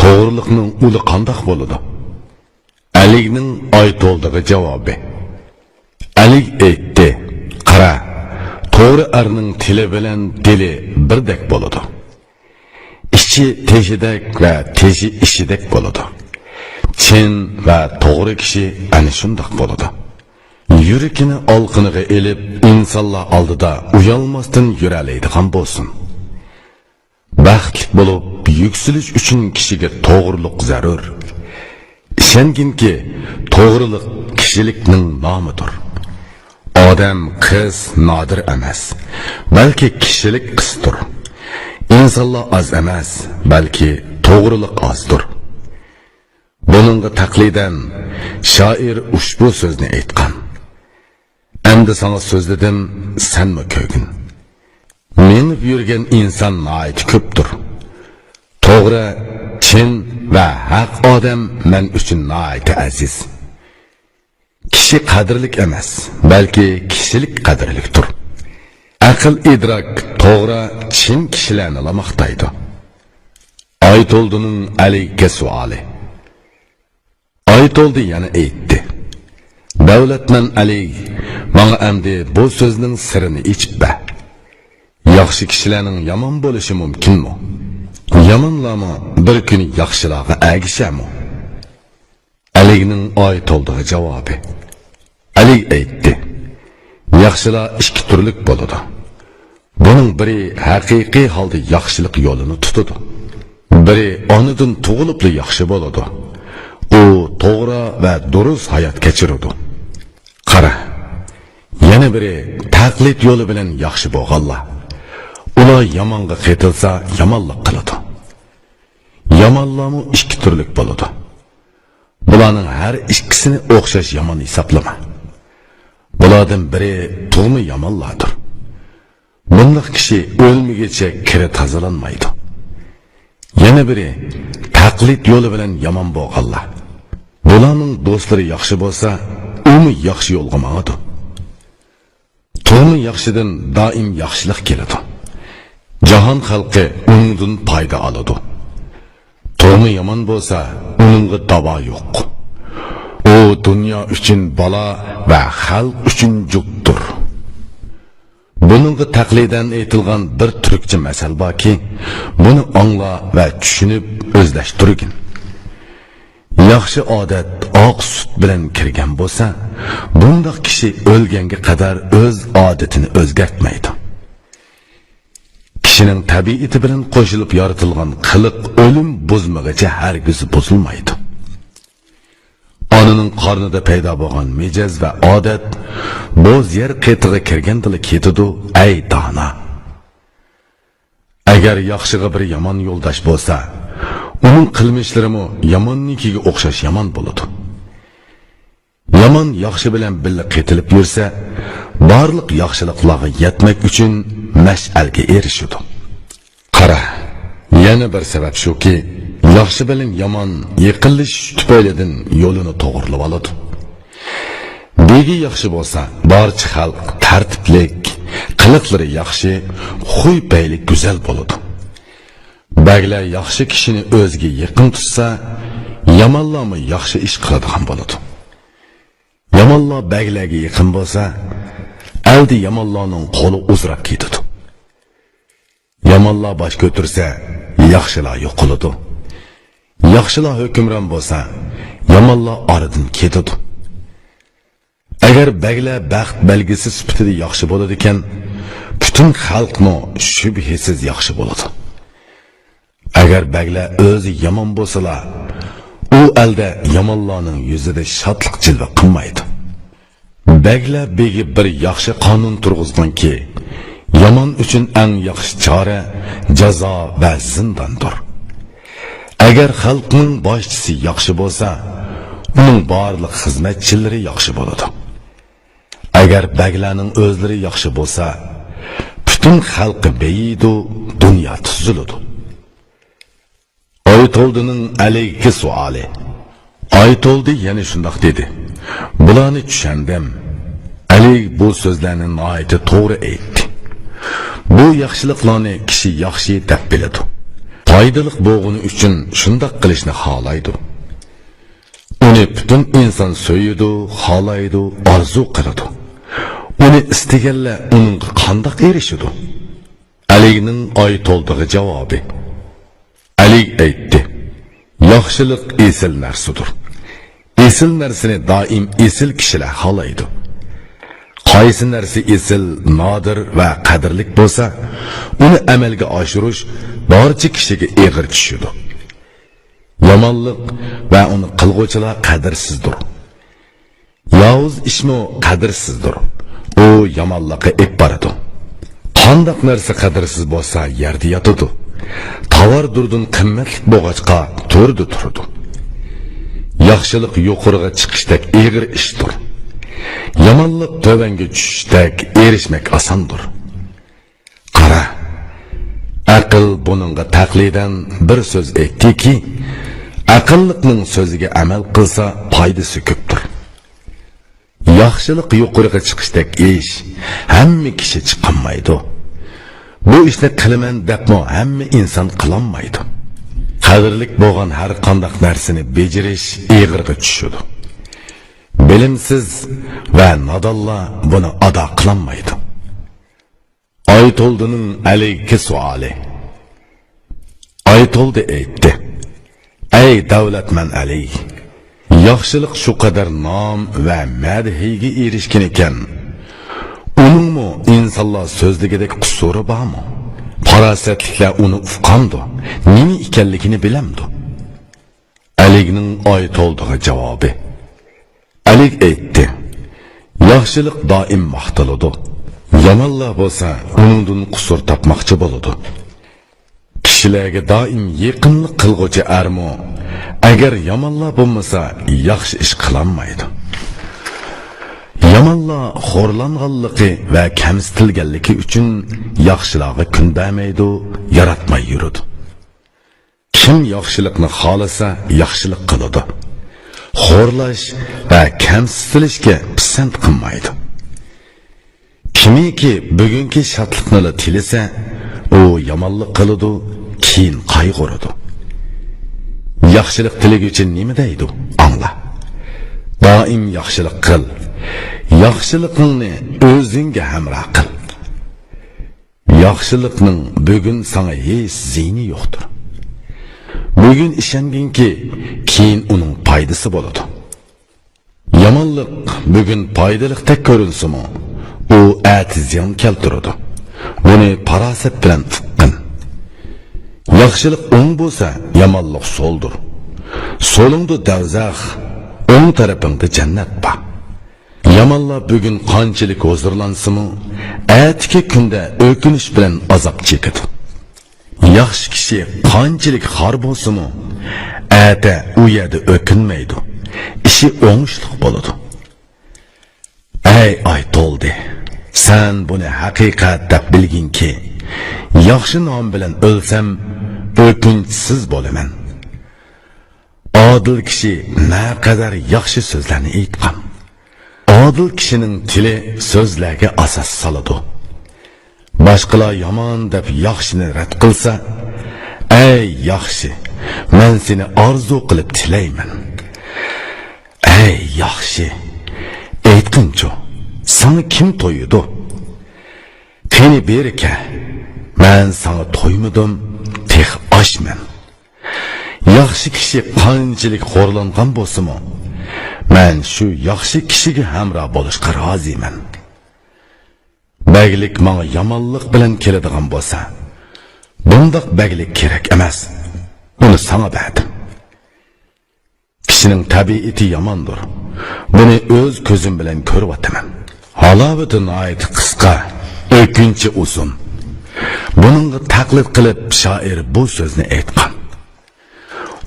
To'g'riliqning uli qanday bo'ladi? Aligning aytoldiga javobi. Alik aytdi: "Qara, to'g'ri erning tili bilan dili birdek bo'ladi. İşi teshidek va teshi ishidek bo'ladi. Chin va to'g'ri kishi ana shunday bo'ladi. Yurakini olqiniga elib, insonlar oldida uyalmasdan yuralaydigan bo'lsin. Baxtli bo'lib, yuksilish uchun kishiga to'g'riliq zarur. Ishonginki, to'g'riliq kishilikning nomidir. Odam qiz nodir emas, balki kishilik qisdir. İnsanlar az emas, balki to'g'riliq ozdir. Buningga taqlidan shoir ushbu so'zni aytgan. Endi sana so'zladim, senmi ko'gin? Menib yurgan inson noit ko'pdir. To'g'ri, chin va haq odam men uchun noit aziz. Kishi qadrlik emas, balki kishilik qadrlikdir. Aql idrok to'g'ri, chin kishilarni maqtaydi. Aytoldining alayga savoli. Aytoldi yana aytdi: Davlatman Ali, menga endi bu so'zning sirini ichib ber. Yaxshi kishilarning yomon bo'lishi mumkinmi? Yomonlarmi bir kuni yaxshilarga agishami? Alining Aytoldiga javobi. Ali aytdi: Yaxshilar ikki turlik bo'ladi. Buning biri haqiqiy holda yaxshilik yo'lini tutadi. Biri onadan tug'ilibli yaxshi bo'ladi. U to'g'ri va durust hayot kechiradi. Qara, yana biri taqlid yo'li bilan yaxshi bo'lganlar. Ular yomonga qaytilsa yomonlik qiladi. Yomonlarmi ikki turlik bo'ladi. Bularning har ikkisini o'xshash yomon hisoblama. Bulardan biri tug'mi yomonlardir. Bunday kishi o'lmigacha kiri tozalanmaydi. Yana biri taqlid yo'li bilan yomon bo'lganlar. Bularning do'stlari yaxshi bo'lsa, umi yaxshi yo'lga mangadi. Tug'mi yaxshidan doim yaxshilik keladi. Jahon xalqi uningdan foyda oladi. Tug'mi yomon bo'lsa, uningga davo yo'q. U dunyo uchun balo va xalq uchun jukdir. Buningga taqlidan aytilgan bir turkcha masal borki, buni angla va tushunib o'zlashtirgin. Yaxshi odat oq sut bilan kirgan bo'lsa, bunday kishi o'lganga qadar o'z odatini o'zgartmaydi. Kishining tabiati bilan qo'shilib yaratilgan qiliq o'lim buzmagacha hargiz buzilmaydi. Onaning qornida paydo bo'lgan mijoz va odat bo'z yer qetig'iga kirgandila ketadi, ay dona. Agar yaxshiga bir yomon yo'ldosh bo'lsa, uning qilmishlari yomonnikiga o'xshash yomon bo'ladi. Yomon yaxshi bilan birga qetilib yursa, barliq yaxshiliklarga yetmak uchun mash'alga erishadi. Qara, yana bir sabab shuki, yaxshi bilan yomon yiqilish tufaylidan yo'lini to'g'rilab oladi. Begi yaxshi bo'lsa, barcha xalq tartiblik, qiliqlari yaxshi, xuy-paylik go'zal bo'ladi. Baglar yaxshi kishini o'ziga yaqin tutsa, yomonlarmi yaxshi ish qiladigan bo'ladi. Yomonlar baglarga yaqin bo'lsa, aldi yomonlarning qo'li uzrab ketadi. Yomonlar bosh ko'tarsa, yaxshilar yo'qoladi. Yaxshilar hukmron bo'lsa, yomonlar oradan ketadi. Agar baglar baxt belgisi sifatida yaxshi bo'ladi ekan, butun xalqmo shubhasiz yaxshi bo'ladi. Agar baglar o'zi yomon bo'lsalar, u alda yomonlarning yuzida shodlik jilva qilmaydi. Baglar begi bir yaxshi qonun turg'izganki, yomon uchun eng yaxshi chora jazo va zindondir. Agar xalqning boshchisi yaxshi bo'lsa, uning barliq xizmatchilari yaxshi bo'ladi. Agar baglarning o'zlari yaxshi bo'lsa, bütün xalqi beyidu, dünya tuzuludu. Aytoldining alayki suali. Aytoldi yana shundoq dedi. Bularni tushundim. Ali bu so'zlarni nihoyat to'g'ri aytdi. Bu yaxshiliklarni kishi yaxshi deb biladi. Foydali bo'lgani uchun shundoq qilishni xohlaydi. Uni butun inson so'yidi, xohlaydi, orzu qiladi. Uni istaganlar uningga qandoq erishadi? Alining Aytoldiga javobi. Ali aytdi: yaxshilik esil narsadir. Esil narsani doim esil kishilar xohlaydi. Qaysi narsa esil, nodir va qadrlik bo'lsa, uni amalga oshirish barcha kishiga og'ir tushadi. Yomonlik va uni qilg'uvchilar qadrsizdir. Yovuz ishmo qadrsizdir. U yomonlikqa ep boradi. Qandoq narsa qadrsiz bo'lsa, yerda yotadi. Tovar durdun qimmatli bo'g'achqa to'rda turadi. Yaxshilik yuqoriga chiqishdek og'ir ishdir. Yomonlik tövanga tushishdak erishmak osondir. Qara, aql buningga taqlidan bir so'z aytdiki, aqlliqning so'ziga amal qilsa foydasi ko'pdir. Yaxshilik yuqoriga chiqishdek ish hamma kishi chiqolmaydi. Bu ishni qilaman debmo hamma inson qilolmaydi. Qadrlik bo'lgan har qanday narsani bejirish og'irga tushadi. Bilimsiz va nodonlar buni ado qilolmaydi. Aytoldining alayki suoli. Aytoldi aytdi: ey davlatman Ali, yaxshilik shu qadar nom va madhiga erishgan ekan. Uningmi insonlar so'zligidek qusuri bormi? Farosatliklar uni ufqamdi, nima ekanligini bilamdi. Alining Aytoldiga javobi. Ali aytdi: yaxshilik doim maqtaladi. Yomonlar bo'lsa, uningdan qusur topmoqchi bo'ladi. Kishilarga doim yaqinlik qilg'uvchi armo, agar yomonlar bo'lmasa, yaxshi ish qilolmaydi. Yomonlar xo'rlanganligi va kamsitilganligi uchun yaxshilarga kun bermaydi, yaratmay yuradi. Kim yaxshilikni xohlasa, yaxshilik qiladi. Xo'rlash va kamsitilishga pisand qilmaydi. Kimiki bugungi shodlikni tilasa, u yomonlik qiladi, keyin qayg'uradi. Yaxshilik tilig uchun nima deydi? Angla. Doim yaxshilik qil. Yaxshilikni o'zingga hamroh qil. Yaxshilikning bugun sana hech ziyni yo'qdir. Bugun ishonginki, keyin uning foydasi bo'ladi. Yomonlik bugun foydaliqdek ko'rinsimi, u ati ziyon keltiradi. Buni farosat bilan uqqin. Yaxshilik o'ng bo'lsa, yomonlik so'ldir. So'lingda davzax, o'ng tarafingda jannat bor. Yomonlar bugun qanchalik hozirlansimi, atki kunda o'kinish bilan azob chekadi. Yaxshi kishi qanchalik xor bo'lsa-mu, ata u yerda o'kinmaydi. Ishi o'ngishliq bo'ladi. Ey Aytoldi, sen buni haqiqat deb bilginki, yaxshi nom bilan o'lsam, o'kinchsiz bo'laman. Odil kishi naqadar yaxshi so'zlarni aytgan. Odil kishining tili so'zlarga asos soladi. Boshqalar yomon deb yaxshini rad qilsa, ey yaxshi, men seni orzu qilib tilayman. Ey yaxshi, aytqinchu, sana kim to'yidi? Qani berika, men sana to'ymadim, tex oshman. Yaxshi kishi qanchalik xo'rlangan bo'lsa-mu, men shu yaxshi kishiga hamroh bo'lishga roziman. Baglik menga yomonlik bilan keladigan bo'lsa, bundoq baglik kerak emas. Uni sana berdim. Kishining tabiati yomondir. Buni o'z ko'zim bilan ko'ryapman. Halovati nihoyat qisqa, o'kinchi uzun. Buningga taqlid qilib shoir bu so'zni aytgan.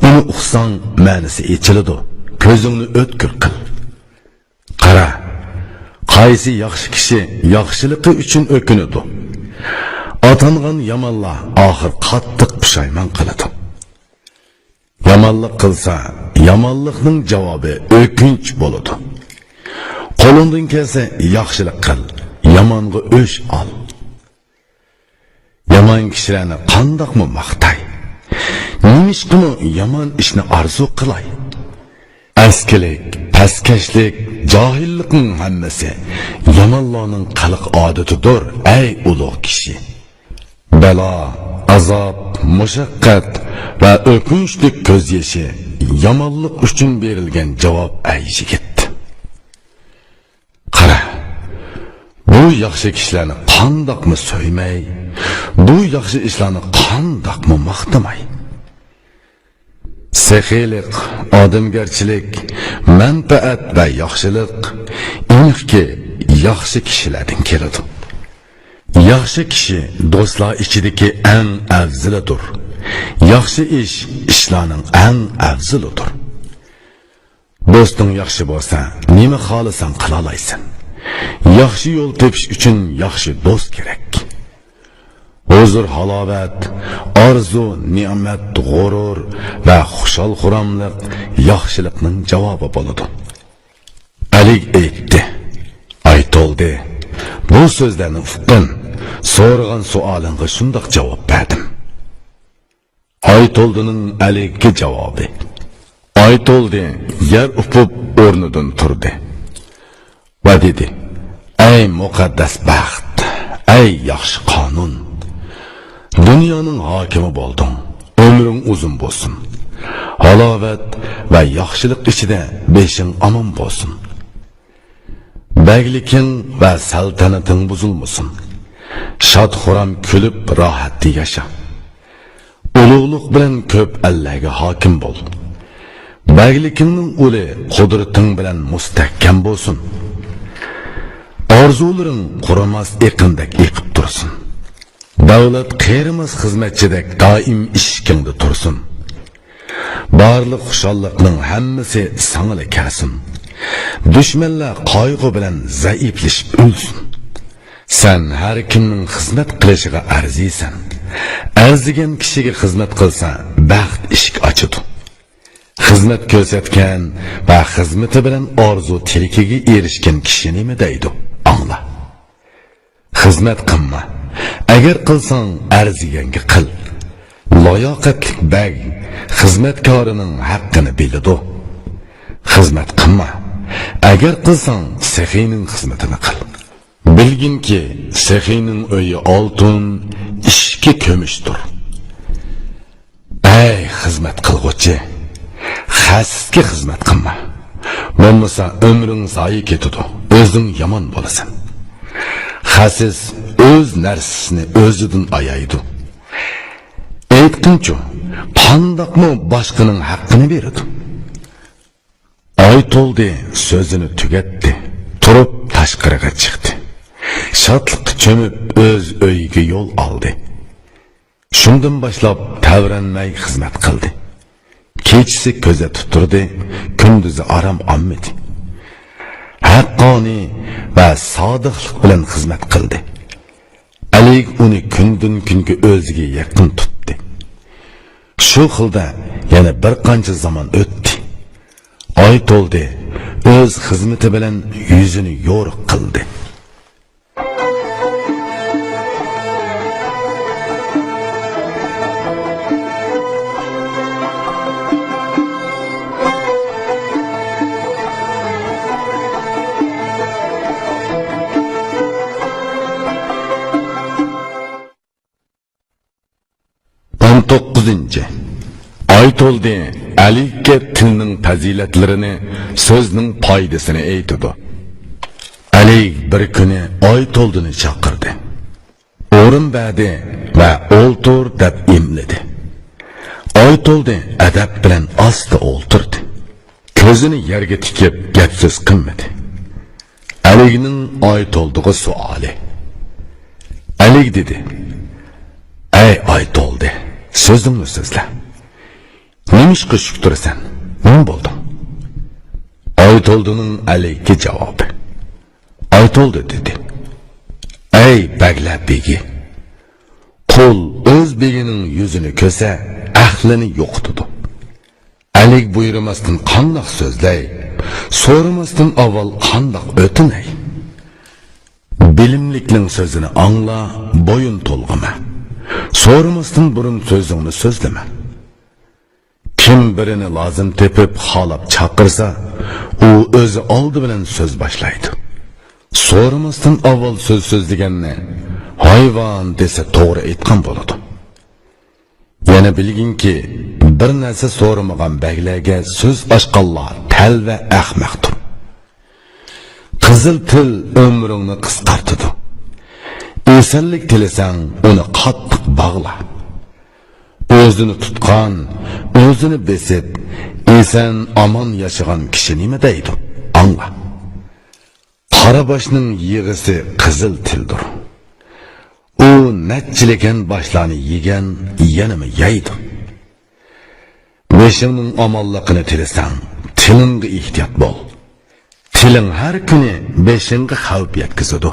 Uni uqsang ma'nosi echiladi. Ko'zingni o'tkir qil. Qara, qaysi yaxshi kishi yaxshiligi uchun o'kinadi. Atangan yamanlar ahir qattiq pushaymon qiladi. Yamanlık qilsa, yamanlıkning javobi o'kinch bo'ladi. Qo'lingdan kelsa, yaxshilik qil, yomanga o'sh ol. Yaman kishilarni qandoqmi maqtay? Nimishqimi yomon ishni arzu qilay? Askilik, paskashlik, johillikning hammasi yomonlarning qiliq odatidir, ey ulug' kishi. Balo, azob, mushaqqat va o'kinchlik ko'z yoshi yomonlik uchun berilgan javob ey yigit. Qara, bu yaxshi kishilarni qandoqmi so'ymay, bu yaxshi ishlarni qandoqmi maqtamay. Sexilik, odamgarchilik, manfaat va yaxshilik aniqki yaxshi kishilardan keladi. Yaxshi kishi do'stlar ichidagi eng afzalidir. Yaxshi ish ishlarning eng afzalidir. Do'sting yaxshi bo'lsa, nima xohlasan qila olaysan. Yaxshi yo'l tepish uchun yaxshi do'st kerak. Huzur, halovat, orzu, ne'mat, g'urur va xushol-xuramlik yaxshilikning javobi bo'ladi. Ali aytdi, aytoldi. Bu so'zlarni uqqan, so'ragan savolimga shundoq javob berdim. Aytoldining Aliga javobi. Aytoldi yer upib o'rnidan turdi va dedi: "Ey muqaddas baxt, ey yaxshi qonun, dunyoning hokimi bo'lding. Umring uzun bo'lsin. Halovat va yaxshilik ichida beshing omon bo'lsin. Bag'liking va saltanating buzilmasin. Shod-xuram kulib rohatda yasha. Ulug'lik bilan ko'p Allohga hokim bo'l. Bag'likingning uli qudrating bilan mustahkam bo'lsin. Orzularing qurimas eqindek eqib tursin. Davlat qerimas xizmatchidek doim ishkingda tursin. Barliq xushalliqning hammasi sangla kelsin. Düşmanlar qayg'u bilan zaiflashib o'lsin. Sen har kimning xizmat qilishiga arziysan. Arzigan kishiga xizmat qilsa, baxt eshik ochadi. Xizmat ko'rsatgan va xizmati bilan orzu tilikiga erishgan kishi nima deydi? Angla. Xizmat qilma. Agar qilsang, arziganga qil. Layoqatli bag xizmatkorining haqqini biladi. Xizmat qilma. Agar qilsang, sexiyning xizmatini qil. Bilginki, sexiyning uyi oltin, ishki kumushdir. Ey xizmat qilg'uvchi, xasisga xizmat qilma. Bo'lmasa umring zoyi ketadi, o'zing yomon bo'lasan. Xasis o'z narsasini o'zidan ayaydi. Aytqinchu, qandoqmi boshqaning haqqini beradi? Aytoldi so'zini tugatdi, turib tashqariga chiqdi. Shodlikqa cho'mib o'z uyiga yo'l oldi. Shundan boshlab tavranmay xizmat qildi. Kechasi kuzatib turdi, kunduzi aram olmadi. Haqqoniy va sodiqlik bilan xizmat qildi. Ali uni kundan kunga o'ziga yaqin tutdi. Shu xilda yana bir qancha zaman o'tdi. Aytoldi o'z xizmati bilan yuzini yo'riq qildi. Aytoldi Aliga tilning fazilatlarini, so'zning foydasini aytdi. Ali bir kuni Aytoldini chaqirdi. O'rin berdi va o'ltir deb emladi. Aytoldi adab bilan asta o'ltirdi. Ko'zini yerga tikib gap-so'z qilmadi. Alining Aytoldiga savoli. Ali dedi: "Ey Aytoldi, so'zimni so'zla. Nimishqa shuktursan? Nima bo'ldi?" Aytoldining Aliga javobi. Aytoldi dedi: "Ey bagla begi, Qul o'z begining yuzini ko'sa, aqlini yo'qotadi. Alik buyurmasdan qandoq so'zlay, so'ramasdan avval qandoq o'tinay. Bilimlikning so'zini angla, bo'yin to'lg'ima. So'ramasdan burun so'zingni so'zlama. Kim birini lozim tepib, xolab chaqirsa, u o'zi oldi bilan so'z boshlaydi. So'ramasdan avval so'z so'zlaganni hayvon desa to'g'ri aytgan bo'ladi. Yana bilginki, bir narsa so'ramagan baglarga so'z ochganlar tal va ahmoqdir. Qizil til umringni qisqartadi. Esanlik tilasang, uni qattiq bog'la. O'zini tutgan, o'zini besib, esan omon yashagan kishi nima deydi? Angla. Qaraboshning yig'isi qizil tildir. U natchilagan boshlarni yegan, yanama yeydi. Beshingning omonligini tilasang, tilingga ehtiyot bo'l. Tiling har kuni beshingga xavf yetkazadi.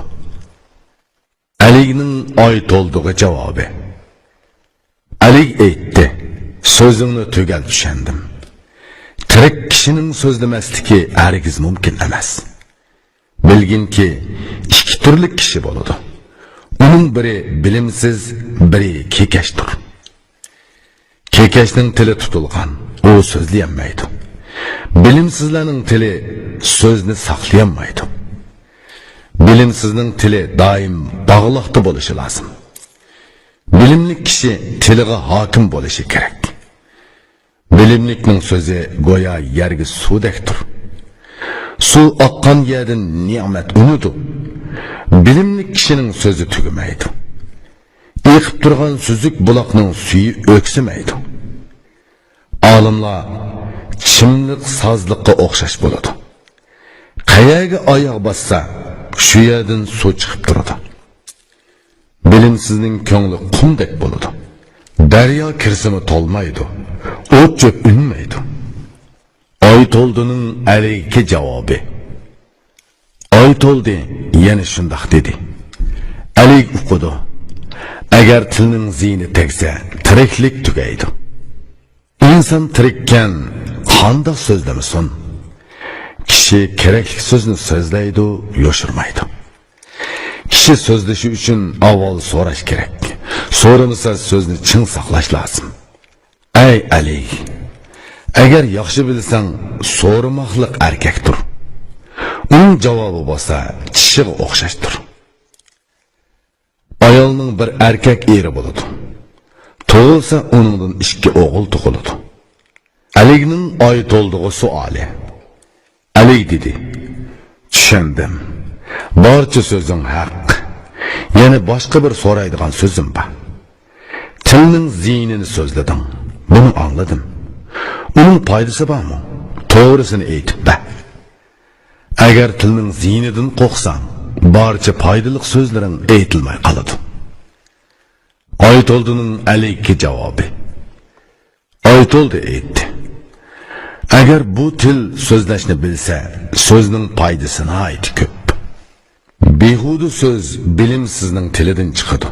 Aligning oy to'ldig'i javobi. Alik aytdi, so'zingni tugal tushandim. Tirik kishining so'zlamasligi hargiz mumkin emas. Bilginki, ikki turli kishi bo'ladi. Uning biri bilimsiz, biri kekashdir. Kekashning tili tutilgan, u so'zlayolmaydi. Bilimsizlarning tili so'zni saqlayolmaydi. Bilimsizning tili doim bog'liqda bo'lishi lozim. Bilimli kishi tiliga hokim bo'lishi kerak. Bilimlikning so'zi go'yo yerga suvdekdir. Suv oqqan yerdan ne'mat unidi. Bilimli kishining so'zi tugamaydi. Eqib turgan suzuk buloqning suyi o'ksimaydi. Olimlar chimliq sozliqqa o'xshash bo'ladi. Qayaga oyoq bassa, shu yerdan suv chiqib turadi. Bilimsizning ko'ngli qumdek bo'ladi. Daryo kirsimi to'lmaydi. O't cho'p unmaydi. Oy to'ldining alayki javobi. Oy to'ldi, yana shundoq dedi. Alik o'qidi. Agar tilning ziyni tegsa, tiriklik tugaydi. İnsan tirikkan qandoq so'zlamasin? Kishi kerakli so'zni so'zlaydi, yo'shirmaydi. Kishi so'zlashi uchun avval so'rash kerak. So'ramasa so'zni chin saqlash lozim. Ey Ali, agar yaxshi bilsang, so'ramoqlik erkakdir. Uning javobi bo'lsa, kishiga o'xshashdir. Ayolning bir erkak eri bo'ladi. Tug'ilsa, uningdan 2 o'g'il tug'iladi. Aligning oy to'ldig'i savoli. Alik dedi: "Tushundim. Barcha so'zing haq. Yana boshqa bir so'raydigan so'zim bor. Tilning ziynini so'zlading. Buni angladim. Uning foydasi bormi? To'g'risini aytib ber. Agar tilning ziynidan qo'rqsang, barcha foydali so'zlaring aytilmay qoladi." Oytoldining alayki javobi. Oytoldi aytdi: "Agar bu til so'zlashni bilsa, so'zning foydasi nihoyat ko'p. Behuda so'z bilimsizning tilidan chiqadi.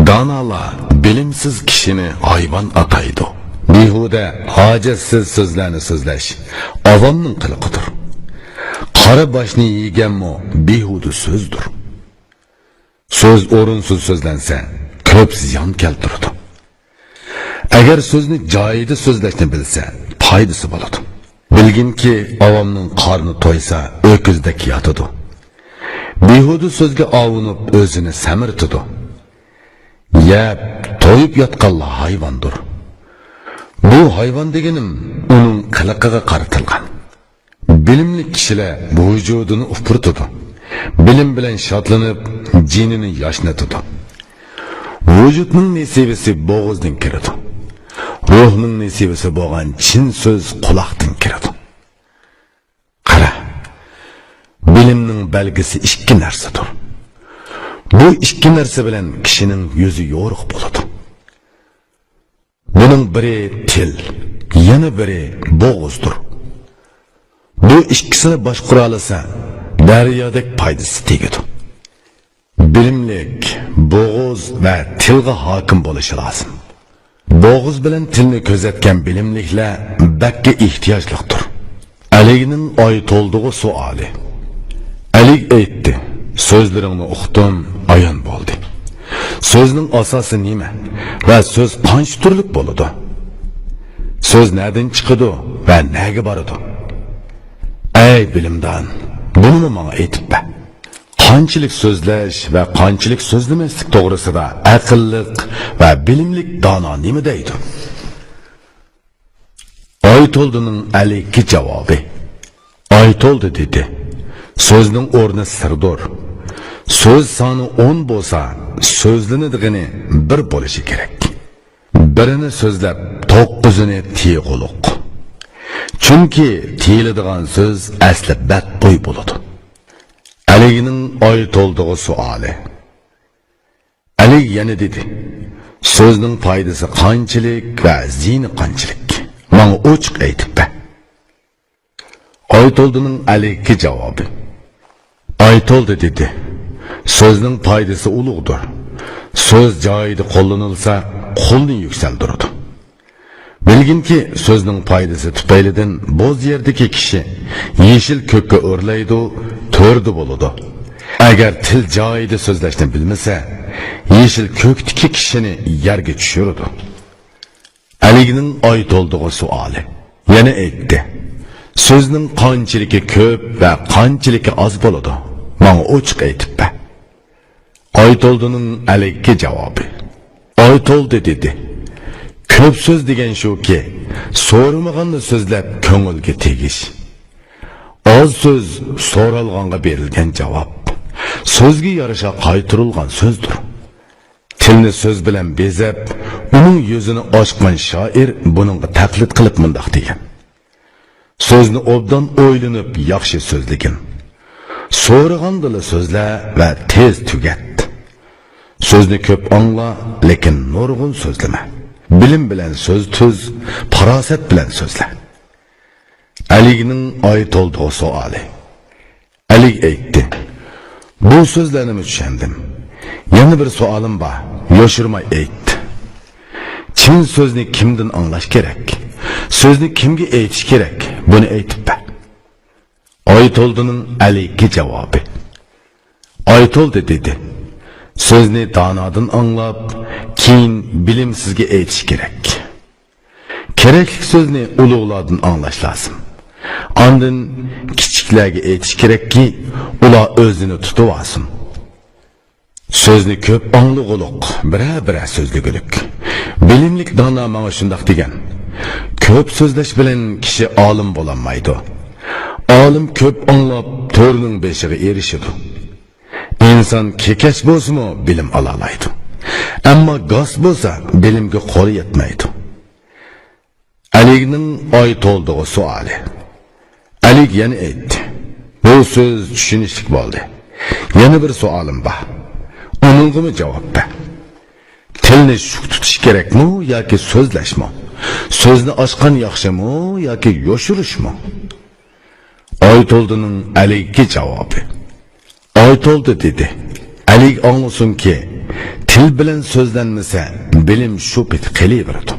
Donolar bilimsiz kishini hayvon ataydi. Behuda hojatsiz so'zlarni so'zlash avomning qiliqidir. Qora boshni yeganmi behuda so'zdir. So'z o'rinsiz so'zlansa, ko'p ziyon keltiradi. Agar so'zni joyida so'zlashni bilsa, foydasi bo'ladi. Bilginki, avomning qorni to'ysa, o'kizdek yotadi. Behuda so'zga ovunib o'zini samirtidi. Yeb, to'yib yotganlar hayvondir. Bu hayvon deganim uning qiliqiga qaratilgan. Bilimli kishilar bu vujudini upurtidi. Bilim bilan shodlanib, jinini yoshnatadi. Vujudning nesibasi bo'g'izdan kiradi. Ruhning nesibasi bo'lgan chin so'z quloqdan kiradi. Qara. Bilimning belgisi 2 narsadir. Bu 2 narsa bilan kishining yuzi yo'riq bo'ladi. Buning biri til, yana biri bo'g'izdir. Bu ikkisini boshqara olsa, daryodek foydasi tegadi. Bilimlik bo'g'iz va tilga hokim bo'lishi lozim. Bo'g'iz bilan tilni ko'zatgan bilimliklar bakka ehtiyojlidir. Alining oy to'ldig'i savoli. Ali aytdi: "So'zlaringni uqdim, ayon bo'ldi. So'zning asosi nima va so'z qancha turlik bo'ladi? So'z nereden chiqadi va nega boradi? Ey bilimdan, bunu menga aytib ber. Qanchalik so'zlash va qanchalik so'zlamaslik to'g'risida aqlliq va bilimlik dono nima deydi?" Oytoldining Alikka javobi. Oytoldi dedi: "So'zning o'rni sirdir. So'z soni 10 bo'lsa, so'zlanadigan bir bo'lishi kerak. Birini so'zlab 9'uni tiyg'uluq. Chunki tiyiladigan so'z asli badbo'y bo'ladi." Alining oy to'ldig'i savoli. Ali yana dedi: "So'zning foydasi qanchalik va ziyni qanchalik? Menga ochiq aytib ber." Oytoldining Alikka javobi. Oytoldi dedi: "So'zning foydasi ulug'dir. So'z joyida qo'llanilsa, qo'lni yuksaltiradi. Bilginki, so'zning foydasi tufaylidan bo'z yerdagi kishi yeshil ko'kka o'rlaydi, to'rdi bo'ladi. Agar til joyida so'zlashni bilmasa, yeshil ko'kdagi kishini yerga tushiradi." Alining oy to'ldig'i savoli. Yana aytdi: "So'zning qanchiligi ko'p va qanchiligi oz bo'ladi? Menga ochiq aytib ber." Oytoldining Alikka javobi. Oytoldi dedi: "Ko'p so'z degan shuki, so'ramaganni so'zlab ko'ngilga tegish. Oz so'z so'ralganga berilgan javob. So'zga yarasha qaytarilgan so'zdir. Tilni so'z bilan bezab, uning yuzini ochgan shoir buningga taqlid qilib mundaq degan: "So'zni obdan o'ylanib yaxshi so'zligin. So'ragandila so'zla va tez tugat. So'zni ko'p angla, lekin nurg'un so'zlama. Bilim bilan so'z tuz, farosat bilan so'zla." Alining oy to'ldig'i savoli. Ali aytdi: "Bu so'zlarni tushundim. Yana bir savolim bor, yoshirmay aytdi. Chin so'zni kimdan anglash kerak? So'zni kimga aytish kerak? Buni aytib ber." Oytoldining Alikka javobi. Oytoldi dedi: "So'zni donodan anglab, keyin bilimsizga aytish kerak. Kerakli so'zni ulug'lardan anglash lozim. Ondan kichiklarga aytish kerakki, ular o'zini tutib olsin. So'zni ko'p anglag'uluq, bira-bira so'zligilik. Bilimlik dono menga shundoq degan: ko'p so'zlash bilan kishi olim bo'lolmaydi. Olim ko'p anglab, to'rning beshiga erishadi. İnsan kekash bo'lsa-mu bilim ola oladi. Ammo g'os bo'lsa, bilimga qo'li yetmaydi." Alining oy to'ldig'i savoli. Ali yana aytdi: "Bu so'z tushunishlik bo'ldi. Yana bir savolim bor. Uningga javob ber. Tilni shu tutish kerakmi yoki so'zlashmi? So'zni ochgan yaxshimi yoki yoshirishmi?" Oytoldining Alikka javobi. Oytoldi dedi: "Ali anglasinki, til bilan so'zlanmasa, bilim shu pet qiliveradi.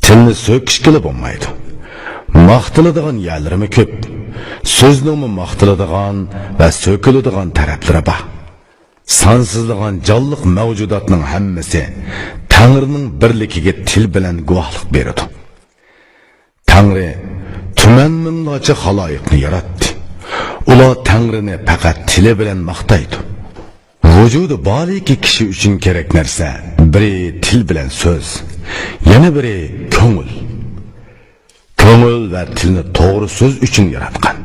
Tilni so'kishkili bo'lmaydi. Maqtiladigan yerlarimi ko'p. So'zningmi maqtiladigan va so'kiladigan taraflari bor. Sansizlagan jonliq mavjudotning hammasi Tangrining birligiga til bilan guvohlik beradi. Tangri tuman minlarcha xaloyiqni yaratdi. Ular Tangrini faqat tili bilan maqtaydi. Vujudi boriki kishi uchun kerak narsa biri til bilan so'z, yana biri ko'ngil. Ko'ngil va tilni to'g'ri so'z uchun yaratgan.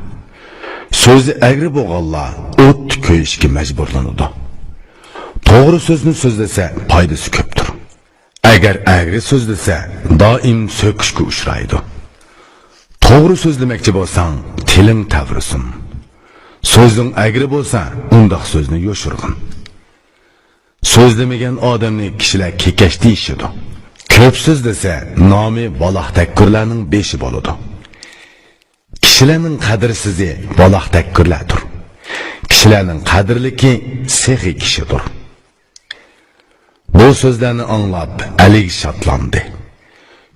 So'zi agri bo'lganlar o't ko'yishga majburlanadi. To'g'ri so'zni so'zlasa foydasi ko'pdir. Agar agri so'zlasa doim so'kishga uchraydi. To'g'ri so'zlamoqchi bo'lsang, tiling tavrisin. So'zing agri bo'lsa, undaq so'zni yoshirg'in. So'zlamagan odamni kishilar kekash deyishadi. Ko'p so'zlasa, nomi baloq takkurlarning beshi bo'ladi. Kishilarning qadrsizi baloq takkurlardir. Kishilarning qadrliki sehi kishidir. Bu sözlerini anlap Ali şatlandı.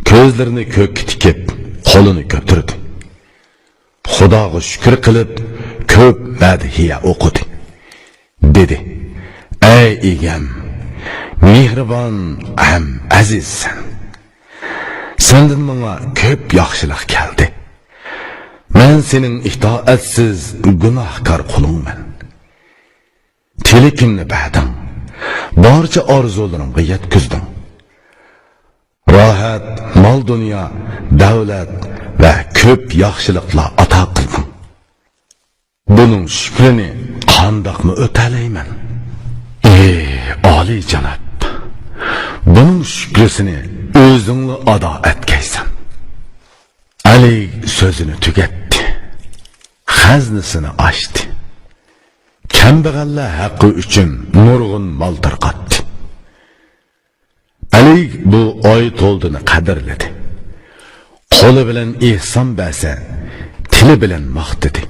Gözlerini kökke tikip, kolunu götürdü. Xudoga shukr qilib, ko'p madhiya o'qidi. Dedi: "Ey egam, mehribon ham azizsan. Sendan menga ko'p yaxshilik keldi. Men sening itoatsiz, gunohkor qulingman. Tilakimni berding, barcha orzularimga yetkazdim. Rohat, mol dunyo, davlat ve köp yaxshiliklar ato qildim. Buning shukrini qandoqmi o'talayman? Ey oliy janob, buning shukrisini o'zingni ado etgaysan." Ali sözünü tugatdi. Xaznisini ochdi. Kambag'allar haqqi uchun nurg'un mol tarqatdi. Ali bu oy to'ldini qadrladi. Qo'li bilan ehson bersa, tili bilan maqtadi.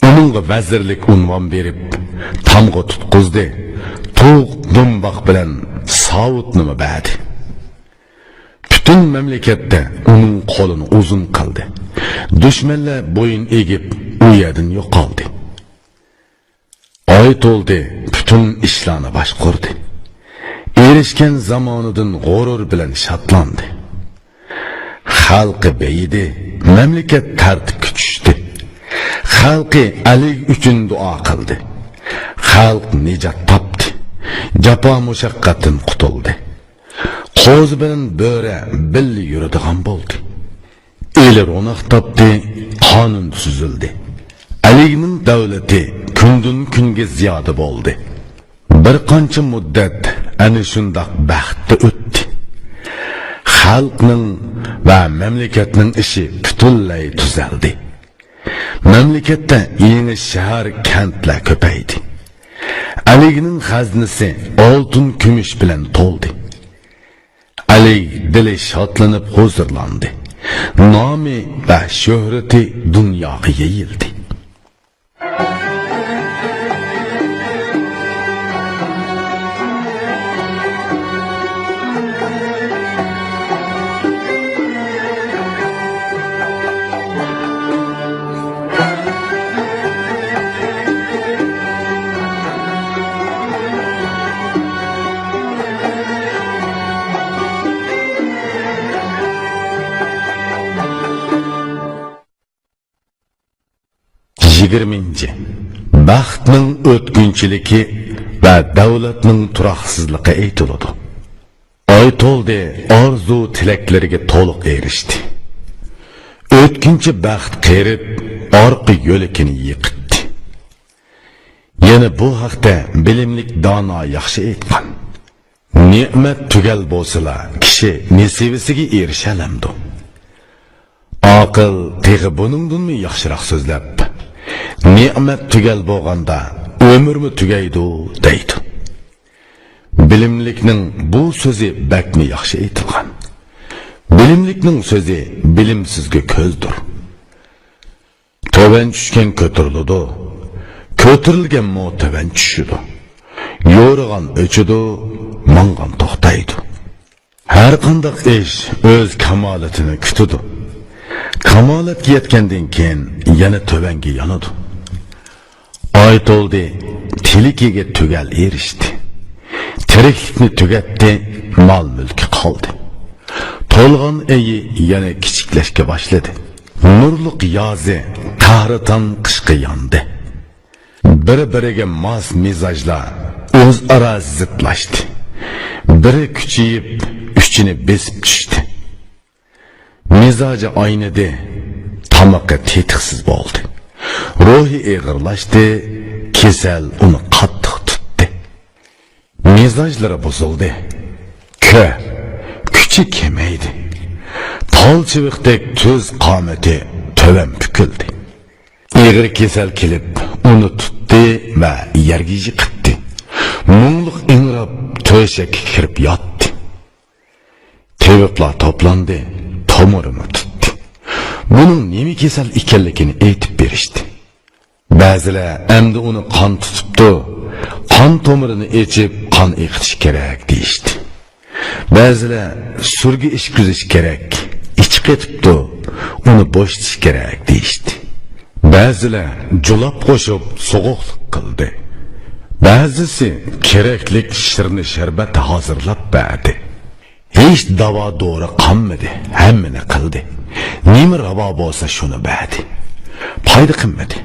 Uningga vazirlik unvon berib, tamg'a tutqizdi. To'q dumboq bilan savutnimi berdi. Bütün mamlakatda uning qo'lini uzun qildi. Dushmanlar bo'yin egib, u yerdan yo'qoldi. Oy to'ldi, bütün ishlarni boshqardi. Erishgan zamonidan g'urur bilan shodlandi. Xalqi beyidi, mamlakat tartibga tushdi. Xalqi Ali uchun duo qildi. Xalq nijot topdi. Jafo mushaqqatdan qutuldi. Qo'zi bilan bo'ri birga yuradigan bo'ldi. El ro'naq topdi, qonun tuzildi. Alining davlati kundan kunga ziyoda bo'ldi. Bir qancha muddat ana shundoq baxtda o'tdi. Xalqning va mamlakatning ishi butunlay tuzaldi. Mamlakatda yangi shahar, kentlar ko'paydi. Alining xaznasi oltin, kumush bilan to'ldi. Ali dili shodlanib huzurlandi. Nomi va shuhrati dunyoga yayildi. Baxtning o'tkinchiligi va davlatning turoqsizligi aytiladi. Oy to'ldi, orzu tilaklariga to'liq erishdi. O'tkinchi baxt qerib, orqa yo'likini yiqitdi. Yana bu haqda bilimlik dono yaxshi aytgan. Ne'mat tugal bo'lsa, kishi nasibasiga erishalamdi. Aql teg'i buningdanmi yaxshiroq so'zlab, ne'mat tugal bo'lganda umrmi tugaydi deydi. Bilimlikning bu so'zi bakmi yaxshi aytilgan. Bilimlikning so'zi bilimsizga ko'zdir. Tovan tushgan ko'tariladi, ko'tarilgan tovan tushidi. Yo'rg'an o'chidi, mangan to'xtaydi. Har qanday ish o'z kamolatini kutadi. Kamolatga yetgandan keyin yana tovanga yonadi. Oy to'ldi, tilikiga tugal erishdi. Tiriklikni tugatdi, mol mulki qoldi. To'lg'an ayi yana kichiklashga boshladi. Nurliq yozi qahraton qishqa yondi. Bir-biriga mos mizojlar o'zaro zidlashdi. Biri kuchayib, uchini besib tushdi. Mizoji oynadi, tomoqqa tetiqsiz bo'ldi. Ruhi eg'irlashdi, kasal uni qattiq tutdi. Mizojlari buzildi. Kuchi kemaydi. Tolchiviqdek tuz qomati to'van bukildi. Eg'ir kasal kelib, uni tutdi va yerga yiqitdi. Mungluq ingrab to'shakka kirib yotdi. Teviblar to'plandi, tomirini tutdi. Buning nima kasal ekanligini aytib berishdi. Ba'zilar endi uni qon tutibdi. Qon tomirini echib, qon eqitish kerak deyishdi. Ba'zilar surga ishkizish kerak, ichi qetibdi, uni bo'shatish kerak deyishdi. Ba'zilar julab qo'shib so'g'uqlik qildi. Ba'zisi keraklik shirni sharbat hozirlab berdi. Hech davo to'g'ri qolmadi, hammani qildi. Nima ravo bo'lsa shuni berdi. Foyda qilmadi.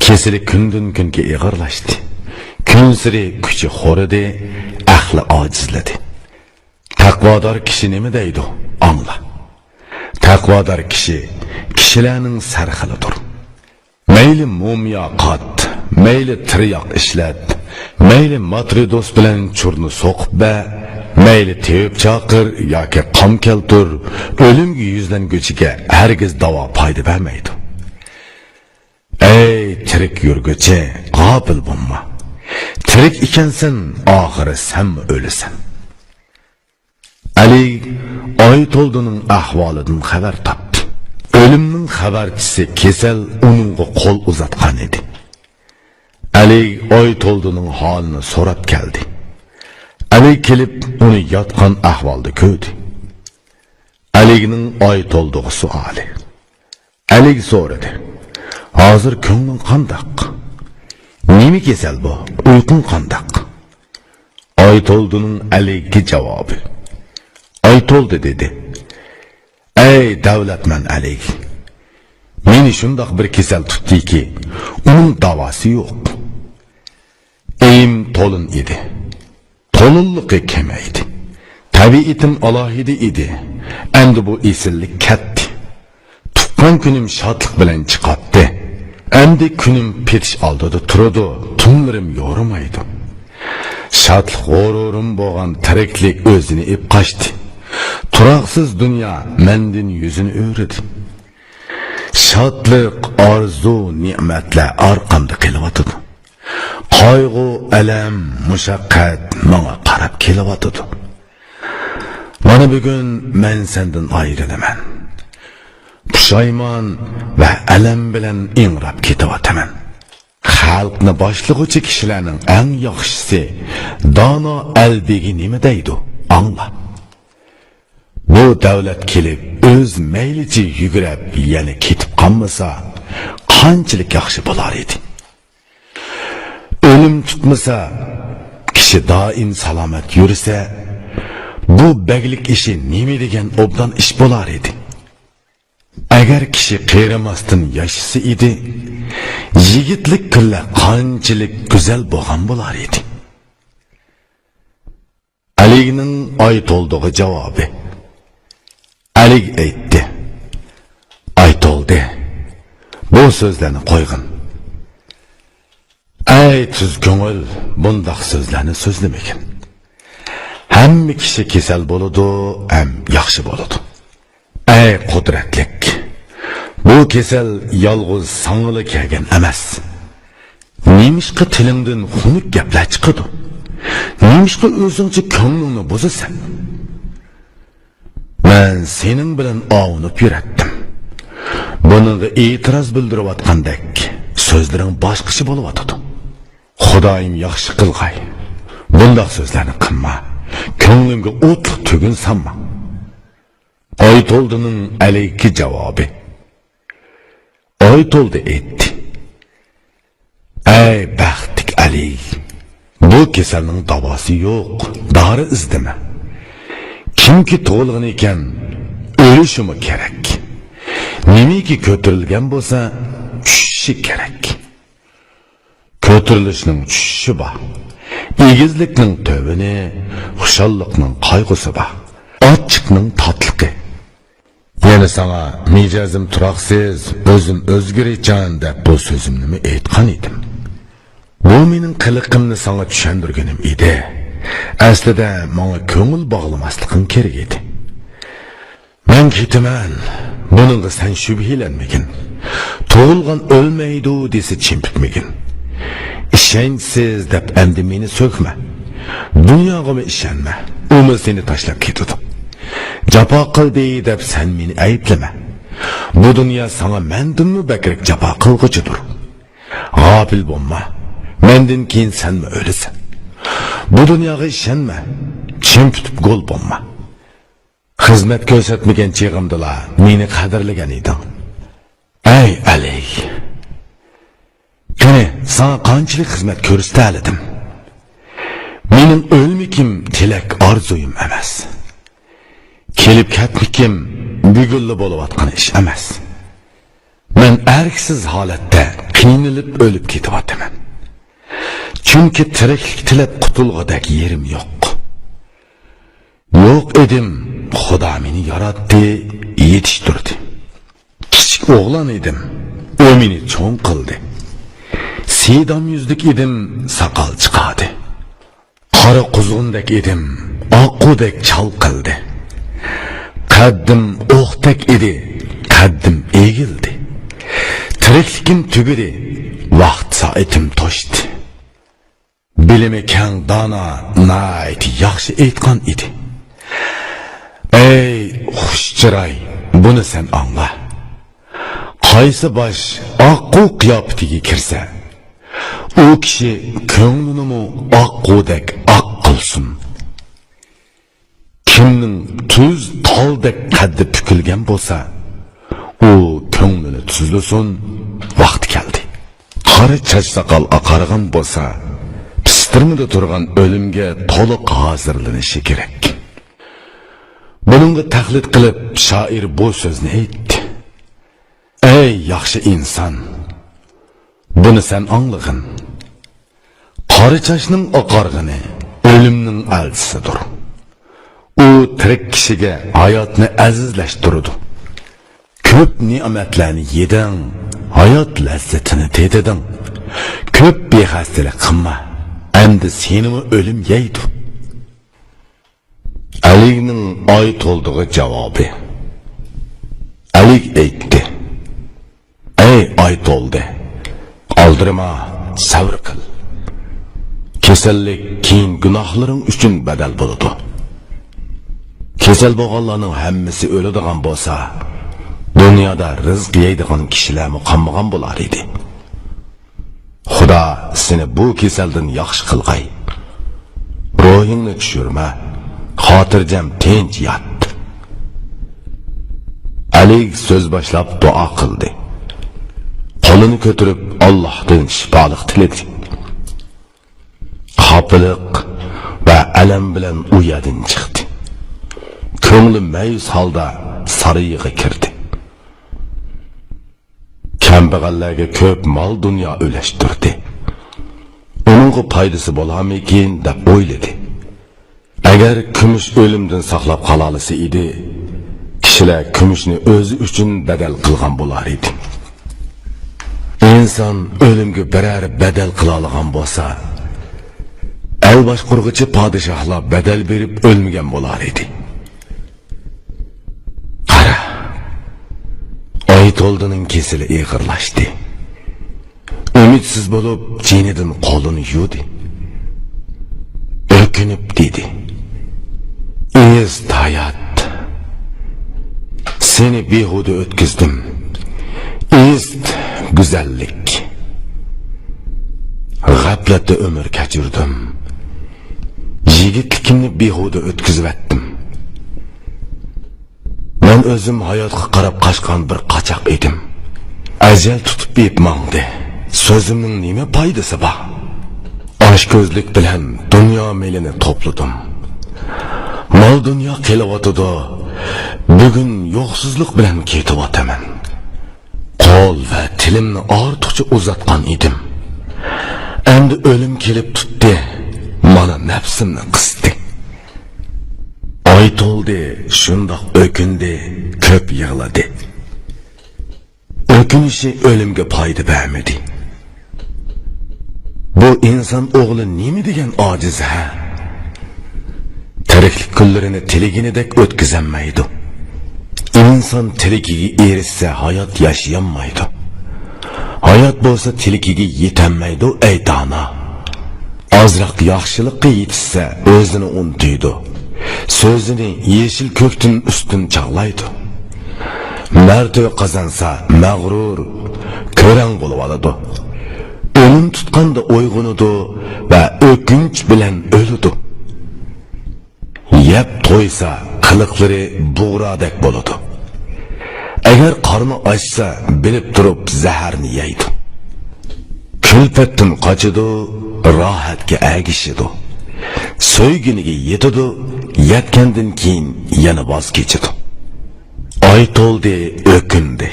Kesili kundan kunga ig'irlashdi. Kun siri kuchi xo'ridi, aqli ojizladi. Taqvodor kishi nima deydi? Angla. Taqvodor kishi kishilarning sarxilidir. Mayli mumiyo qot, mayli tiryoq ishlat, mayli matridos bilan churni so'qib ba, mayli tevib chaqir yoki qom keltir, o'limga yuzlanguchiga hargiz davo foyda bermaydi. Ey tirik yurguchi, g'ofil bo'lma. Tirik ekansan, oxiri sen o'lasan. Ali oy to'ldining ahvolidan xabar topdi. O'limning xabarchisi kesal uningga qo'l uzatgan edi. Ali oy to'ldining holini so'rab keldi. Ali kelib uni yotgan ahvolda ko'rdi. Alining oy to'ldig'i savoli. Ali so'radi: "Hozir ko'ngling qandoq? Nima kesal bu? Uyqung qandoq?" Oy to'ldining Aliga javobi: "Oy to'ldi" dedi. "Ey davlatman Ali, meni shundoq bir kasal tutdiki, uning davosi yo'q. Eyim to'lin edi. To'linliqi kemaydi. Tabiitim alohida edi. Endi bu esillik ketdi. Tuqqan kunim shodlik bilan chiqatdi. Endi kunim petish oldida turadi, tunlarim yo'rimaydi. Shodlik g'ururim bo'lgan tiriklik o'zini ib qochdi. Turaqsiz dunyo mendin yuzini o'ridi. Shodlik, orzu, ne'matlar orqamda kelyotdi. Qayg'u, alam, mushaqqat menga qarab kelyotdi. Mana bugun men sendan ayrilaman. Pushaymon va alam bilan ingrab ketayotaman. Xalqni boshlig'uvchi kishilarning eng yaxshisi dono albegi nima deydi? Angla. Bu davlat kelib o'z maylicha yugurib yana ketib qolmasa, qanchalik yaxshi bo'lar edi. O'lim tutmasa, kishi doim salomat yursa, bu baglik ishi nima degan obdan ish bo'lar edi. Agar kishi qiyramasdan yashasa edi, yigitlik kunlar qanchalik go'zal bo'lgan bo'lar edi. Alining oy to'ldig'i javobi. Ali aytdi: "Ay to'ldi. Bu so'zlarni qo'ygin. Ey tuz ko'ngil, bundoq so'zlarni so'zlamagin. Hamma kishi kasal bo'ladi, ham yaxshi bo'ladi. Ey qudratlik, bu kasal yolg'iz sang'ili kelgan emas. Nemishqa tilingdan xunuk gaplar chiqadi? Nemishqa o'zingcha ko'nglingni buzasan? Men sening bilan ovunib yuratdim. Buningga e'tiroz bildirayotgandek, so'zlaring boshqacha bo'layotdi. Xudoyim yaxshi qilg'ay. Bundoq so'zlarni qilma. Ko'nglimga o't tugun sanma." Oy to'ldining Aliga javobi. Oy to'ldi aytdi: "Ey baxtlik Ali, bu kasalning davosi yo'q, dori izdama. Kimki tug'ilgan ekan, o'lishimi kerak. Nimiki ko'tarilgan bo'lsa, tushishi kerak. Ko'tarilishning tushishi bor. Egizlikning tövini, xushallikning qayg'usi bor. Ochiqning tatligi. Yana sana mijozim turaqsiz, o'zim o'zgaraychan deb bu so'zimni aytgan edim. Bu mening qiliqimni sana tushundirganim edi. Aslida menga ko'ngil bog'lamasligim kerak edi. Men ketaman. Buningga sen shubhilanmagin. Tug'ilgan o'lmaydi desa chimpitmagin. Ishonchsiz deb endi meni so'kma. Dunyoga ishonma. Umr seni tashlab ketadi. Jafo qildi deb sen meni ayblama. Bu dunyo sana mendinmi bakrak jafo qilg'uchidir. G'ofil bo'lma. Mendan keyin senmi o'lasan? Bu dunyoga ishonma, chin tutib go'l bo'lma. Xizmat ko'rsatmagan chig'imdala meni qadrlagan eding. Ey Ali, qani sana qanchalik xizmat ko'rsatdim. Mening o'lmikim tilak orzuyim emas. Kelib ketmikim bugunli bo'layotgan ish emas. Men erksiz holatda qiynalib o'lib ketyapman. Chunki tiriklik tilab qutulg'adak yerim yo'q. Yo'q edim, Xudo meni yaratdi, yetishtirdi. Kichik o'g'lon edim, u meni cho'ng qildi. Sedam yuzlik edim, soqol chiqadi. Qora quzg'undek edim, oqqudek chal qildi. Qaddim o'qdek edi, qaddim egildi. Tiriklikim tugadi, vaqt soatim toshdi. Bilimi kang dona nayt yaxshi aytgan edi. Ey xushchiroy, buni sen angla. Qaysi bosh oqqu qiyofatiga kirsa, u kishi ko'nglini oqqudek oq qilsin. Kimning tuz toldek qaddi pukilgan bo'lsa, u ko'nglini tuzlasin, vaqt keldi. Qora chach soqol oqargan bo'lsa, pistirmida turgan o'limga to'liq hozirlanishi kerak. Buningga taqlid qilib shoir bu so'zni aytdi. Ey yaxshi inson, buni sen anglag'in. Qora chashning oqarg'ini o'limning elchisidir. U tirik kishiga hayotni azizlashtiradi. Ko'p ne'matlarni yeding, hayot lazzatini teteding. Ko'p bexastalik qilma, endi seni o'lim yeydi. Alining oy to'ldig'i javobi. Ali aytdi: Ey oy to'ldi, oldirma, sabr qil. Kasallik keyin gunohlaring uchun badal bo'ladi. Kasal bo'lganlarning hammasi o'ladigan bo'lsa, dunyoda rizq yeydigan kishilar qolmagan bo'lar edi. Xudo seni bu kasaldan yaxshi qilg'ay. Ruhingni tushirma, xotirjam tinch yot. Ali so'z boshlab duo qildi. Qo'lini ko'tarib Allohdan shifolik tiladi. Xafaliq va alam bilan u yerdan chiqdi. Ko'ngli mayus holda sarayga kirdi. Kambag'allarga ko'p mol dunyo ulashtirdi. Uningga foydasi bo'larmikin deb o'yladi. Agar kumush o'limdan saqlab qololsa edi, kishilar kumushni o'zi uchun badal qilgan bo'lar edi. Inson o'limga biror badal qila olgan bo'lsa, el boshqurg'ichi podshohlar badal berib o'lmagan bo'lar edi. Qara, oy to'ldining kesili ig'irlashdi. Umidsiz bo'lib, jinidan qo'lini yuvdi. O'kinib dedi: "Est hayot. Seni behuda o'tkazdim. Est go'zallik. G'aflatda umr kechirdim. Yigitlikimni behuda o'tkazib etdim. Men o'zim hayotga qarab qochgan bir qochoq edim. Ajal tutib yetmangdi. So'zimning nima foydasi bor? Oshko'zlik bilan dunyo melini to'pladim. Mol dunyo kelyotdi. Bugun yo'qsizlik bilan ketyapman. Qo'l va tilimni ortiqcha uzatgan edim. Endi o'lim kelib tutdi. Mana nafsimni qisdi. Oy to'ldi, shundoq o'kindi, ko'p yig'ladi. O'kinishi o'limga foyda bermadi. Bu inson o'g'li nima degan ojiz ha? Tiriklik kunlarini tiliginidek o'tkazolmaydi. İnson tiligiga erishsa hayot yashayamaydi. Hayot bo'lsa tiligiga yetanmaydi, ey dono. Ozroq yaxshilikqa yetishsa o'zini unutadi. So'zini yeshil ko'ktin ustun chaqlaydi. Martaba qozonsa mag'rur, ko'rang bo'lib oladi. O'lim tutqanda o'yg'unidi, va o'kinch bilan o'ladi. Yeb to'ysa qiliqlari bug'rodek bo'ladi. Agar qorni ochsa bilib turib zaharni yeydi. Kulfatdan qochidi, rohatga agishidi. So'yginiga yetadi, yetgandan keyin yana voz kechadi. Oy to'ldi, o'kindi.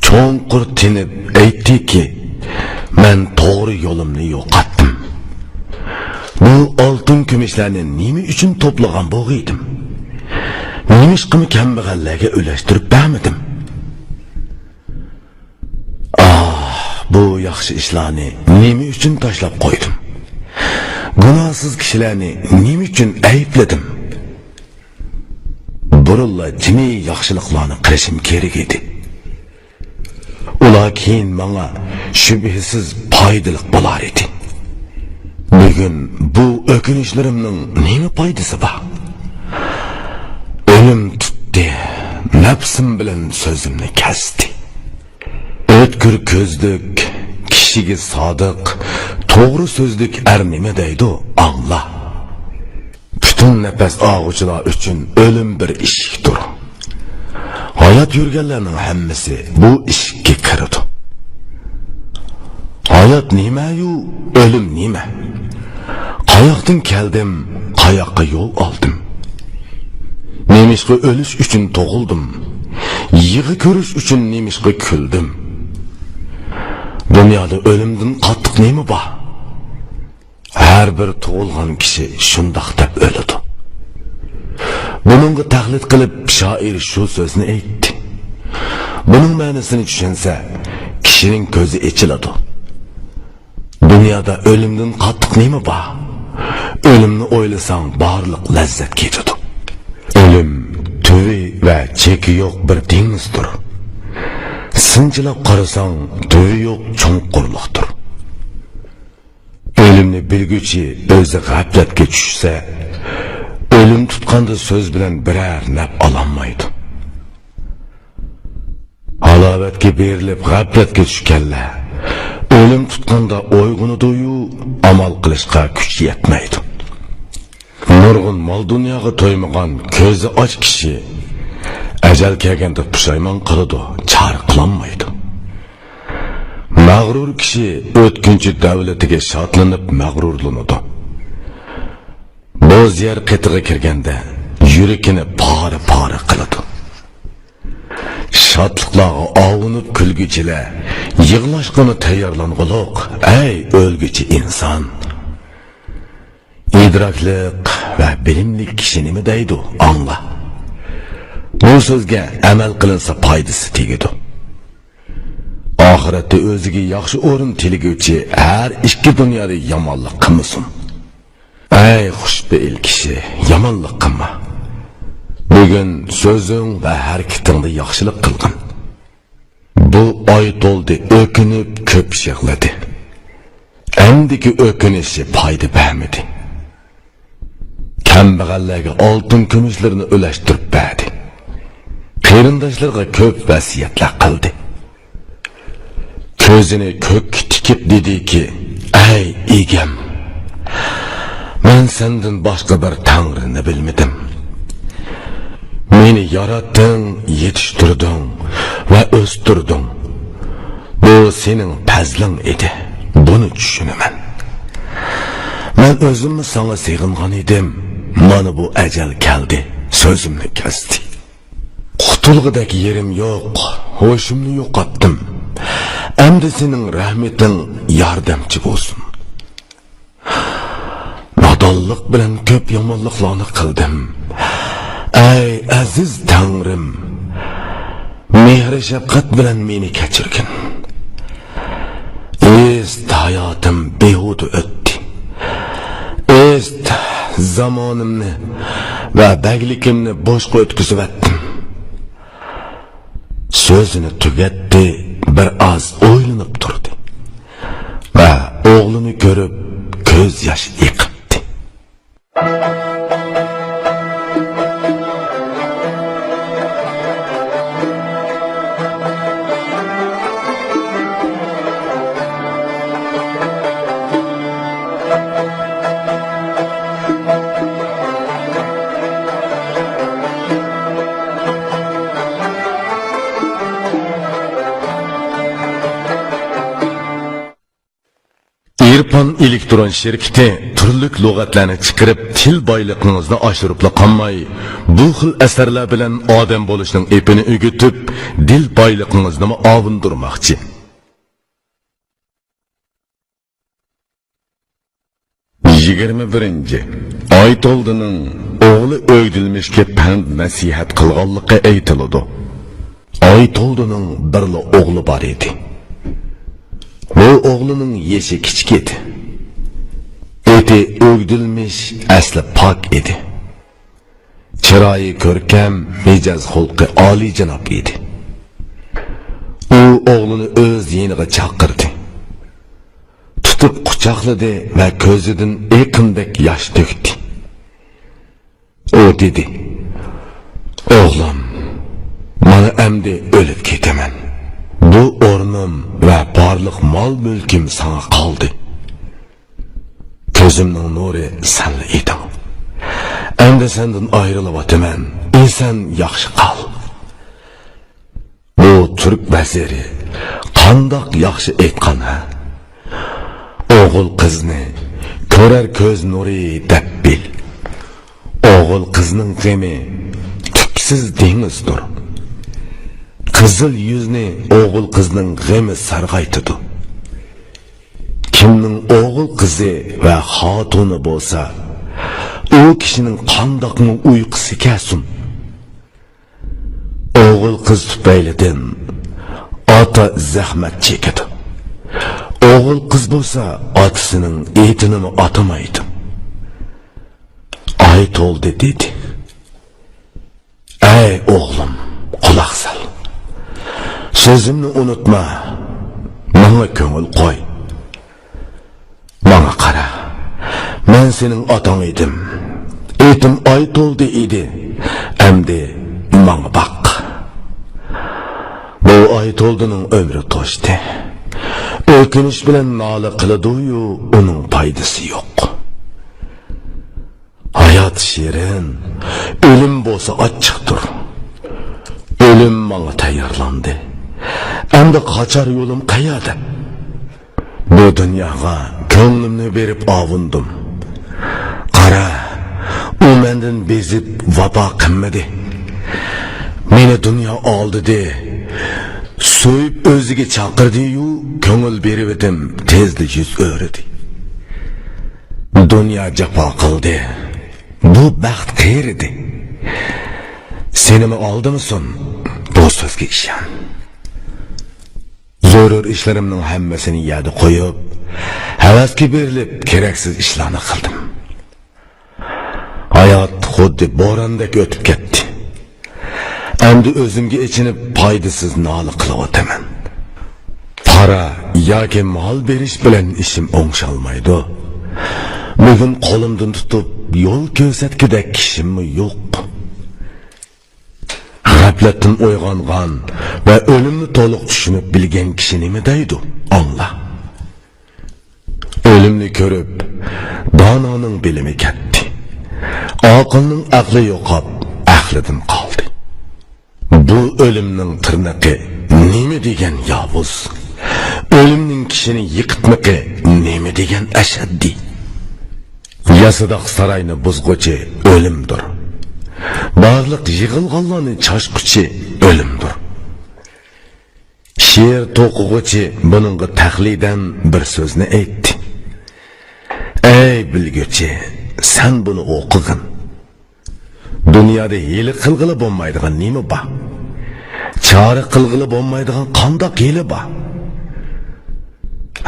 Cho'nqur tinib aytdiki, men to'g'ri yo'limni yo'qotdim. Bu oltin kumushlarni nima uchun to'plagan bo'g'iydim? Nimishqimi kambag'allarga ulashtirib bermadim? Bu yaxshi ishlarni nima uchun tashlab qo'ydim? Gunohsiz kishilarni nima uchun aybladim? Burunla jimi yaxshiliklarni qilishim kerak edi. Ular keyin menga shubhasiz foydali bo'lar edi. Bugun bu o'kinishlarimning nima foydasi bor? O'lim tutdi, nafsim bilan so'zimni kesdi. O'tkir ko'zlik, kishiga sodiq, to'g'ri so'zlik nima deydi? Angla. Butun nafas og'uchilar uchun o'lim bir eshikdir. Hayot yurganlarning hammasi bu eshikka kiradi. Hayot nima-yu, o'lim nima? Qayoqdan keldim, qayoqqa yo'l oldim? Nemishqa o'lish uchun tug'ildim. Yig'i ko'rish uchun nemishqa kuldim. Dunyoda o'limdan qattiq nima bor? Har bir tug'ilgan kishi shundoq deb o'ladi. Buningga taqlid qilib shoir shu so'zni aytdi. Buning ma'nosini tushunsa, kishining ko'zi ochiladi. Dunyoda o'limdan qattiq nima bor? O'limni o'ylasang, barliq lazzat ketadi. O'lim tuvi va cheki yo'q bir dengizdir. Sinchilab qarasang, tuvi yo'q cho'nqurliqdir. O'limni bilguchi o'zi g'aflatga tushsa, o'lim tutqanda so'z bilan biror naf ololmaydi. Halovatga berilib g'aflatga tushganlar o'lim tutqanda o'yg'unidi-yu, amal qilishga kuch yetmaydi. Nurg'un mol dunyoga to'ymagan ko'zi och kishi ajal kelganda pushaymon qiladi, char qilolmaydi. Mag'rur kishi o'tkinchi davlatiga shodlanib mag'rurlanadi. Bo'z yer qetig'iga kirganda yuragini pora qiladi. Shodliqlarga ovunib kulguchilar yig'lashqani tayyorlanguliq, ey o'lguchi inson. İdraklik ve bilimlik kishi nima deydi? Angla. Bu so'zga amal qilinsa foydasi tegadi. Oxiratda o'ziga yaxshi o'rin tilguvchi har ikki dunyoda yomonlik qilmasin. Ey xushbe'il kishi, yomonlik qilma. Bugun so'zing va harakatingda yaxshilik qilgin. Bu oy to'ldi, o'kinib ko'p yig'ladi. Endiki o'kinishi foyda bermadi. Kambag'allarga oltin kumushlarini ulashtirib berdi. Qarindoshlarga ko'p vasiyatlar qildi. Ko'zini ko'k tikib dediki, ey egam, men sendan boshqa bir tangrini bilmadim. Meni yaratding, yetishtirding va o'stirding. Bu sening fazling edi. Buni tushunaman. Men o'zimni sana sig'ingan edim. Mana bu ajal keldi. So'zimni kesdi. Qutulg'idagi yerim yo'q. Hoshimni yo'qotdim. Endi sening rahmeting yordamchi bo'lsin. Nodonlik bilan ko'p yomonliklarni qildim. Ey aziz Tangrim, mehr shafqat bilan meni kechirgin. Est hayotim behuda o'tdi. Est zamonimni va baglikimni boshqa o'tkazib etdim. So'zini tugatdi, bir oz o'ylanib turdi va o'g'lini ko'rib ko'z yosh yiqibdi. Japon elektron şirketi turli lug'atlarni chiqarib til boyligingizni oshiribla qolmay, bu xil asarlar bilan odam bo'lishning epini o'gitib, dil boyligingizni ovundirmoqchi. Yigirma birinchi Aytoldining o'g'li o'ydilmishga pand nasihat qilganligi aytiladi. Aytoldining birla o'g'li bor edi. Bu o'g'lining yeshi kichik edi. Eti o'gdilmish, asli pok edi. Chiroyi ko'rkam, mijoz xulqi oliy janob edi. U o'g'lini o'z yeniga chaqirdi. Tutib quchoqladi va ko'zidan eqindek yosh to'kdi. U dedi: "O'g'lim, mana endi o'lib ketaman. Bu o'rnim va barliq mol mulkim sana qoldi. Ko'zimning nuri sen eding. Endi sendan ayrilib o'taman. Sen yaxshi qol." Bu turk vaziri qandoq yaxshi aytgan ha? O'g'il qizni ko'rar ko'z nuri deb bil. O'g'il qizning g'ami tuksiz dengizdir. Qizil yuzni o'g'il qizning g'ami sarg'aytidi. Kimning o'g'il qizi va xotini bo'lsa, u kishining qandoqmi uyqusi kelsin. O'g'il qiz tufaylidan ota zahmat chekadi. O'g'il qiz bo'lsa, otasining etini atamaydi. Aytoldi dedi: "Ey o'g'lim, quloq sol. Sözümni unutma. Bana ko'ngil qo'y. Bana qara. Men sening otang edim. Etim Aytoldi edi. Endi bana bak." Bu Aytoldining umri to'shdi. O'kinish bilan nola qiladi-yu, uning foydasi yo'q. Hayot shirin, o'lim bo'lsa ochiqdir. O'lim menga tayyorlandi. Endi qochar yo'lim qayerda? Bu dunyoga ko'nglimni berib ovundim. Qara, u mendan bezib vafo qilmadi. Meni dunyo oldida so'yib o'ziga chaqirdi-yu, ko'ngil berib edim, tezlik yuz o'rdi. Dunyo jafo qildi. Bu baxt qayerda? Senimi oldimisan? Bu so'zga ishon. Zarur ishlarimning hammasini yadi qo'yib, havasga berilib, keraksiz ishlarni qildim. Hayot xuddi bo'rondek o'tib ketdi. Endi o'zimga ichinib foydasiz nola qilib o'taman. Para yoki mol berish bilan ishim o'ngshalmaydi. Bugun qo'limdan tutib yo'l ko'rsatgudek kishim yo'q. G'aflatdan uyg'ongan va o'limni to'liq tushunib bilgan kishi nima deydi? Angla. O'limni ko'rib, dononing bilimi ketdi. Aqlning aqli yo'qib, aqlidan qoldi. Bu o'limning tirnaqi nima degan yovuz? O'limning kishini yiqitmaqi nima degan ashaddiy? Yasadaq saroyni buzg'uchi o'limdir. Barliq yig'ilganlarni chashquchi o'limdir. She'r to'qig'uchi buningga taqlidan bir so'zni aytdi. Ey bilguchi, sen buni o'qig'in. Dunyoda hiyla qilg'ili bo'lmaydigan nima bor? Chora qilg'ili bo'lmaydigan qandoq hiyla bor?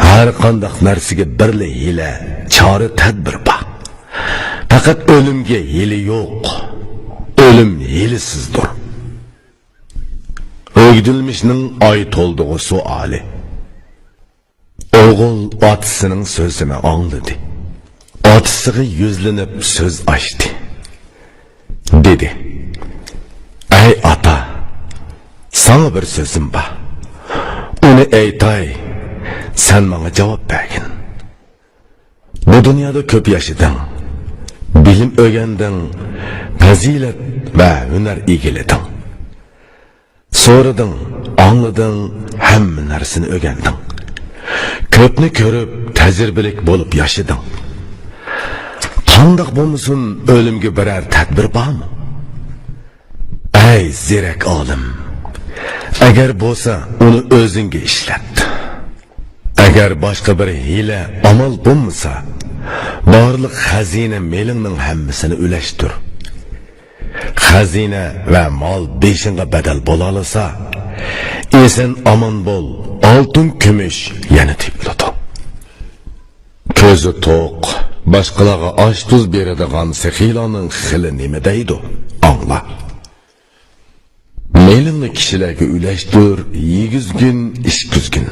Har qandoq narsaga birli hiyla, chora tadbir bor. Faqat o'limga hiyla yo'q. O'lim hiylsizdir. O'gdilmishning Aytoldiga suoli. O'g'il otasining so'zini angladi. Otasiga yuzlanib so'z ochdi. Dedi: "Ey ota, sana bir so'zim bor. Uni aytay, sen bana javob bergin. Bu dunyoda ko'p yashading. Bilim o'rganding, fazilat va hunar egileding. So'rading, anglading, hamma narsani o'rganding. Köpni ko'rib, tajribelik bo'lib yashading. Qandoq bo'lmasin, o'limga birar tadbir bormi? Ey zirak olim, agar bo'lsa, uni o'zingga ishlat. Agar boshqa bir hiyla amal bo'lmasa, barliq xazina melingning hammasini ulashtir. Xazina va mol beshinga badal bo'la olsa, esin aman bo'l, oltin kumush yana tepiladi. Ko'zi to'q, boshqalarga osh tuz beradigan saxiylarning xili nima deydi? Angla. Melingni kishilarga ulashtir, 100 kun ish kuzgin.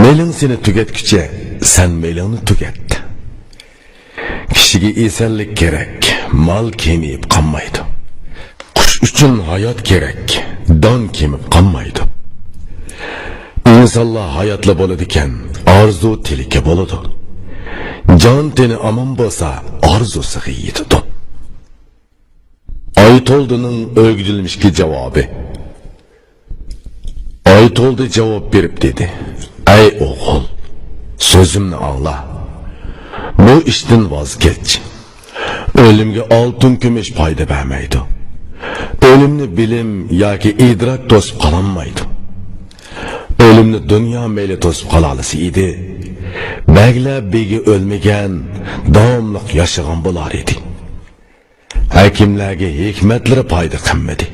Meling seni tugatguncha, sen melingni tugat. Kishiga esanlik kerak, mol kemib qolmaydi. Qush uchun hayot kerak, don kemib qolmaydi. İnsanlar hayatlı bo'ladi ekan, orzu tilika bo'ladi. Jon teni amon bo'lsa, orzusiga yetadi. Aytoldining o'gdilmishki javobi. Aytoldi javob berib dedi: "Ey o'g'il, so'zimni angla. Bu ishdan voz kech. O'limga oltin kumush foyda bermaydi. O'limni bilim yoki idrok to'sib qololmaydi. O'limni dunyo meyli to'sib qololisi edi. Baglar begi o'lmagan, davomliq yashagan bo'lar edi. Hakimlarga hikmatlari foyda qilmadi.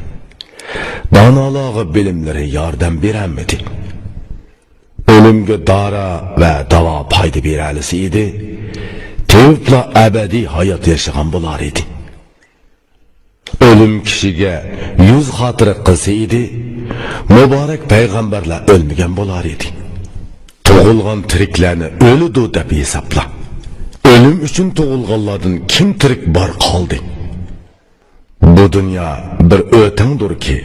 Donolarga bilimlari yordam bermadi. O'limga dora va davo foyda beralisi edi. Tevla abadiy hayot yashagan bo'lar edi. O'lim kishiga 100 xotira qilsa edi, muborak payg'ambarlar o'lmagan bo'lar edi. Tug'ilgan tiriklarni o'lidi deb hisobla. O'lim uchun tug'ilganlardan kim tirik bor qoldi? Bu dunyo bir o'tingdirki,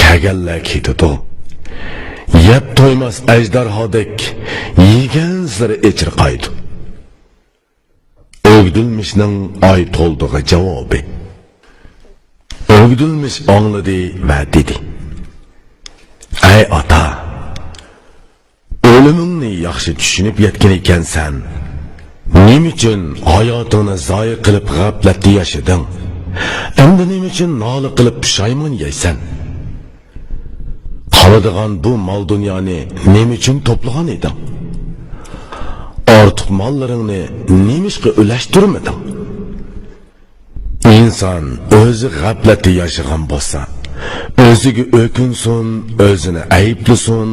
kagallar ketadi. Yeb to'ymas ajdarhodek yegan siri echirqaydi. O'gdilmishning oy to'ldig'i javobi. O'gdilmish angladi va dedi: "Ey ota, o'limingni yaxshi tushunib yetgan ekansan. Nima uchun hayotini zoya qilib g'aflatda yashading? Endi nima uchun nola qilib pushaymon yeysan? Qoladigan bu mol dunyoni nima uchun to'plagan eding? Ortiq mollaringni nimishqa ulashtirmading?" İnsan o'zi g'aflatda yashagan bo'lsa, o'ziga o'kinsin, o'zini ayblasin.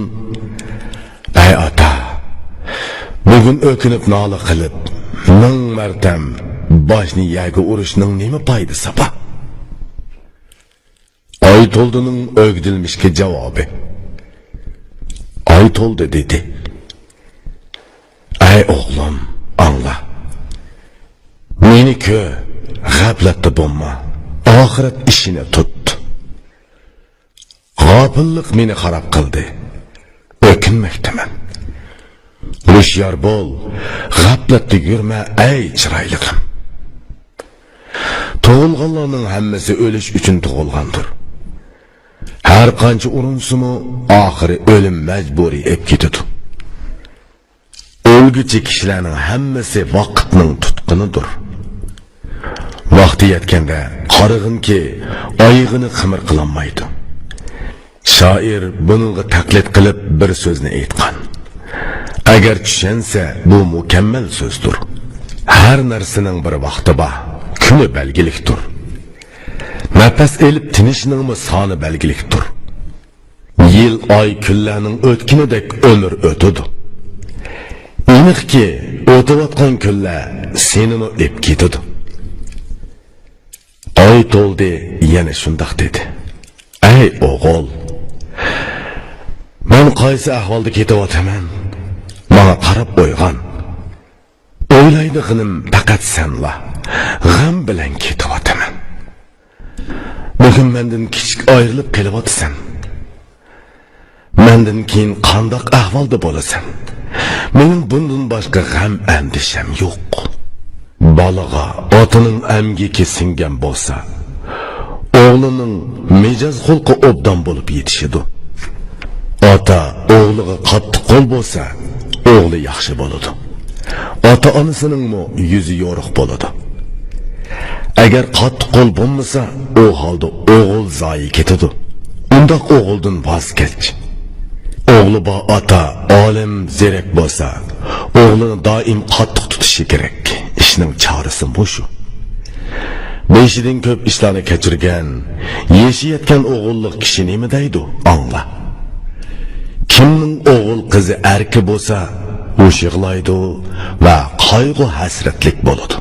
Ey ota, bugun o'kinib nola qilib, ming martam boshni yaga urishning nima foydasi bor? Aytoldining o'gdilmishga javobi. Aytoldi dedi: "Ey o'g'lim, angla. Meni ku g'aflatda bo'lma. Oxirat ishini tut. G'ofillik meni xarob qildi. O'kinmoqdaman. Hushyor bo'l, g'aflatda yurma ey chiroyligim. Tug'ilganlarning hammasi o'lish uchun tug'ilgandir. Har qancha urinsimi, oxiri o'lim majburiy ep ketadi. O'lguchi kishilarning hammasi vaqtning tutqunidir. Vaqti yetganda qarig'inki oyig'ini ximir qilolmaydi." Shoir buningga taqlid qilib bir so'zni aytgan. Agar tushunsa, bu mukammal so'zdir. Har narsaning bir vaqti bor, kuni belgilikdir. Nafas elib tinishning soni belgilikdir. Yil, oy, kunlarning o'tkinidek umr o'tadi. Aniqki, o'tayotgan kunlar senini ep ketadi. Aytoldi yana shundoq dedi: "Ey o'g'il, men qaysi ahvolda ketayotaman? Menga qarab qo'ygan. O'ylaydiganim faqat senla, g'am bilan ketayotaman. Bugun mendan kichik ayrilib qelyapsan. Mendan keyin qandoq ahvolda bo'lasan? Mening bundan boshqa g'am andisham yo'q." Balaga otining amgiki singan bo'lsa, o'g'lining mijoz xulqi obdan bo'lib yetishidi. Ota o'g'liga qattiq qo'l bo'lsa, o'g'li yaxshi bo'ladi. Ota-onasining yuzi yo'riq bo'ladi. Agar qattiq qo'l bo'lmasa, u holda o'g'il zoyi ketadi. Undaq o'g'ildan voz kech. O'g'li bor ota olim zerek bo'lsa, o'g'lini doim qattiq tutishi kerak. Ishning chorasi bu shu. Beshidan ko'p ishlarni kechirgan, yeshi yetgan o'g'illik kishi nima deydi? Angla. Kimning o'g'il qizi erki bo'lsa, u yig'laydi va qayg'u hasratlik bo'ladi.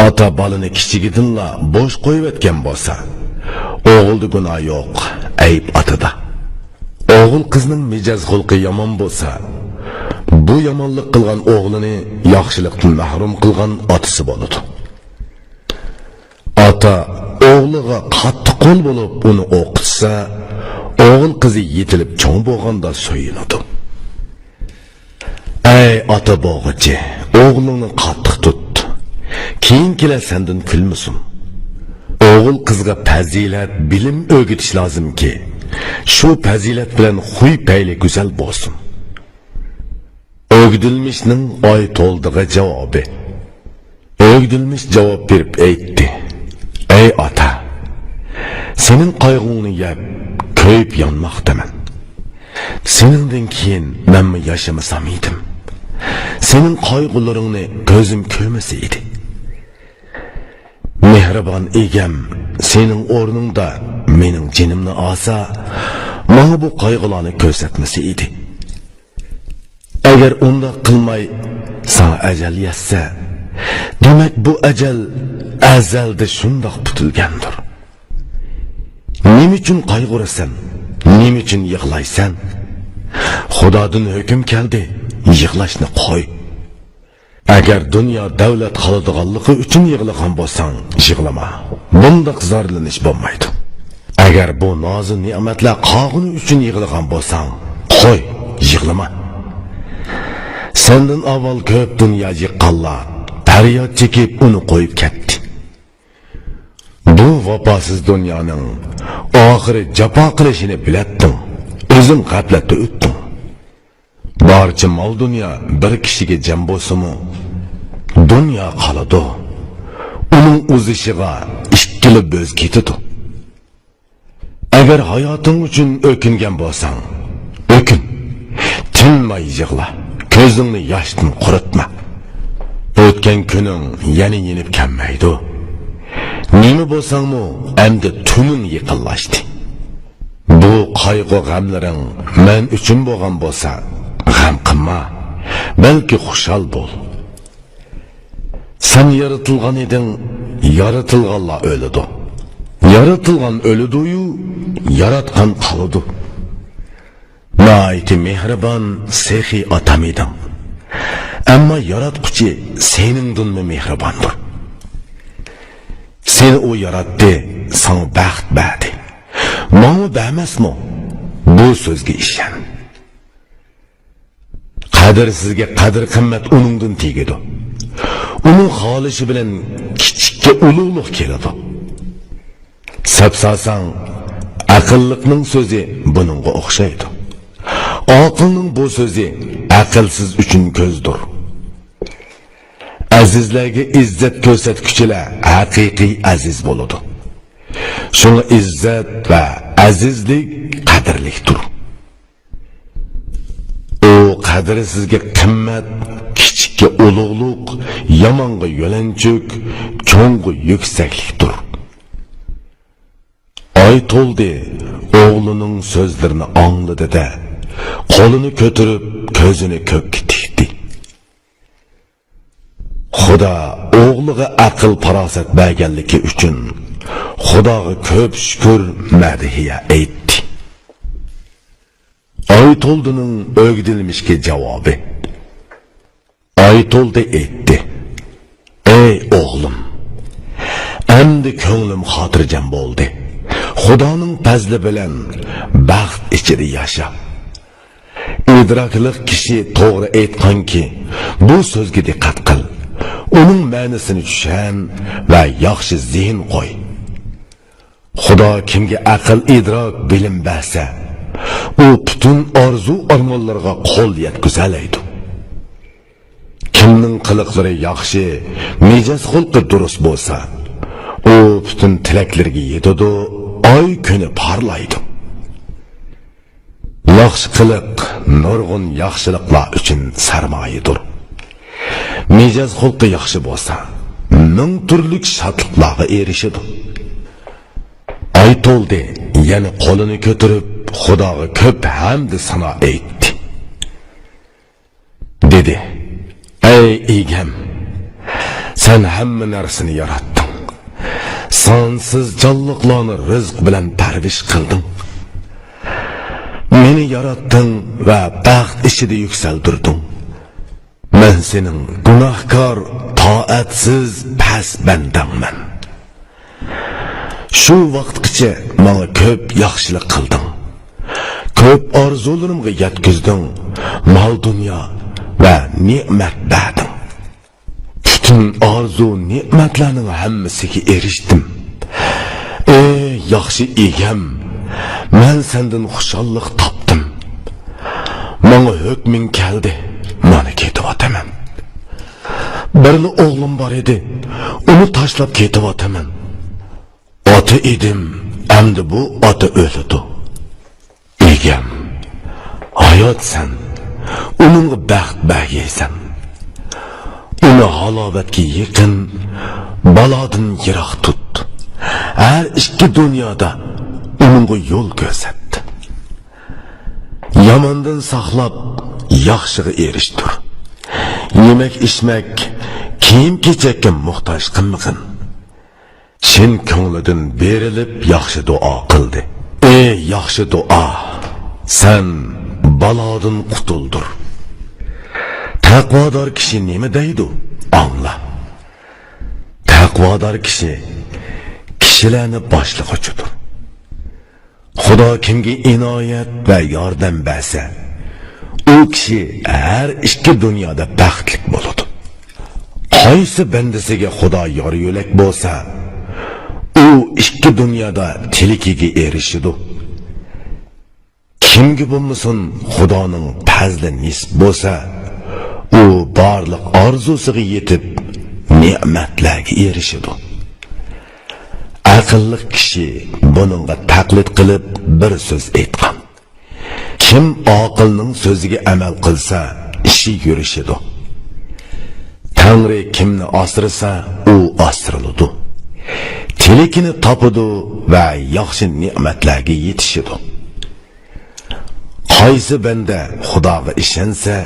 Ota bolani kichigidinla bo'sh qo'yib etgan bo'lsa, o'g'ilda gunoh yo'q, ayb otada. O'g'il qizning mijoz xulqi yomon bo'lsa, bu yomonlik qilgan o'g'lini yaxshilikdan mahrum qilgan otasi bo'ladi. Ota o'g'liga qattiq qo'l bo'lib uni o'qitsa, o'g'il qizi yetilib cho'ng bo'lganda so'yinadi. Ey ota bo'g'ichi, o'g'lingni qattiq tut. Keyin kelar sendan kulmasin. O'g'il qizga fazilat, bilim o'rgatish lozimki, shu fazilat bilan xuy payli go'zal bo'lsin. O'gdilmishning oy to'ldig'i javobi. O'gdilmish javob berib aytdi: Ey ota, sening qayg'ungni yeb, ko'yib yonmoqdaman. Seningdan keyin menmi yashamasam edim. Sening qayg'ularingni ko'zim ko'rmasa edi. Mehribon egam, sening o'rningda mening jinimni olsa, menga bu qayg'ularni ko'rsatmasa edi. Agar unda qilmay sana ajal yetsa, demak bu ajal azalda shundoq tutilgandir. Nima uchun qayg'urasan? Nima uchun yig'laysan? Xudodan hukm keldi, yig'lashni qo'y. Agar dunyo davlat qoladiganligi uchun yig'lagan bo'lsang, yig'lama. Bundaq zorlanish bo'lmaydi. Agar bu nozi ne'matlar qog'ini uchun yig'lagan bo'lsang, qo'y, yig'lama. Sendan avval ko'p dunyo yiqqanlar faryod chekib uni qo'yib ketdi. Bu vafosiz dunyoning oxiri jafo qilishini bilatding. O'zing g'aflatda o'tding. Barcha mol dunyo bir kishiga jam bo'lsa-mu, dunyo qoladi. Uning o'zishiga ikkili bo'z ketadi. Agar hayoting uchun o'kingan bo'lsang, o'kin. Tinmay yig'la. Ko'zingni yoshdan quritma. O'tgan kuning yana yenib kelmaydi. Nima bo'lsangmi, endi tuning yiqilashdi. Bu qayg'u g'amlaring men uchun bo'lgan bo'lsa, g'am qilma, balki xushal bo'l. Sen yaratilgan eding, yaratilganlar o'ladi. Yaratilgan o'ladi-yu, yaratgan qoladi. Naiti mehribon, sehi otam edim. Ammo yaratquchi seningdanmi mehribondir. Seni u yaratdi, sana baxt berdi. Menga bermasmi? Bu so'zga ishon. Qadrsizga qadr qimmat uningdan tegadi. Uning xolishi bilan kichikka ulug'lik keladi. Sapsasang, aqlliqning so'zi buningga o'xshaydi. Aqlning bu so'zi aqlsiz uchun ko'zdir. Azizlarga izzat ko'rsatuvchilar haqiqiy aziz bo'ladi. Shunga izzat va azizlik qadrlikdir. O qadrsizga qimmat, kichikka ulug'lik, yomonga yo'lanchoq, cho'ngga yuksaklikdir. Oy to'ldi, o'g'lining so'zlarini angladi-da, qo'lini ko'tarib, ko'zini ko'kka tikdi. Xudo o'g'liga aql farosat berganligi uchun Xudoga ko'p shukr madhiya aytdi. Oy to'ldining o'gdilmishga javobi. Oy to'ldi aytdi: Ey o'g'lim, endi ko'nglim xotirjam bo'ldi. Xudoning fazli bilan baxt ichida yasha. Idrokli kishi to'g'ri aytganki, bu so'zga diqqat qil. Uning ma'nosini tushan va yaxshi zehn qo'y. Xudo kimga aql, idrok, bilim bersa, u bütün arzu armonlarga qo'l yetkazoladi. Kimning qiliqlari yaxshi, mijoz xulqi durust bo'lsa, u bütün tilaklarga yetadi, oy kuni parlaydi. Yaxshi qiliq nurg'un yaxshiliklar uchun sarmoyadir. Mijoz xulqi yaxshi bo'lsa, ming turlik shodliklarga erishadi. Aytoldi, yana qo'lini ko'tarib, Xudoga ko'p hamd sano aytdi. Dedi: "Ey egam, sen hamma narsani yaratding. Sonsiz jonliqlarni rizq bilan parvish qilding. Meni yaratding va baxt ishida yuksaltirding. Men sening gunohkor, toatsiz past bandangman. Shu vaqtgacha menga ko'p yaxshilik qilding. Ko'p orzularimga yetkazding. Mol dunyo va ne'mat berding. Bütün arzu ne'matlarning hammasiga erishdim. Ey yaxshi egam, men sendan xushallik topdim. Menga hukming keldi. Mana ketyapman. Birli o'g'lim bor edi. Uni tashlab ketyapman. Ota edim, endi bu ota o'ldi. Egam, hayotsan, uningga baxt bag'aysan. Uni halovatga yaqin, balodan yiroq tut. Har ikki dunyoda uningga yo'l ko'rsat. Yomondan saqlab, yaxshiga erishtir. Yemek içmek, kiyim-kechakka muhtoj qilmag'in. Shin ko'nglidan berilib yaxshi duo qildi. Ey yaxshi duo, sen balodan qutuldur. Taqvodor kishi nima deydi? Angla. Taqvodor kishi kishilarni boshlig'idir. Xudo kimga inoyat va yordam bersa, u kishi har ikki dunyoda baxtli bo'ladi. Qaysi bandasiga Xudo yor yo'lak bo'lsa, u ikki dunyoda tilikiga erishadi. Kimga bo'lmasin Xudoning fazli nisb bo'lsa, u barliq orzusiga yetib ne'matlarga erishadi. Aqlli kishi buningga taqlid qilib bir so'z aytgan. Kim aqlning so'ziga amal qilsa, ishi yurishadi. Tangri kimni asrasa, u asriladi. Tilikini topadi va yaxshi ne'matlarga yetishadi. Qaysi banda Xudoga ishonsa,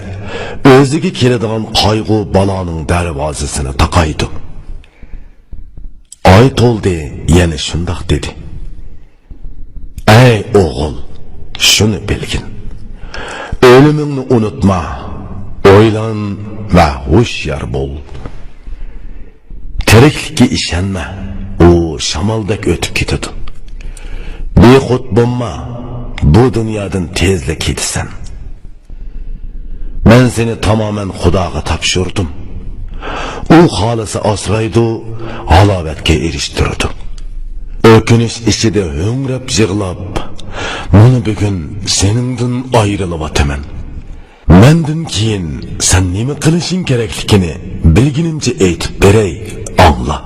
o'ziga keladigan qayg'u baloning darvozasini taqaydi. Aytoldi, yana shundoq dedi: Ey o'g'il, shuni bilgin. O'limingni unutma, o'ylan va hushyor bo'l. Tiriklikka ishonma, u shamoldek o'tib ketadi. Bexud bo'lma, bu dunyodan tezlik ketasan. Men seni tamoman Xudoga topshirdim. U xolisi asraydi, halovatga erishtirdi. O'kinish ichida ho'ngrab yig'lab, "Meni bugun seningdan ayrilyapman. Mendan keyin sen nima qilishing kerakligini bilginimcha aytib beray, angla."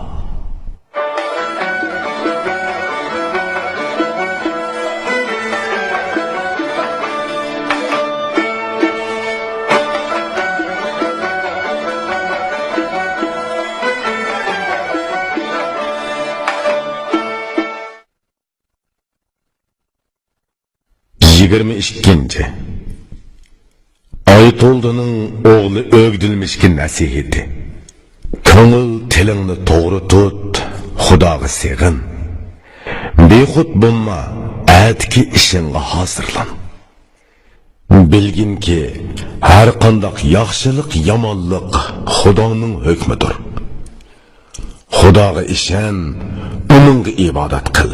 Yigirmi ikkinchi. Aytoldining o'g'li o'gdilmishki nasihati. Ko'ngil tilingni to'g'ri tut, Xudoga sig'in. Bexud bo'lma, atki ishingga hozirlan. Bilginki, har qanday yaxshilik, yomonlik Xudoning hukmidir. Xudoga ishon, uningga ibodat qil.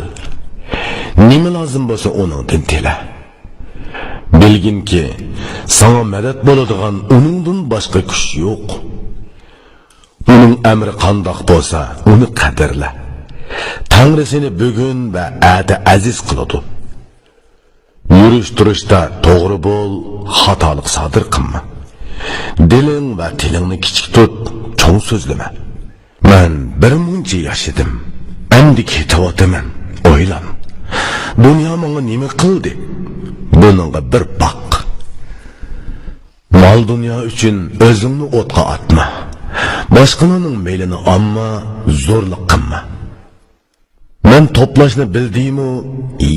Nima lozim bo'lsa uningdan tila. Bilginki, sana madad bo'ladigan uningdan boshqa kuch yo'q. Uning amri qandoq bo'lsa, uni qadrla. Tangri seni bugun va ati aziz qiladi. yurish turishda to'g'ri bo'l, xatolik sodir qilma. Diling va tilingni kichik tut, cho'ng so'zlama. Men bir muncha yashadim, endi ketayotaman. O'ylan. Dunyo menga nima qildi? Buningga bir boq. Mal dunyo uchun o'zingni o'tqa atma. Boshqalarning meylini olma, zo'rlik qilma. Men to'plashni bildim-u,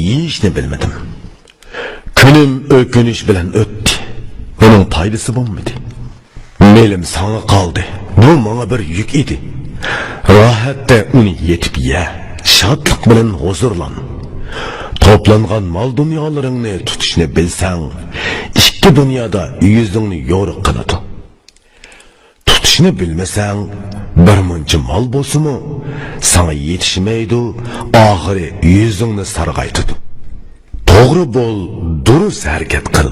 yeyishni bilmadim. Kunim o'kinish bilan o'tdi. Buning foydasi bo'lmadi. Melim sana qoldi. Bu menga bir yuk edi. Rohatda uni yetib ye. Shodlik bilan huzurlan. Toplangan mal dunyolaringni tutishni bilsang, ikki dunyoda yuzingni yo'riq qiladi. Tutishni bilmasang, bir muncha mol bo'lsa-mu, sana yetishmaydi, oxiri yuzingni sarg'aytadi. To'g'ri bo'l, durust harakat qil.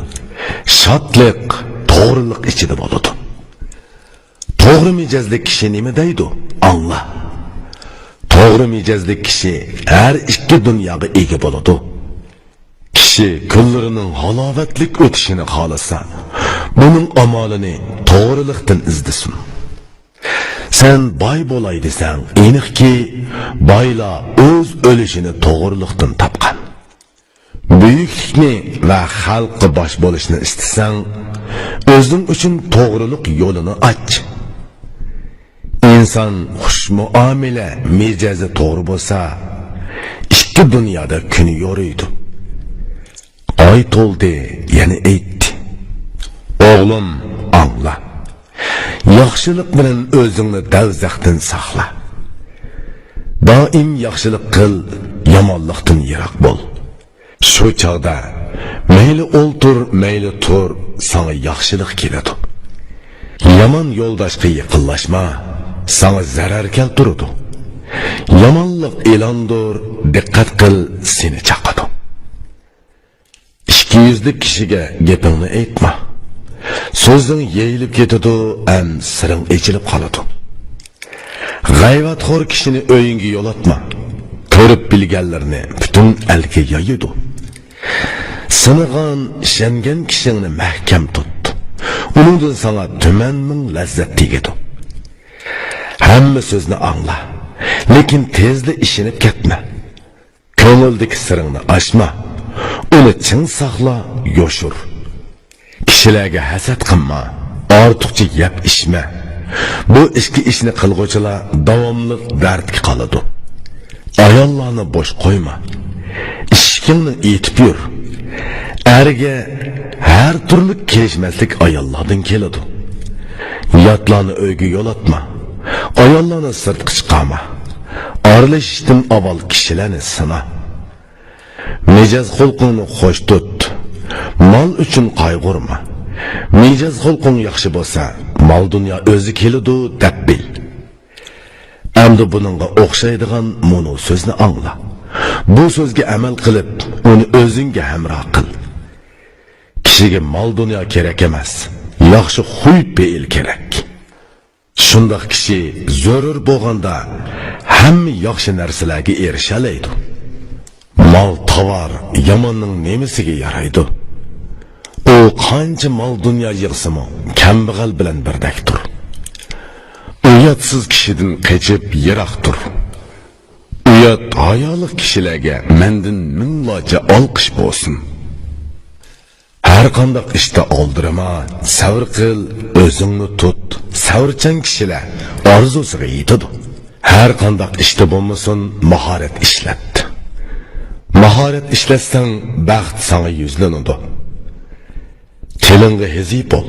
Shodlik, to'g'rilik ichida bo'ladi. To'g'ri mijozli kishi nima deydi? Angla. To'g'ri mijozli kishi har ikki dunyoga ega bo'ladi. Kishi kunlarining halovatlik o'tishini xohlasa, buning amalini to'g'rilikdan izlasin. Sen boy bo'lay desang, aniqki boylar o'z o'lishini to'g'rilikdan topgan. Buyuklikni va xalqqa bosh bo'lishni istasang, o'zing uchun to'g'rilik yo'lini och. İnsan xush muomala mijozi to'g'ri bo'lsa, ikki dunyoda kuni yo'riydi. Oy to'ldi, yana aytdi. O'g'lim, angla. Yaxshilik bilan o'zingni davzaqdan saqla. Doim yaxshilik qil, yomonlikdan yiroq bo'l. Shu chog'da mayli o'ltir, mayli tur, sana yaxshilik keladi. Yomon yo'ldoshga yaqinlashma, sana zarar keltiradi. Yomonlik e'londir, diqqat qil, seni chaqadi. Ikki yuzli kishiga gapingni aytma. So'zing yeyilib ketadi, ham siring echilib qoladi. G'ayvatxo'r kishini o'yinga yo'latma. Ko'rib bilganlarni butun elga yoyidi. Sinigan, ishongan kishingni mahkam tut. Uningdan sana tuman ming lazzat tegadi. Hamma so'zni angla, lekin tezda ishinib ketma. Ko'ngildagi siringni ochma. Uni chin saqla, yoshur. Kishilarga hasad qilma, ortiqcha yap ishma. Bu ikki ishni qilg'uvchilar davomli dardga qoladi. Ayollarni bo'sh qo'yma. Ishkingni etib yur. Erga har turli kelishmaslik ayollardan keladi. Yotlarni uyga yo'latma. Ayollarni sirtqa chiqarma. Aralashishdan avval kishilarni sina. Mijoz xulqingni xo'sh tut. Mol uchun qayg'urma. Mijoz xulqing yaxshi bo'lsa, mol dunyo o'zi keladi deb bil. Endi buningga o'xshaydigan mono so'zni angla. Bu so'zga amal qilib, uni o'zingga hamroh qil. Kishiga mol dunyo kerak emas, yaxshi xuy fe'l kerak. Shundoq kishi zarur bo'lganda hamma yaxshi narsalarga erisha oladi. Mol tovar yomonning nemasiga yaraydi? U qancha mol dunyo yig'simi, kambag'al bilan birdakdir. Uyatsiz kishidan qochib yiroq tur. Uyat hayoliq kishilarga mendan minglarcha olqish bo'lsin. Har qanday ishda oldirma, sabr qil, o'zingni tut. Savrchan kishilar orzusiga yetadi. Har qanday ishda bo'lmasin, mahorat ishlat. Mahorat ishlasang, baxt sana yuzlanadi. Tilingga hizib bo'l,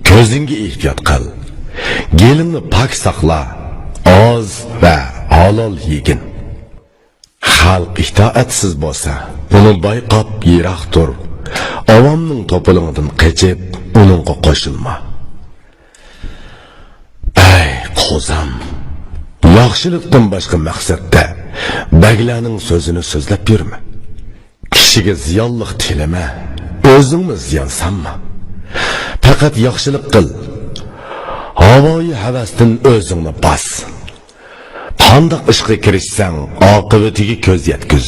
ko'zingga ehtiyot qil. Gelingni pok saqla, oz va halol yegin. Xalq itoatsiz bo'lsa, uni bayqab yiroq tur. Avomning to'polongidan qochib, uningga qo'shilma. Ey qo'zam, yaxshilikdan boshqa maqsadda baglarning so'zini so'zlab yurma. Kishiga ziyonlik tilama, o'zingni ziyon sanma. Faqat yaxshilik qil. Havoyi havasdan o'zingni bos. Qandoq ishga kirishsang, oqibatiga ko'z yetkaz.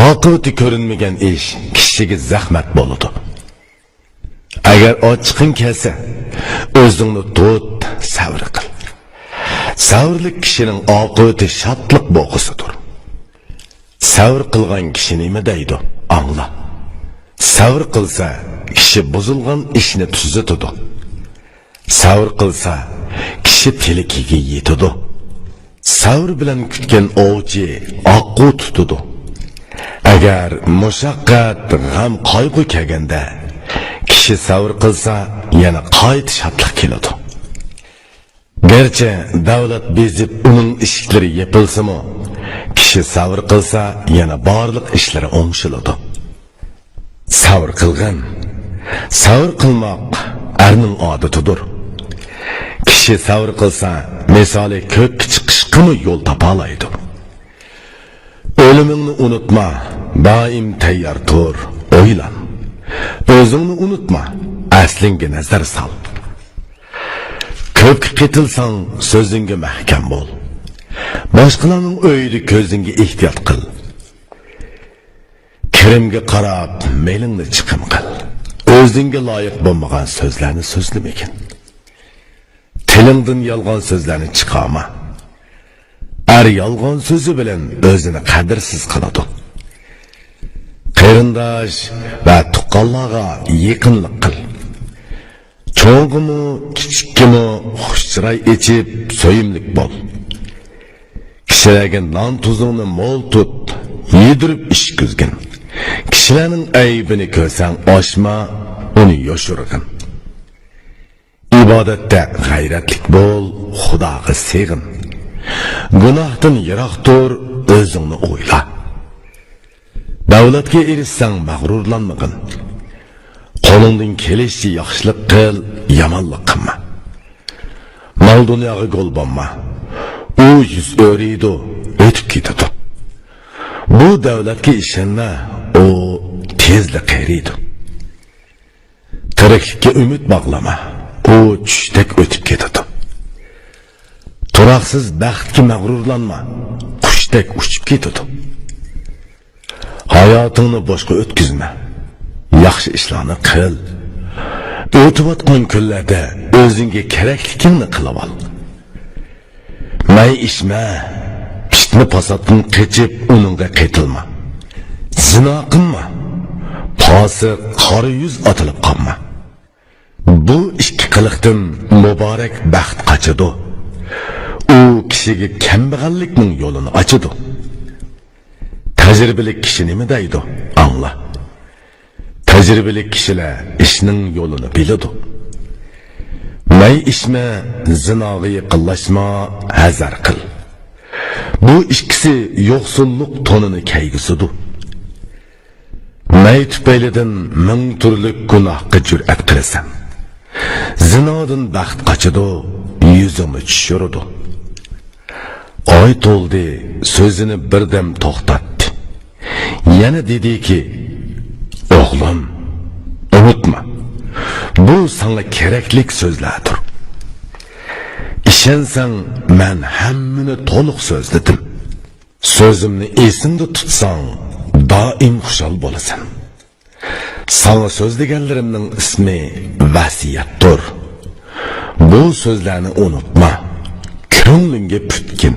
oqibati ko'rinmagan ish kishiga zahmat bo'ladi. Agar ochiqing kelsa, o'zingni tut, sabr qil. Savrlik kishining oqibati shodlik bo'g'isidir. Savr qilgan kishi nima deydi? Angla. Savr qilsa, kishi buzilgan ishni tuzatadi. Savr qilsa, kishi tilikiga yetadi. Savr bilan kutgan ovchi oqqu tutadi. Agar mushaqqat, g'am, qayg'u kelganda, kishi savr qilsa, yana qayta shodlik keladi. Gerçi davlat bezib uning ishlari yepilsa-mu, kishi savr qilsa, yana barliq ishlari o'ngshiladi. Savr qilgan, savr qilmoq erning odatidir. Kishi savr qilsa, misoli ko'k chiqishqimi yo'l topalaydi. O'limingni unutma, doim tayyor tur, o'ylan. O'zingni unutma, aslingga nazar sol. Ko'p qitilsang, so'zingga mahkam bo'l. Boshqalarning o'yida ko'zingga ehtiyot qil. Kirimga qarab, melingni chiqim qil. O'zingga loyiq bo'lmagan so'zlarni so'zlamagan. Tilingdan yolg'on so'zlarni chiqarma. Yolg'on so'zi bilan o'zini qadrsiz qiladi. Qarindosh va tuqqanlarga yaqinlik qil. Cho'ng'imi, kichikmi, xushchiroy echib, so'yimlik bo'l. Kishilarga non tuzingni mo'l tut, yedirib ish kuzgin. Kishilarning aybini ko'rsang, oshma, uni yoshirgin. Ibodatda g'ayratlik bo'l, Xudoga seg'in. Gunohdan yiroq tur, o'zingni o'yla. Davlatga erishsang, mag'rurlanmagin. Qo'lingdan kelishi yaxshilik qil, yomonlik qilma. Mol dunyoga go'l bo'lma. U yuz o'riydi, o'tib ketadi. Bu davlatga ishonma, u tezlik qiriydi. Tiriklikka umid bog'lama, u tushdek o'tib ketadi. Turaqsiz baxtga mag'rurlanma, qushdek uchib ketadi. Hayotingni boshqa o'tkazma. Yaxshi ishlarni qil. O'tayotgan kunlarda o'zingga kerakligingni qilib ol. May ishma, fitna fasoddan qechib uningga qaytilma. Zino qilma. Fosiq, qora yuz otilib qolma. Bu ikki qiliqdan muborak baxt qochadi. U kishiga kambag'allikning yo'lini ochadi. Tajribali kishi nima deydi? Angla. Tajribali kishilar ishning yo'lini biladi. May ishma, zinoga yaqinlashma, hazar qil. Bu ikkisi yo'qsullik tonini kayg'isidir. May tufaylidan ming turli gunohga jur'at qilasan. Zinodan baxt qochadi, yuzingni tushiradi. Oy to'ldi, so'zini birdam to'xtatdi. Yana dediki, o'g'lim, unutma. Bu sana keraklik so'zlardir. Ishonsang, men hammani to'liq so'zladim. So'zimni esingda tutsang, doim xushal bo'lasan. Sana so'zlaganlarimning ismi vasiyatdir. Bu so'zlarni unutma. Ko'nglingga putgin.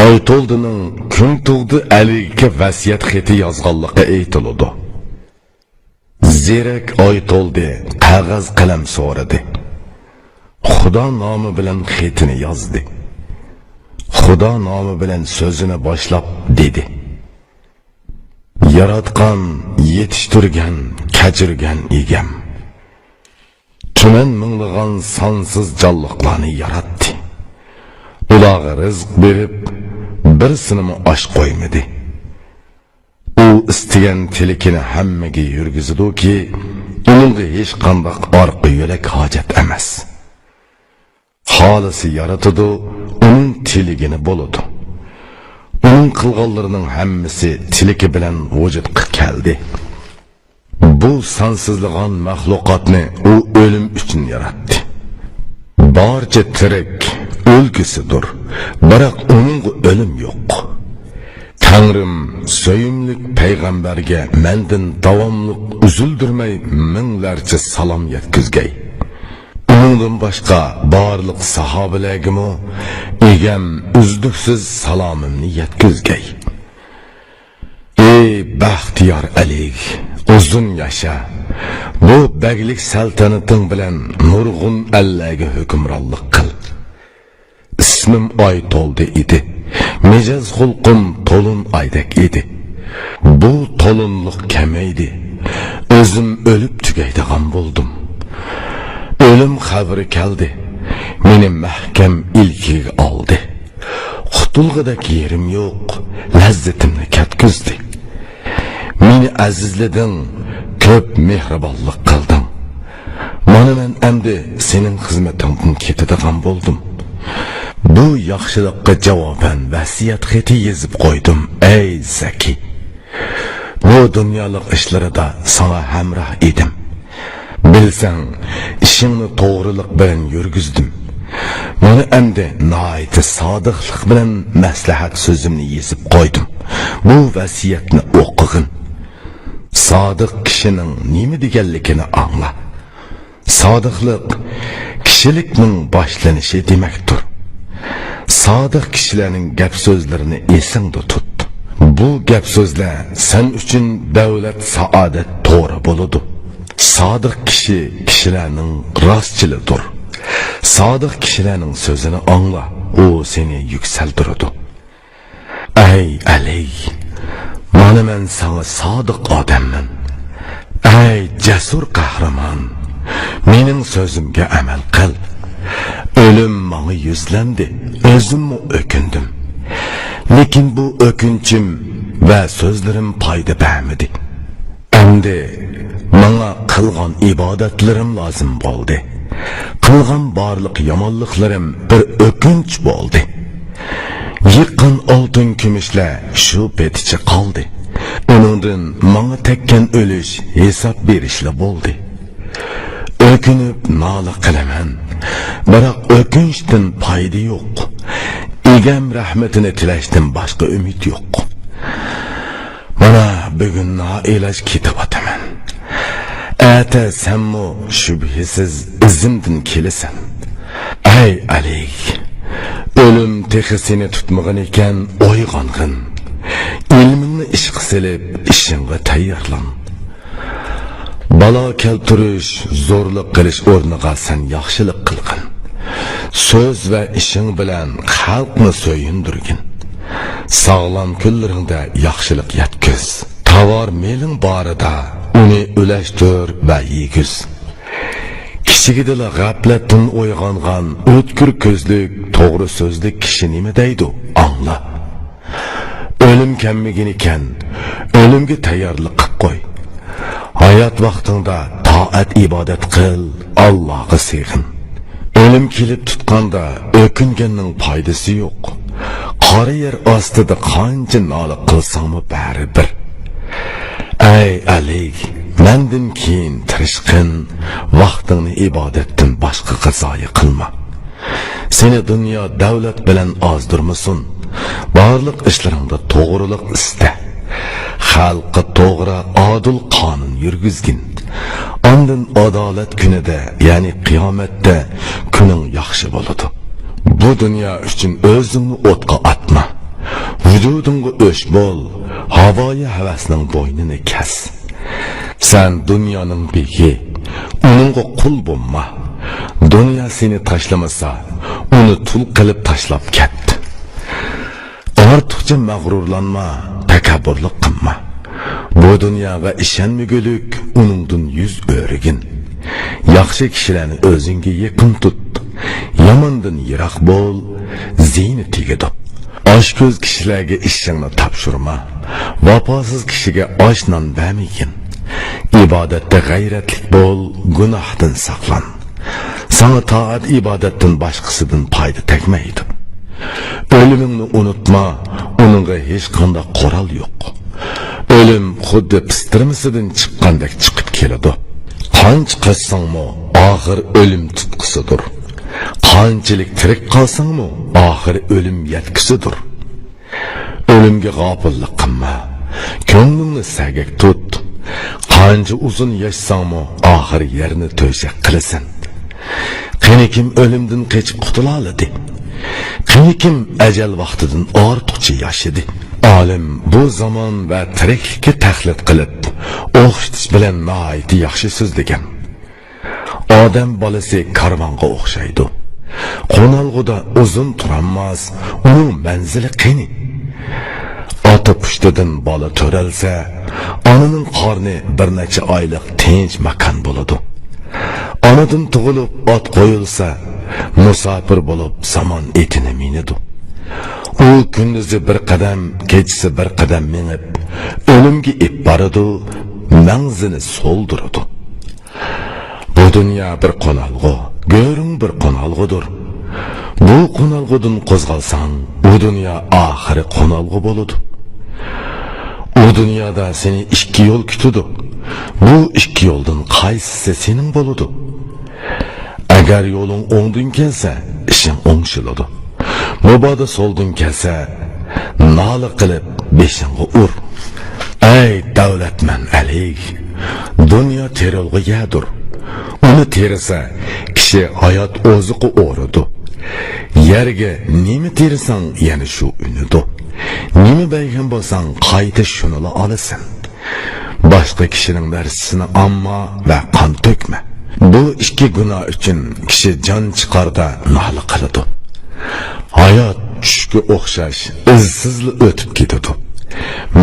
Oyto'ldining kun tug'di Aliga vasiyat xati yozganligi aytiladi. Zerak Oyto'ldi qog'oz qalam so'radi. Xudo nomi bilan xatini yozdi. Xudo nomi bilan so'zini boshlab dedi. Yaratgan, yetishtirgan, kechirgan egam. Tuman minglagan sonsiz jonliqlarni yaratdi. Ularga rizq berib, birisini osh qo'ymadi. U istagan tilikini hammaga yurgizdi-ki, uningga hech qanday orqa yo'lak hojat emas. xolisi yaratadi, uning tiligini bo'ladi. Uning qilganlarining hammasi tiligi bilan vujudga keldi. Bu sansizlig'an mahluqotni u o'lim uchun yaratdi. Barcha tirik o'lgisidir, biroq uning o'lim yo'q. Tangrim söyümlük peygamberge mendin davamlık üzüldürmey minglarcha salom yetkizgay. Uningdan başqa barliq sahabilarga egam uzluksiz salomimni yetkizgay. Ey baxtiyor Ali, uzun yasha. Bu baglik saltanating bilan nurg'un Allohga hukmronlik qil. İsmim ay to'ldi edi. Mejaz xulqim to'lun aydek edi. Bu to'lunliq kamaydi. O'zim o'lib tugaydigan bo'ldim. O'lim xabari keldi. Meni mahkam ilkiga oldi. Qutulg'idek yerim yo'q, lazzatimni katkizdi. Meni azizlading, ko'p mehribonlik qilding. Mana men endi sening xizmatingdan ketadigan bo'ldim. Bu yaxshilikqa javoban vasiyat xati yezib qo'ydim, ey Zaki. Bu dunyolik ishlarida sana hamroh edim. Bilsang, ishingni to'g'rilik bilan yurgizdim. Mana endi nihoyat sodiqlik bilan maslahat so'zimni yezib qo'ydim. Bu vasiyatni o'qig'in. Sodiq kishining nima deganligini angla. Sodiqlik kishilikning boshlanishi demakdir. Sodiq kishilarning gap so'zlarini esingda tut. Bu gap so'zlar sen uchun davlat, saodat to'g'ri bo'ladi. Sodiq kishi kishilarning rostchilidir. Sodiq kishilarning so'zini angla, u seni yuksaltiradi. Ey Ali, mana men sana sodiq odamman. Ey jasur qahramon, mening so'zimga amal qil. Ölüm bana yüzlendi, özümü ökündüm. Lekin bu ökünçüm ve sözlerim payda vermedi. Endi bana kılgan ibadetlerim lazım oldu. Kılgan barlık yamanlıklarım bir ökünç oldu. Yıkkan altın kümüşle şu betiçe kaldı. Onundan bana tekken ölüş hesap verişle oldu. Ökünüp nala kılaman. Biroq o'kinchdan foyda yo'q. Egam rahmatini tilashdan boshqa umid yo'q. Mana bugun noiloj ketib o'taman. Ata senmi shubhisiz izimdan kelasan. Ey Ali, o'lim texisini tutmagan ekan o'yg'ong'in. Ilmingni ishga silib, ishingga tayyorlan. Balo keltirish, zo'rlik qilish o'rniga sen yaxshilik qilgin. Söz ve ishing bilan xalqni so'yindirgin. Sog'lom kunlaringda yaxshilik yetkiz. Tovar meling borida uni ulashtir va yegiz. Kishigidila g'aflatdan uyg'ongan o'tkir ko'zlik, to'g'ri so'zlik kishi nima deydi? Angla. O'lim kelmagan ekan, o'limga tayyorlik qilib qo'y. Hayat vaqtında taat ibadet qil, Allohga sig'in. O'lim kelib tutqanda o'kinganning foydasi yo'q. Qora yer ostida qancha nola qilsangmi baribir. Ey Ali, mendan keyin tirishqin, vaqtingni ibodatdan boshqa zoya qilma. Seni dunyo davlat bilan ozdirmasin. Barliq ishlaringda to'g'rilik ista. Xalqqa to'g'ri, adil qonun yurgizgin. Ondan adolat kunida, ya'ni qiyomatda kuning yaxshi bo'ladi. Bu dunyo uchun o'zingni o'tqa atma. Vujudingga o'sh bo'l, havoyi havasning bo'ynini kes. Sen dunyoning begi, uningga qul bo'lma. Dunyo seni tashlamasa, uni tul qilib tashlab ketdi. Ortiqcha mag'rurlanma, takabburlik qilma. Bu dunyoga ishonmagulik, uningdan yuz o'rigin. Yaxshi kishilarni o'zingga yaqin tut. Yomondan yiroq bo'l, ziynatiga dop. Oshko'z kishilarga ishingni topshirma. Vafosiz kishiga oshnon bermagin. Ibodatda g'ayratlik bo'l, gunohdan saqlan. sana taat ibadetten başkasıdan payda tekmeydi. Ölümünü unutma, onunla hiç kanda koral yok. Ölüm xuddi pistirmisidan chiqqandek chiqib keladi. Qancha qilsangmi, oxir o'lim tutqusidir. Qanchalik tirik qolsangmi, oxir o'lim yetkisidir. O'limga g'ofillik qilma, ko'nglingni sagak tut. Qancha uzun yashsangmi, oxir yerni to'shak qilasan. Qani kim o'limdan qochib qutula oladi? Qani kim ajal vaqtidan ortiqcha yashadi? Alim bu zaman ve tiriklikka tahlil qilib, o'xshatish bilan nihoyatda yaxshi so'zlagan. Odam bolasi karvonga o'xshaydi. Qo'nalg'uda uzun turolmas, uning manzili qani. Ota pushtidan bola to'ralsa, onaning qorni bir necha oylik tinch makon bo'ladi. Onadan tug'ilib ot qo'yilsa, musofir bo'lib zamon etini minadi. U kunduzi bir qadam, kechasi bir qadam minib, o'limga ip boradi, manzini so'ldiradi. Bu dunyo bir qo'nalg'u, go'ring bir qo'nalg'udir. Bu qo'nalg'udan qo'zg'alsang, bu dunyo oxiri qo'nalg'u bo'ladi. U dunyoda seni ikki yo'l kutadi. Bu ikki yo'ldan qaysisi sening bo'ladi? Agar yo'ling o'ngdan kelsa, ishing o'ngshiladi. Mabodo soldun kelsa, nola qilib beshingga ur. Ey davlatman Ali, dunyo terolg'i yadur. Uni terisa, kishi hayot o'ziqi o'ridi. Yerga nima terisang, yana shu unidu. Nima baygan bo'lsang, qayta shunila olasan. Boshqa kishining narsasini amma va qon to'kma. Bu ikki gunoh uchun kishi jon chiqarda nola qiladi. Hayot tushga o'xshash izsizli o'tib ketadi.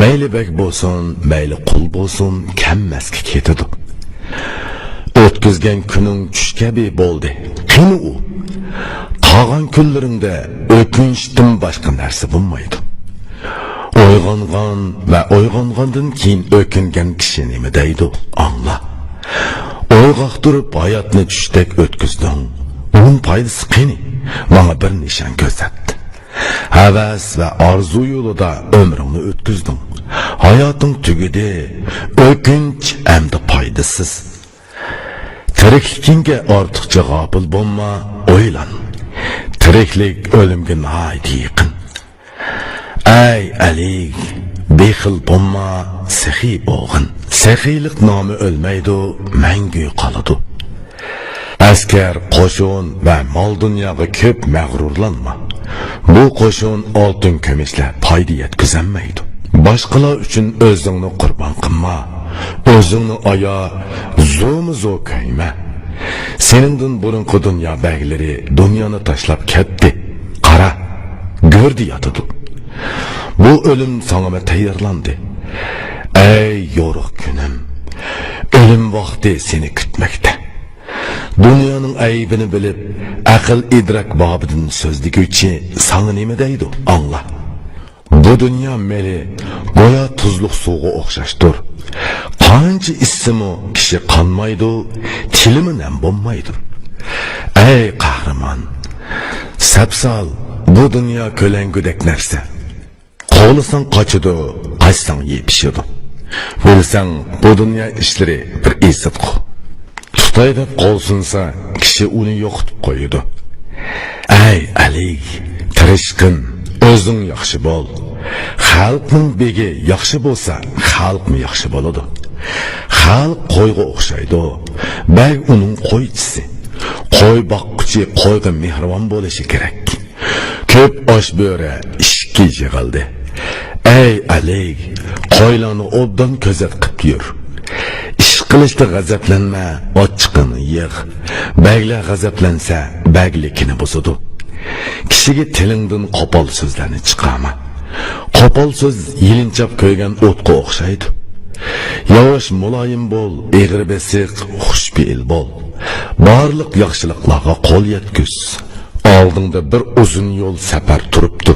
Mayli bek bo'lsin, mayli qul bo'lsin, kammasga ketadi. O'tkazgan kuning tush kabi bo'ldi. Qani u? Qolgan kunlaringda o'kinchdan boshqa narsa bo'lmaydi. Uyg'ongan va uyg'ongandan keyin o'kingan kishi nima deydi? Angla. Uyg'oq turib hayotni tushdek o'tkazding. Uning foydasi qani? Bana bir nişan gösterdi. Havas ve arzu yolunda ömrünü ötküzdün. Hayatın tügedi, ökünç hem de paydasız. Tiriklikinge artıkça gafil bulma, oylan. Tiriklik ölümge nahaydi yakın. Ey Ali, bexil bulma, sehi boğun. Sehilik namı ölmeydi, mengü kalıdı. Asker, qo'shin va mol dunyoga ko'p mag'rurlanma. Bu qo'shin oltin kumushlar foyda yetkazolmaydi. Boshqalar uchun o'zingni qurbon qilma. O'zingni oya zo'm-zo ko'yma. Seningdan burunqi dunyo baglari dunyoni tashlab ketdi. Qara, ko'rdi yotadi. Bu o'lim sana tayyorlandi. Ey yo'ruq kunim, o'lim vaqti seni kutmoqda. Dünyanın ayıbını bilip, akıl idrak babıdın sözlüküçi sana nime deydi? Anla. Bu dünya meli, goya tuzluk suğu okşaştır. Qancha ismi kishi qanmaydi, tilimi nem bo'lmaydi. Ey qahramon, sapsal bu dunyo ko'langudek narsa. Qo'lisang qochidi, qaysang yepishidi. Bilsang bu dunyo ishlari bir esitqu. Tutay deb qolsinsa, kishi uni yo'qitib qo'yadi. Ey Ali, tirishqin, o'zing yaxshi bo'l. Xalqning begi yaxshi bo'lsa, xalqmi yaxshi bo'ladi. Xalq qo'yga o'xshaydi. Bag uning qo'ychisi. Qo'y boqquchi qo'yga mehribon bo'lishi kerak. Ko'p osh bo'ra ishga yig'ildi. Ey Ali, qo'ylarni obdan ko'zat qilib yur. Ish qilishda g'azablanma, ochiqini yig'. Baglar g'azablansa, baglikini buzadi. Kishiga tilingdan qo'pol so'zlarni chiqarma. Qo'pol so'z yilinchab qo'ygan o'tga o'xshaydi. Yavaş muloyim bo'l, egri besiq, xushbe'il bo'l. Barliq yaxshiliklarga qo'l yetkaz. Oldingda bir uzun yo'l safar turibdi.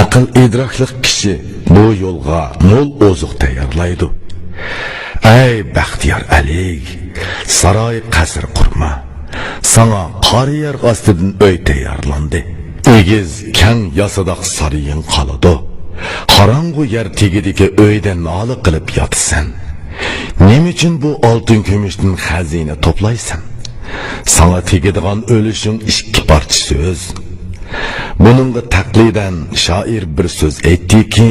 Aql idrokli kishi bu yo'lga mo'l oziq tayyorlaydi. Ey baxtiyor Ali, saroy qasr qurma. Sana qari yer ostidan uy tayyorlandi. Egiz kang yasadaq sarayın qoladi. Qorong'u yer tegidagi uydan nola qilib yotasan. Nima uchun bu oltin kumushdan xazina to'playsan? Sana tegadigan o'lishing ikki parcha so'z. Buningga taqlidan shoir bir so'z aytdiki,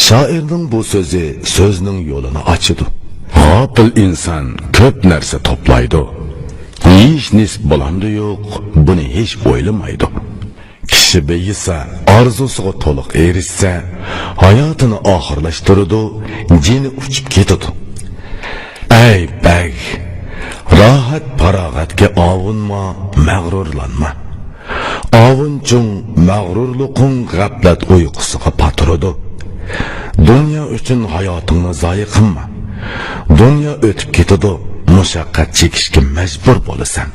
shoirning bu so'zi so'zning yo'lini ochadi. G'ofil inson ko'p narsa to'playdi. Hech nisb bo'landi yo'q, buni hech o'ylamaydi. Kishi beyisa, orzusiga to'liq erishsa, hayotini oxirlashtiradi, jini uchib ketadi. Ey bag, rohat farog'atga ovunma, mag'rurlanma. Ovunchun mag'rurluqing g'aflat uyqusiga patiradi. Dunyo uchun hayotingni zoya qilma. Dunyo o'tib ketadi, mushaqqat chekishga majbur bo'lasan.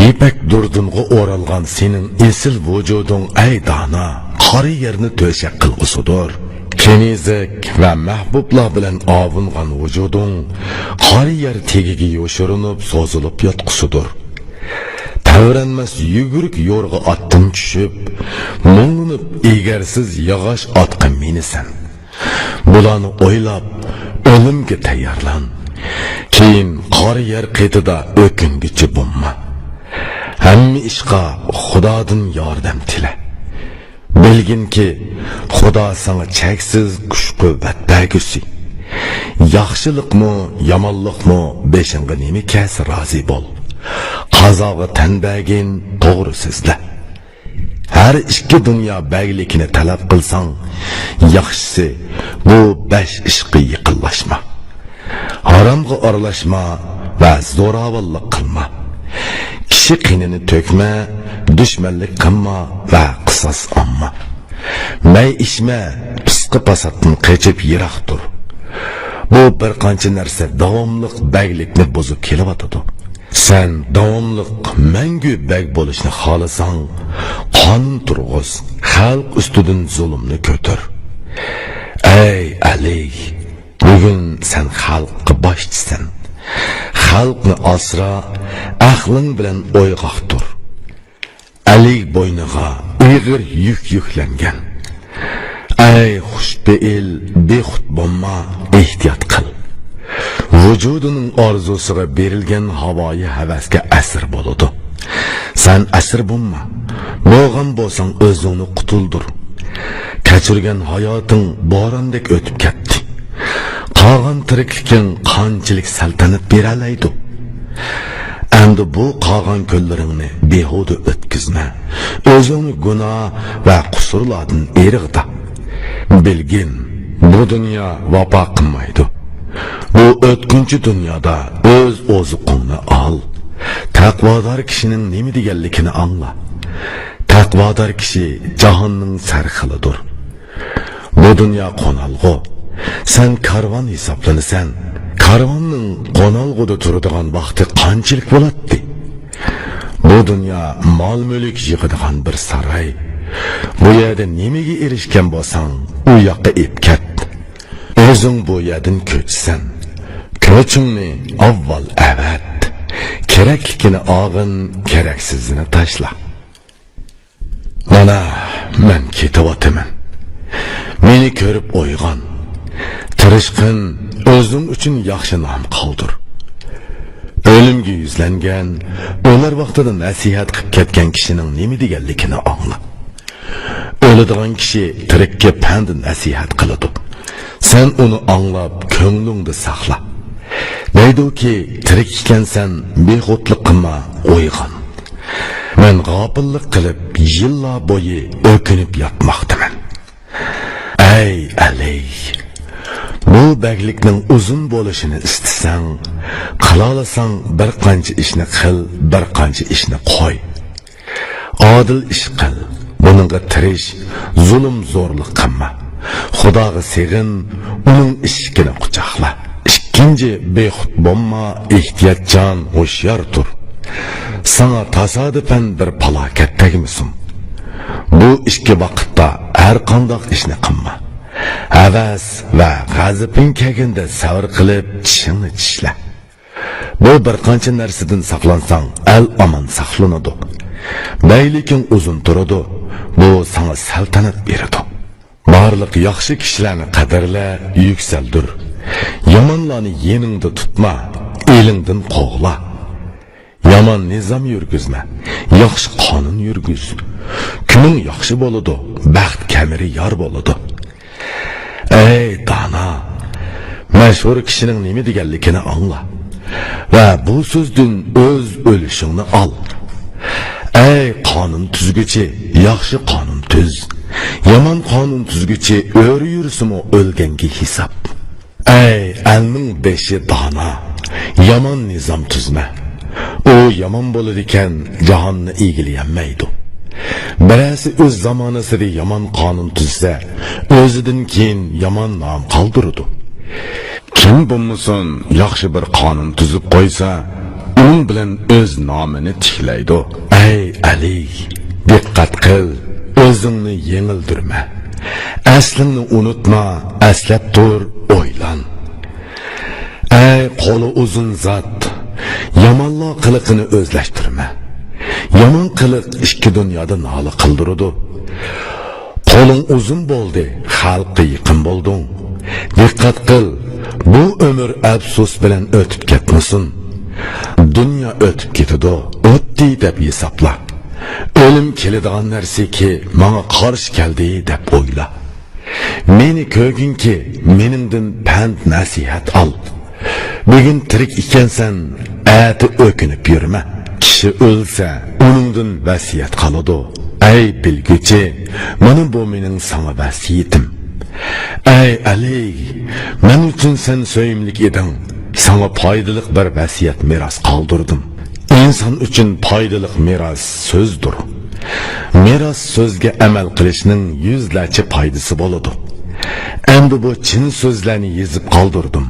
Yipak durdunga o'ralgan sening esil vujuding ay dona, qari yerni to'shak qilg'usidir. Kenizak va mahbublar bilan ovungan vujuding qari yer tegiga yoshirinib, so'zilib yotqusidir. Tavranmas yugurik yo'rg'a otdan tushib, mung'unib egarsiz yog'och otqa minisan. Bularni o'ylab, o'limga tayyorlan. Keyin qari yer qetida o'kingichi bo'lma. Hamma ishqa Xudodan yordam tila. Bilginki, Xudo sana cheksiz kuch-quvvat bergusi. Yaxshilikmi, yomonlikmi, beshingga nima kelsa rozi bo'l. Qazoga tan bergin, to'g'ri so'zla. Har ikki dunyo baglikini talab qilsang, yaxshisi bu 5 ishga yiqinlashma. Haromga aralashma va zo'ravonlik qilma. Kishi qinini to'kma, dushmanlik qilma va qisos olma. May ishma, pisqi pasatdan qochib yiroq tur. Bu bir qancha narsa davomliq baglikni buzib kelyotadi. Sen davomliq mangu bag bo'lishni xohlasang, qonun turg'iz, xalq ustidan zulmni ko'tar. Ey Ali, bugun sen xalqqa boshchisan. Xalqni asra, aqling bilan o'yg'oq tur. Ali bo'yniga ig'ir yuk yuklangan. Ey xushbeil, bexud bo'lma, ehtiyot qil. Vujudining orzusiga berilgan havoyi havasga asir bo'ladi. Sen asir bo'lma. Bo'lgan bo'lsang o'zingni qutuldir. Kechirgan hayoting borandek o'tib ketdi. Qolgan tirikliking qanchalik saltanat beralaydi. Endi bu qolgan kunlaringni behuda o'tkazma. O'zingni gunoh va qusurlardan erig'da. Bilgin, bu dunyo vafo qilmaydi. Bu o'tkinchi dunyoda o'z oziqingni ol. Taqvodor kishining nima deganligini angla. Taqvodor kishi jahonning sarxilidir. Bu dunyo qonalg'u. Sen karvon hisoblanasan. Karvonning qonalg'uda turadigan vaqti qanchalik bo'ladi? Bu dunyo mol-mulk yig'adigan bir saroy. Bu yerda nimaga erishgan bo'lsang, u yoqqa ep ket. O'zing bu yerdan ko'chsan. Ko'chingni avval avat. Kerakligini olg'in, keraksizini tashla. Mana men ketyapman. Meni ko'rib o'yg'on. Tirishqin, o'zing uchun yaxshi nom qoldir. O'limga yuzlangan, ular vaqtida nasihat qilib ketgan kishining nima deganligini angla. O'ladigan kishi tirikka pand nasihat qiladi. Sen uni anglab, ko'nglingda saqla. Deydi-ki, tirik ekansan, bexudlik qilma, o'yg'on. Men g'ofillik qilib, yillar bo'yi o'kinib yotmoqdaman. Ey Ali, bu baglikning uzun bo'lishini istasang, qilalasang bir qancha ishni qil, bir qancha ishni qo'y. Adil ish qil, buningga tirish, zulm zo'rlik qilma. Xudoga seg'in, uning ishkini quchoqla. Ikkinchi, bexud bo'lma, ehtiyotjon, ho'shyor tur. Sana tasodifan bir falokat tegmasin. Bu ishki vaqtda har qanday ishni qilma. Havas va g'azabing kelganda sabr qilib, tishingni tishla. Bu bir qancha narsadan saqlansang, el aman saqlanadi. Beylikin uzun turadi. Bu sana saltanat beradi. Barliq yaxshi kishilarni qadrla, yuksaldir. Yomonlarni yeningda tutma, elingdan qo'g'la. Yomon nizam yurgizma, yaxshi qonun yurgiz. Kuning yaxshi bo'ladi, baxt kamiri yor bo'ladi. Ey dana, mashhur kishining nima deganligini angla va bu so'zdan o'z o'lishingni ol. Ey qonun tuzguchi, yaxshi qonun tuz. Yomon qonun tuzguchi o'ri yursimi o'lganga hisob. Ey elning beshi dana, yomon nizam tuzma. O yomon bo'ladi ekan, jahonni egilamaydi. Birasi o'z zamonasida yomon qonun tuzsa, o'zidan keyin yomon nom qoldiradi. Kim bo'lmasin, yaxshi bir qonun tuzib qo'ysa, uning bilan o'z nomini tiklaydi. Ey Ali, diqqat qil, o'zingni yengildirma. Aslingni unutma, aslab tur, o'ylan. Ey qo'li uzun zot, yomonlar qiliqini o'zlashtirma. Yomon qiliq ikki dunyoda nola qildiradi. Qo'ling uzun bo'ldi, xalqqa yaqin bo'lding. Diqqat qil, bu umr afsus bilan o'tib ketmasin. Dunyo o'tib ketadi, o'tdi deb hisobla. O'lim keladigan narsaki, menga qarshi keldi deb o'yla. Meni ko'rginki, meningdan pand nasihat ol. Bugun tirik ekansan, ati o'kinib yurma. Kishi o'lsa, uningdan vasiyat qoladi. Ey bilguchi, mana bu mening sana vasiyatim. Ey Ali, men uchun sen so'yimlik eding. Sana foydali bir vasiyat meros qoldirdim. İnsan uchun foydali meros so'zdir. Meros so'zga amal qilishning yuzlarcha foydasi bo'ladi. Endi bu chin so'zlarni yozib qoldirdim.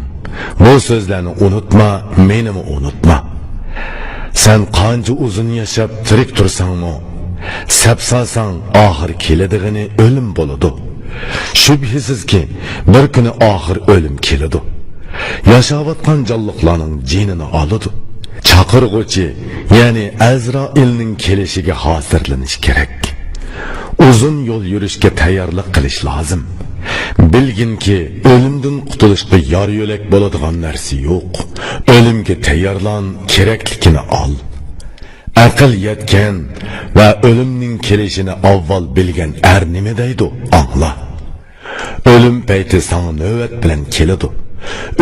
Bu so'zlarni unutma, menimi unutma. Sen qancha uzun yashab tirik tursangmi, sapsasang oxir keladigini o'lim bo'ladi. Shubhisizki, bir kuni oxir o'lim keladi. Yashayotgan jonliqlarning jinini oladi. Chaqirg'uchi, ya'ni Azroilning kelishiga hozirlanish kerak. Uzun yo'l yurishga tayyorlik qilish lozim. Bilginki, o'limdan qutulishga yor yo'lak bo'ladigan narsa yo'q. O'limga tayyorlan, kerakligini ol. Aql yetgan va o'limning kelishini avval bilgan nima deydi? Angla. O'lim payti sana navbat bilan keladi.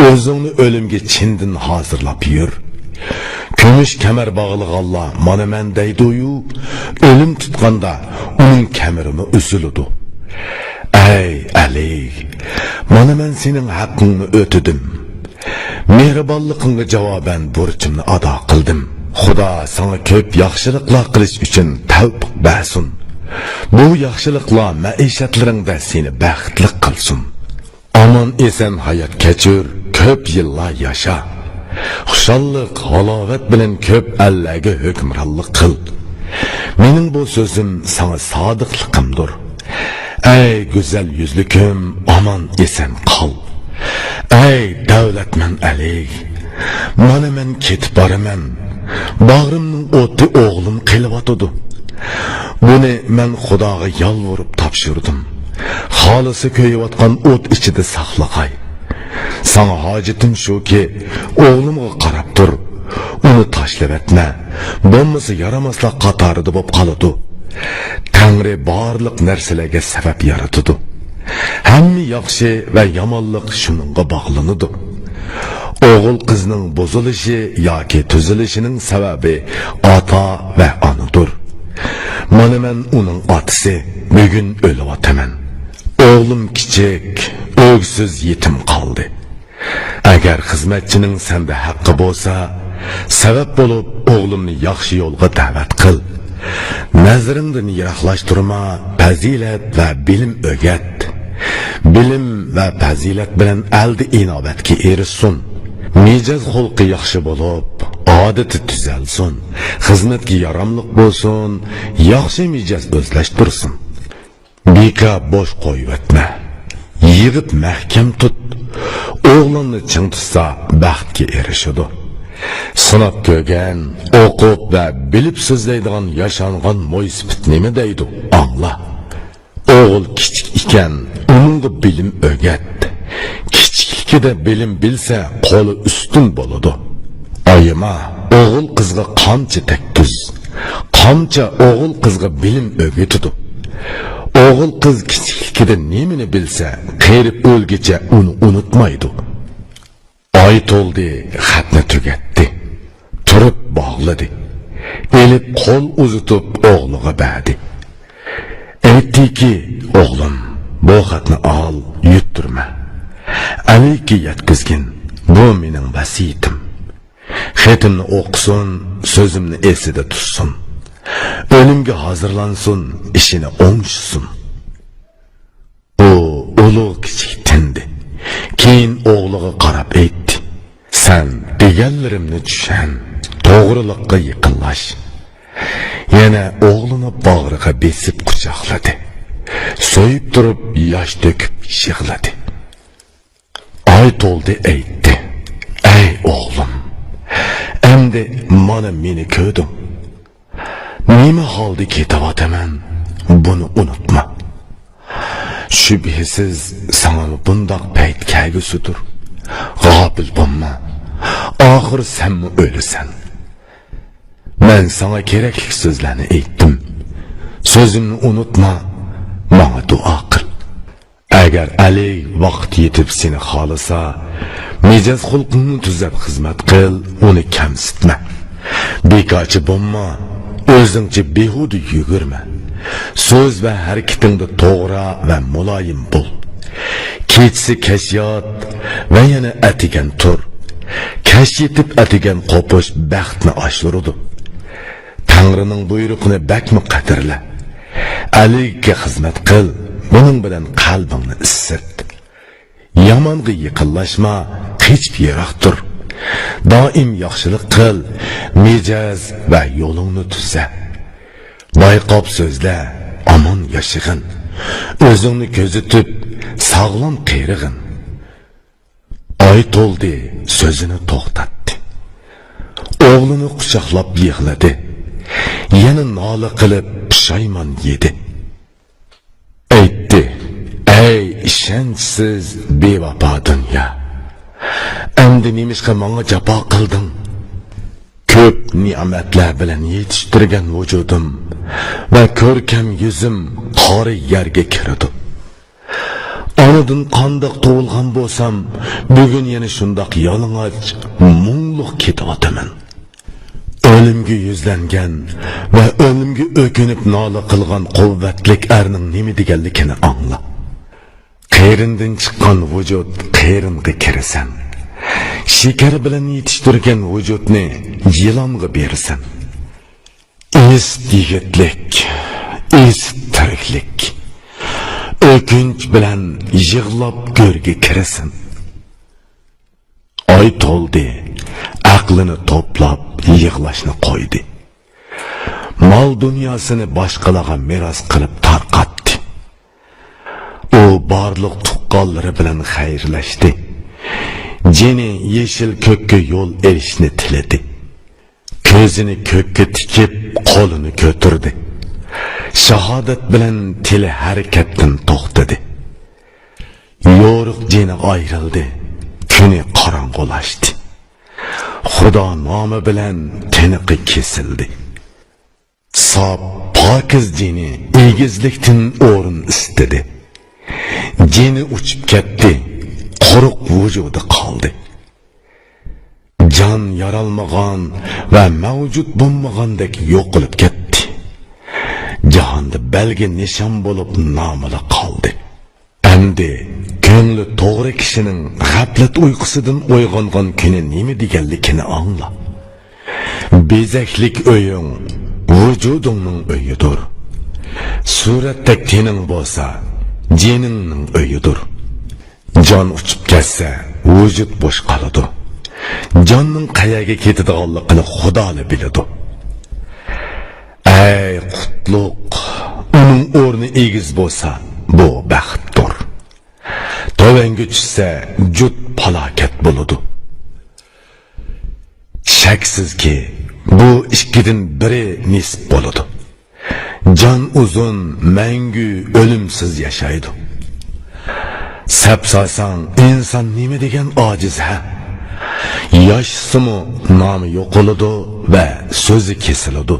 O'zingni o'limga chindan hozirlab yur. Kumush kamar bog'lig'anlar mana men deydi-yu, o'lim tutganda uning kamirimi uziladi. Ey Ali, mana men sening haqqingni o'tadim. Mehribonligingga javoban burchimni ado qildim. Xudo sana ko'p yaxshiliklar qilish uchun tavfiq bersin. Bu yaxshiliklar maishatlaringda seni baxtli qilsin. Aman esan hayot kechir, ko'p yillar yasha. Xushallik, halovat bilan ko'p Allohga hukmronlik qil. Mening bu so'zim sana sodiqligimdir. Ey go'zal yuzlikim, aman esan qol. Ey davlatman Ali, mana men ketib boraman. Bag'rimning o'ti o'g'lim qilyotdi. Buni men Xudoga yolvorib topshirdim. Xolisi ko'yayotgan o't ichida saqlaqay. Sana hojitim shuki, o'g'limga qarab tur. Uni tashlab etma. Bo'lmasa yaramaslar qatorida bo'lib qoladi. Tangri barliq narsalarga sabab yaratadi. Hamma yaxshi va yomonlik shuningga bog'lanadi. O'g'il qizning buzilishi yoki tuzilishining sababi ota va onadir. Mana men uning otasi, bugun o'lyapman. O'g'lim kichik, o'g'siz yetim qoldi. Agar xizmatchining senda haqqi bo'lsa, sabab bo'lib o'g'limni yaxshi yo'lga da'vat qil. Nazringdan yiroqlashtirma, fazilat va bilim o'rgat. Bilim va fazilat bilan aldi inobatga erishsin. Mijoz xulqi yaxshi bo'lib, odati tuzalsin. Xizmatga yaramliq bo'lsin, yaxshi mijoz o'zlashtirsin. Beka bosh qo'yvatma. Yig'ib mahkam tut. O'g'lonni ching tutsa baxtga erishadi. Sınab ko'rgan, o'qib va bilib so'zlaydigan yashangan mo'ysifit nima deydi? Angla. O'g'il kichik ekan, uningga bilim o'rgatdi. Kichikligida bilim bilsa, qo'li ustun bo'ladi. Oyima, o'g'il qizga qancha takkuz, qancha o'g'il qizga bilim o'rgatadi. O'g'il qiz kichikligida nimani bilsa, qerib o'lgicha uni unutmaydi. Oy to'ldi, xatni tugatdi. Turib bog'ladi. Elib qo'l uzitib o'g'liga berdi. Aytdiki, o'g'lim, bu xatni ol, yuttirma. Alayga yetkazgin, bu mening vasiyatim. Xatimni o'qisin, so'zimni esida tutsin. O'limga hozirlansin, ishini o'ngishsin. U ulug' kichik tindi. Keyin o'g'liga qarab aytdi: "Sen deganlarimni tushan, to'g'riliqqa yaqinlash." Yana o'g'lini bag'riga besib quchoqladi. So'yib turib, yosh to'kib yig'ladi. Oy to'ldi, aytdi: "Ey o'g'lim, endi mana meni ko'rdim. Nima holda ketayotaman, buni unutma. Shubhasiz sana bundoq payt kelgusidir. G'ofil bo'lma. Oxir sen o'lasan. Men sana kerakli so'zlarni aytdim. So'zimni unutma, menga duo qil. Agar Ali vaqt yetib seni xolisa, mijoz xulqingni tuzab xizmat qil, uni kamsitma. Bekochi bo'lma, o'zingcha behuda yugurma. So'z va harakatingda to'g'ri va muloyim bo'l. Kechsi kashiyot va yana atigan tur. Kash yetib atigan qo'pish baxtni oshiradi. Tangrining buyrug'ini bakmi qadrla. Aliga xizmat qil, buning bilan qalbingni issit. Yomonga yiqinlashma, hech yiroq tur. Doim yaxshilik qil, mijoz va yo'lingni tuzza. Bayqob so'zla, omon yashag'in. O'zingni ko'zitib, sog'lom qeyrig'in. Oy to'ldi, so'zini to'xtatdi. O'g'lini quchoqlab yig'ladi. Yana nola qilib pushaymon yedi. Aytdi: "Ey ishonchsiz bevafo dunyo. Endi nimishqa menga jafo qilding? Ko'p ne'matlar bilan yetishtirgan vujudim va ko'rkam yuzim qori yerga kirdi. Onadan qandoq tug'ilgan bo'lsam, bugun yana shundoq yalang'och, mungluq ketayotaman. O'limga yuzlangan va o'limga o'kinib nola qilgan quvvatlik erning nima deganligini angla. Qeyrindan chiqqan vujud qeyringa kirasan. Shekar bilan yetishtirgan vujudni yilonga berasan. Is yigitlik, is tiriklik. O'kinch bilan yig'lab go'rga kirasan. Oy to'ldi, aqlini to'plab yig'lashni qo'ydi. Mol dunyosini boshqalarga meros qilib tarqatdi. U barliq tuqqanlari bilan xayrlashdi. Jeni yeshil ko'kka yo'l erishni tiladi. Ko'zini ko'kka tikib, qo'lini ko'tardi. Shahodat bilan tili harakatdan to'xtadi. Yo'riq jeni ayrildi. Kuni qorong'ulashdi. Xudo nomi bilan tiniqi kesildi. Sof, pokiz jeni egizlikdan o'rin istedi. Jeni uchib ketdi. Quruq vujudi qoldi. Jon yaralmagan va mavjud bo'lmagandek yo'qolib ketdi. Jahonda belgi nishon bo'lib nomila qoldi. Endi ko'ngli to'g'ri kishining g'aflat uyqusidan uyg'ongan kuni nima deganligini angla. Bezaklik o'ying vujudingning o'yidir. Suratda tening bo'lsa, jiningning o'yidir. Jon uchib ketsa, vujud bo'sh qoladi. Jonning qayaga ketadiganligini Xudolar biladi. Ey qutlug', uning o'rni egiz bo'lsa, bu baxtdir. Tovanga tushsa, jut falokat bo'ladi. shaksizki bu ikkidan biri nisb bo'ladi. Jon uzun, mangu, o'limsiz yashaydi. Sapsasang inson nima degan ojiz ha? Yoshsimi nomi yo'qoladi va so'zi kesiladi.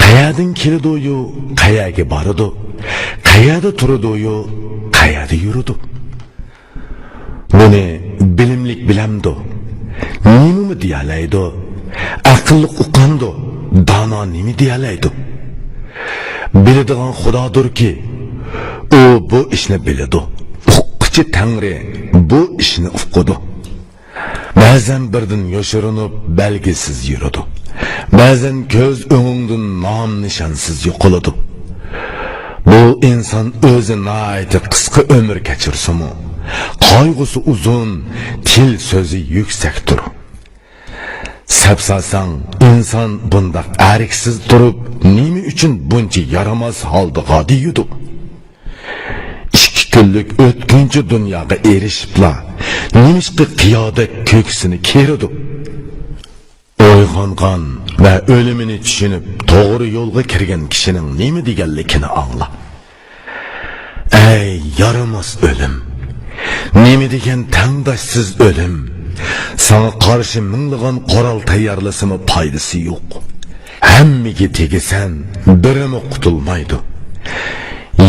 Qayerdan keladi-yu, qayerga boradi? Qayerda turadi-yu, qayerda yuradi? Buni bilimlik bilamdi. Nima deyalaydi? Aqlli uqandi. Dono nima deyalaydi? Biladigan Xudodirki, u bu ishni biladi. Uqquchi Tangri bu ishni uqadi. Ba'zan birdan yoshirinib belgisiz yuradi. Ba'zan ko'z o'ngingdan nom nishonsiz yo'qoladi. Bu inson o'zi nihoyat qisqa umr kechirsa-mu, qayg'usi uzun, til so'zi yuksakdir. Sapsasang inson bundaq ariksiz turib, nima uchun buncha yaramas holda g'odiydi? 2 kunlik o'tkinchi dunyoga erishibla, nimishqi qiyoda ko'ksini keradi. Uyg'ongan va o'limini tushunib, to'g'ri yo'lga kirgan kishining nima deganligini angla. Ey yaramas o'lim, nima degan tangdoshsiz o'lim? Sana qarshi minglagan qoral tayyorlasimi foydasi yo'q. Hammaga tegisan, birimi qutulmaydi.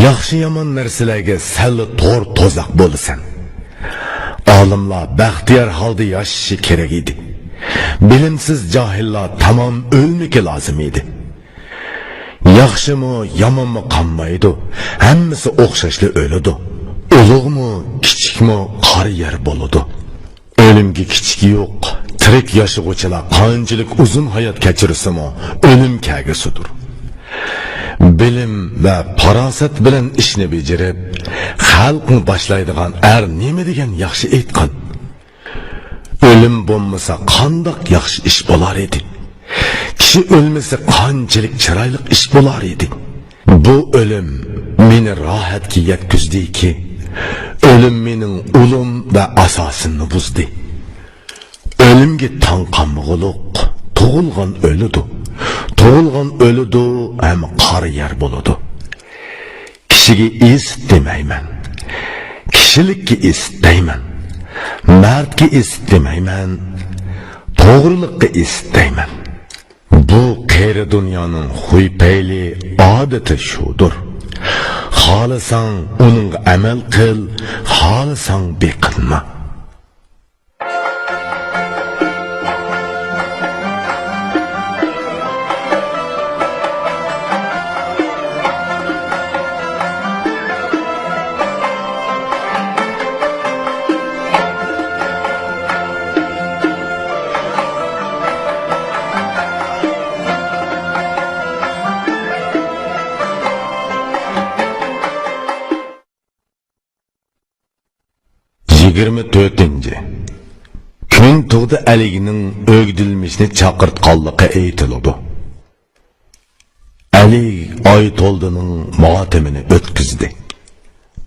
Yaxshi yomon narsalarga salla to'r to'zaq bo'lasan. Olimlar baxtiyor holda yashashi kerak edi. Bilimsiz johillar tamom o'lmiki lozim edi. Yaxshimi, yomonmi qolmaydi. Hammasi o'xshashli o'ladi. Ulug'mi, kichikmi, qari yer bo'ladi. O'limga kichik yo'q. Tirik yashag'uvchilar qanchalik uzun hayot kechirsa-mu, o'lim kagisidir. Bilim va farosat bilan ishni bajarib, xalqni boshlaydigan nima degan yaxshi aytgan. O'lim bo'lmasa qandoq yaxshi ish bo'lar edi? Kishi o'lmasa qanchalik chiroyli ish bo'lar edi? Bu o'lim meni rohatga yetkazdiki, o'lim mening ulim va asosimni buzdi. O'limga tanqanmag'uluq, tug'ilgan o'lidi. Tug'ilgan o'lidi ham qari yer bo'ladi. Kishiga esit demayman. Kishilikka esit deyman. Mardga esit demayman. To'g'rilikka esit deyman. Bu qeyri dunyoning xuy-payli odati shudir. Xohlasang uning amal qil, xohlasang beqilma. Kun tug'di Alining o'gdilmishni chaqirtqanligi aytiladi. Ali oy to'ldining motamini o'tkazdi.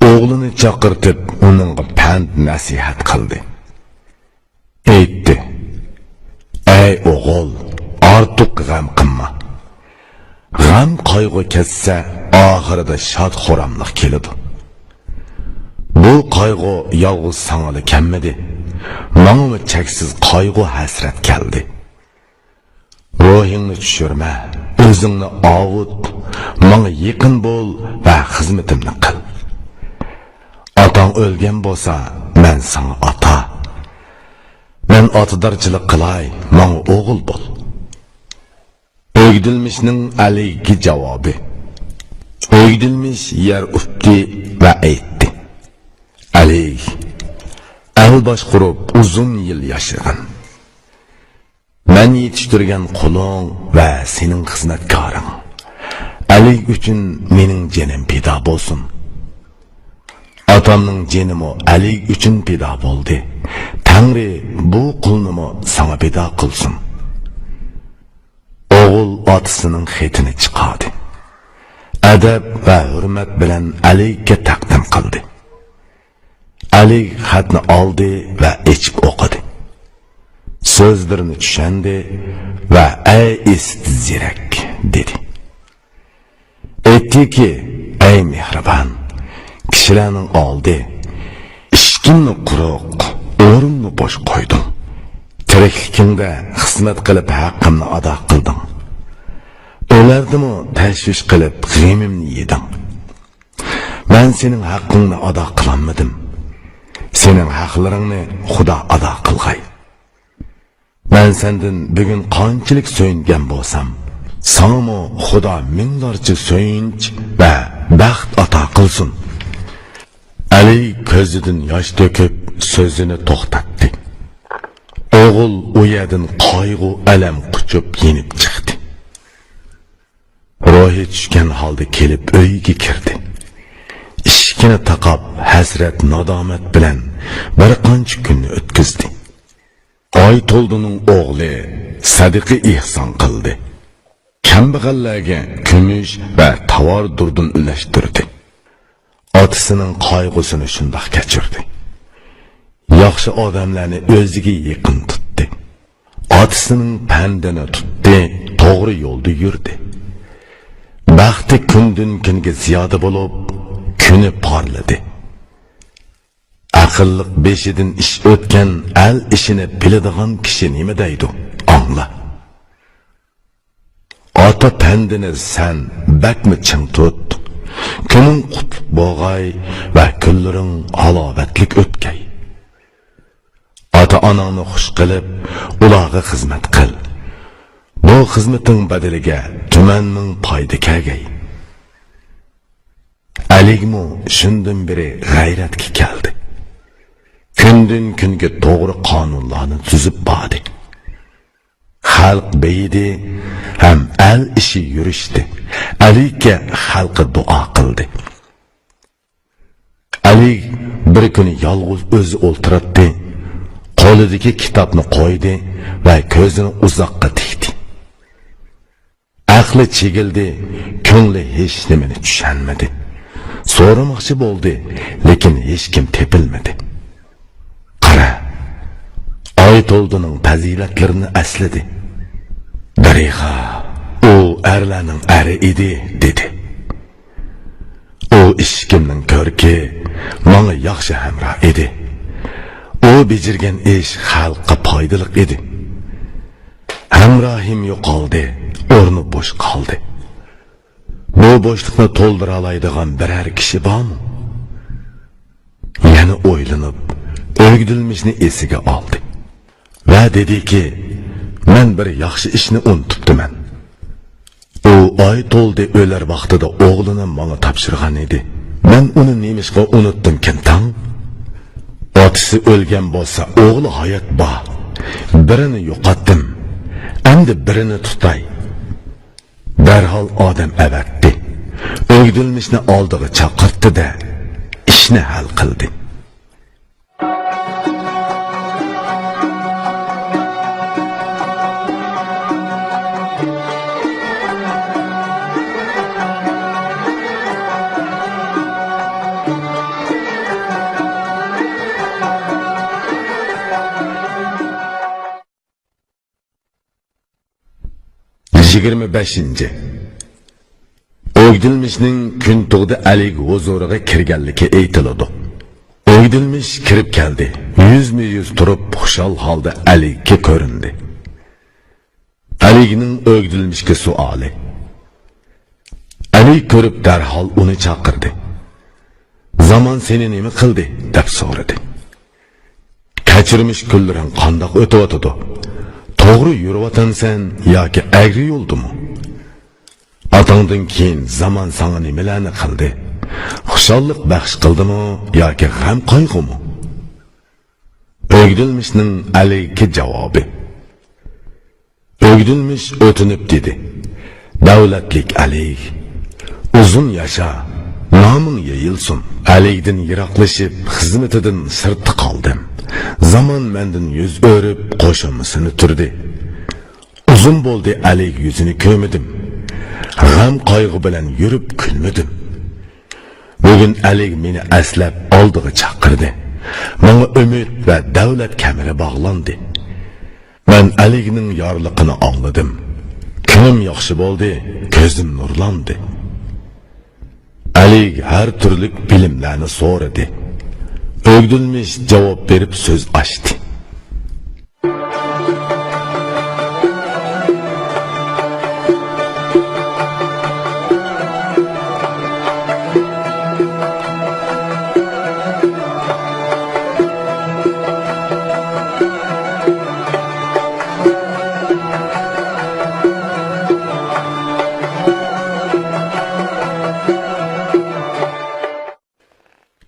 O'g'lini chaqirtib, uningga pand nasihat qildi. Aytdi: "Ey o'g'il, ortiq g'am qilma. G'am qayg'u kessa, oxirida shod-xuramlik keladi. Bu qayg'u yolg'iz sangali kelmadi. Manga cheksiz qayg'u hasrat keldi. Ruhingni tushirma, o'zingni ovut, menga yaqin bo'l va xizmatimni qil. Otang o'lgan bo'lsa, men sana ota. Men otadarchilik qilay, menga o'g'il bo'l." O'gdilmishning Aliga javobi. O'gdilmish yer ufti va aytdi: "Ali, el bosh qurib uzun yil yashagan. Men yetishtirgan quling va sening xizmatkoring. Ali uchun mening jinim pido bo'lsin. Otamning jinimi Ali uchun pido bo'ldi. Tangri bu qulnimi sana pido qilsin." O'g'il otasining xetini chiqardi. Adab va hurmat bilan Aliga taqdim qildi. Ali xatni oldi va ichib o'qidi. sözlerini düşendi ve ey eski zirek dedi. Etti ki ey mehriban, kişilerinin aldı, işkinni quruq, o'rinni boş koydum. Tiriklikingda xizmat qilib haqqimni ado qilding. O'lardimi tashvish qilib g'amimni yeding. Men sening haqqingni ado qilolmadim. Sening haqlaringni Xudo ado qilg'ay. Men sendan bugun qanchalik so'yingan bo'lsam, sana Xudo minglarcha so'yinch va baxt ato qilsin. Ali ko'zidan yosh to'kib so'zini to'xtatdi. O'g'il u yerdan qayg'u alam quchib yenib chiqdi. Ruhi tushgan holda kelib uyga kirdi. Ishkini taqab hasrat nadomat bilan bir qancha kunni o'tkazdi. Oytoldining o'g'li sadiqi ihson qildi. Kambag'allarga kumush va tovar durdun ulashtirdi. Otasining qayg'usini shundoq kechirdi. Yaxshi odamlarni o'ziga yaqin tutdi. Otasining pandini tutdi, to'g'ri yo'lda yurdi. Baxti kundan kunga ziyoda bo'lib, kuni porladi. Aqlliq beshidan ish o'tgan al ishini biladigan kishi nima deydi? Angla. Ota pandini sen bakmi ching tut. Kuning qutlug' bo'g'ay va kunlaring halovatlik o'tgay. Ota-onangni xush qilib, ularga xizmat qil. Bu xizmating badaliga tumanning foyda kelgay. Aligmu shundan beri g'ayratga keldi. Kundan kunga to'g'ri qonunlarni tuzib bordi. Xalq beydi ham al ishi yurishdi. Aliga xalqi duo qildi. Ali bir kuni yolg'iz o'zi o'ltirdi. Qo'lidagi kitobni qo'ydi va ko'zini uzoqqa tikdi. Aqli chegildi, ko'ngli hech nimani tushunmadi. So'ramoqchi bo'ldi, lekin hech kim tepilmadi. Qara, Oytoldining fazilatlarini asladi. Dariqa, u erlarning eri edi, dedi. U ishkimning ko'rki, menga yaxshi hamroh edi. O becirgen iş xalqqa foydali edi. Hamrohim yo'qoldi, o'rni bo'sh qoldi. Bu bo'shliqni to'ldira oladigan biror kishi bormi? Yana o'ylanib, o'gdilmishni esiga oldi va dediki, men bir yaxshi ishni unutibdiman. U oy to'ldi o'lar vaqtida o'g'lini menga topshirgan edi. Men uni nemishqa unutdim kintan? Otasi o'lgan bo'lsa, o'g'li hayot bor. Birini yo'qotdim. Endi birini tutay. Darhol odam avatdi. O'gdilmishni oldiga chaqirtdi-da, ishni hal qildi. Yigirma 5. O'gdilmishning kun tug'di Alik huzuriga kirganligi aytiladi. O'gdilmish kirib keldi. Yuzma-yuz turib xushal holda Alikka ko'rindi. Alikning O'gdilmishga savoli. Alik ko'rib darhol uni chaqirdi. Zamon seni nima qildi deb so'radi. Kechirmish kunlaring qandoq o'tyotdi? To'g'ri yurvatansan yoki agri yo'ldimi? Otangdan keyin zamon sana nimalarni qildi? Xushallik baxsh qildimi yoki g'am qayg'umi? O'gdilmishning Alikka javobi. O'gdilmish o'tinib dedi. Davlatlik Alik, uzun yasha, noming yayilsin. Alikdan yiroqlashib, xizmatidan sirtda qoldim. Zaman mendan yüz örüp qo'shimisini turdi. Uzun bo'ldi Alik yuzini ko'rmadim. G'am qayg'u bilan yurib kulmadim. Bugun Alik meni aslab oldiga chaqirdi. Menga umid va davlat kameri bog'landi. Ben Ali'nin yarlıqını anladım. Günüm yaxşı oldu, gözüm nurlandı. Ali her türlük bilimlerini soradı. Ögdülmüş cevap verip söz açtı.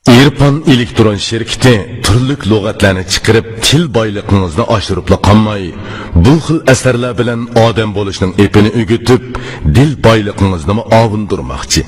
İrfan elektron şirketi türlük lügatlarını çıkarıp til baylıqınızda aşırıpla qanmay, bu xil əsərlər bilen adam bolışның epini ügütüp, dil baylıqınızda mı avundurmaqçı.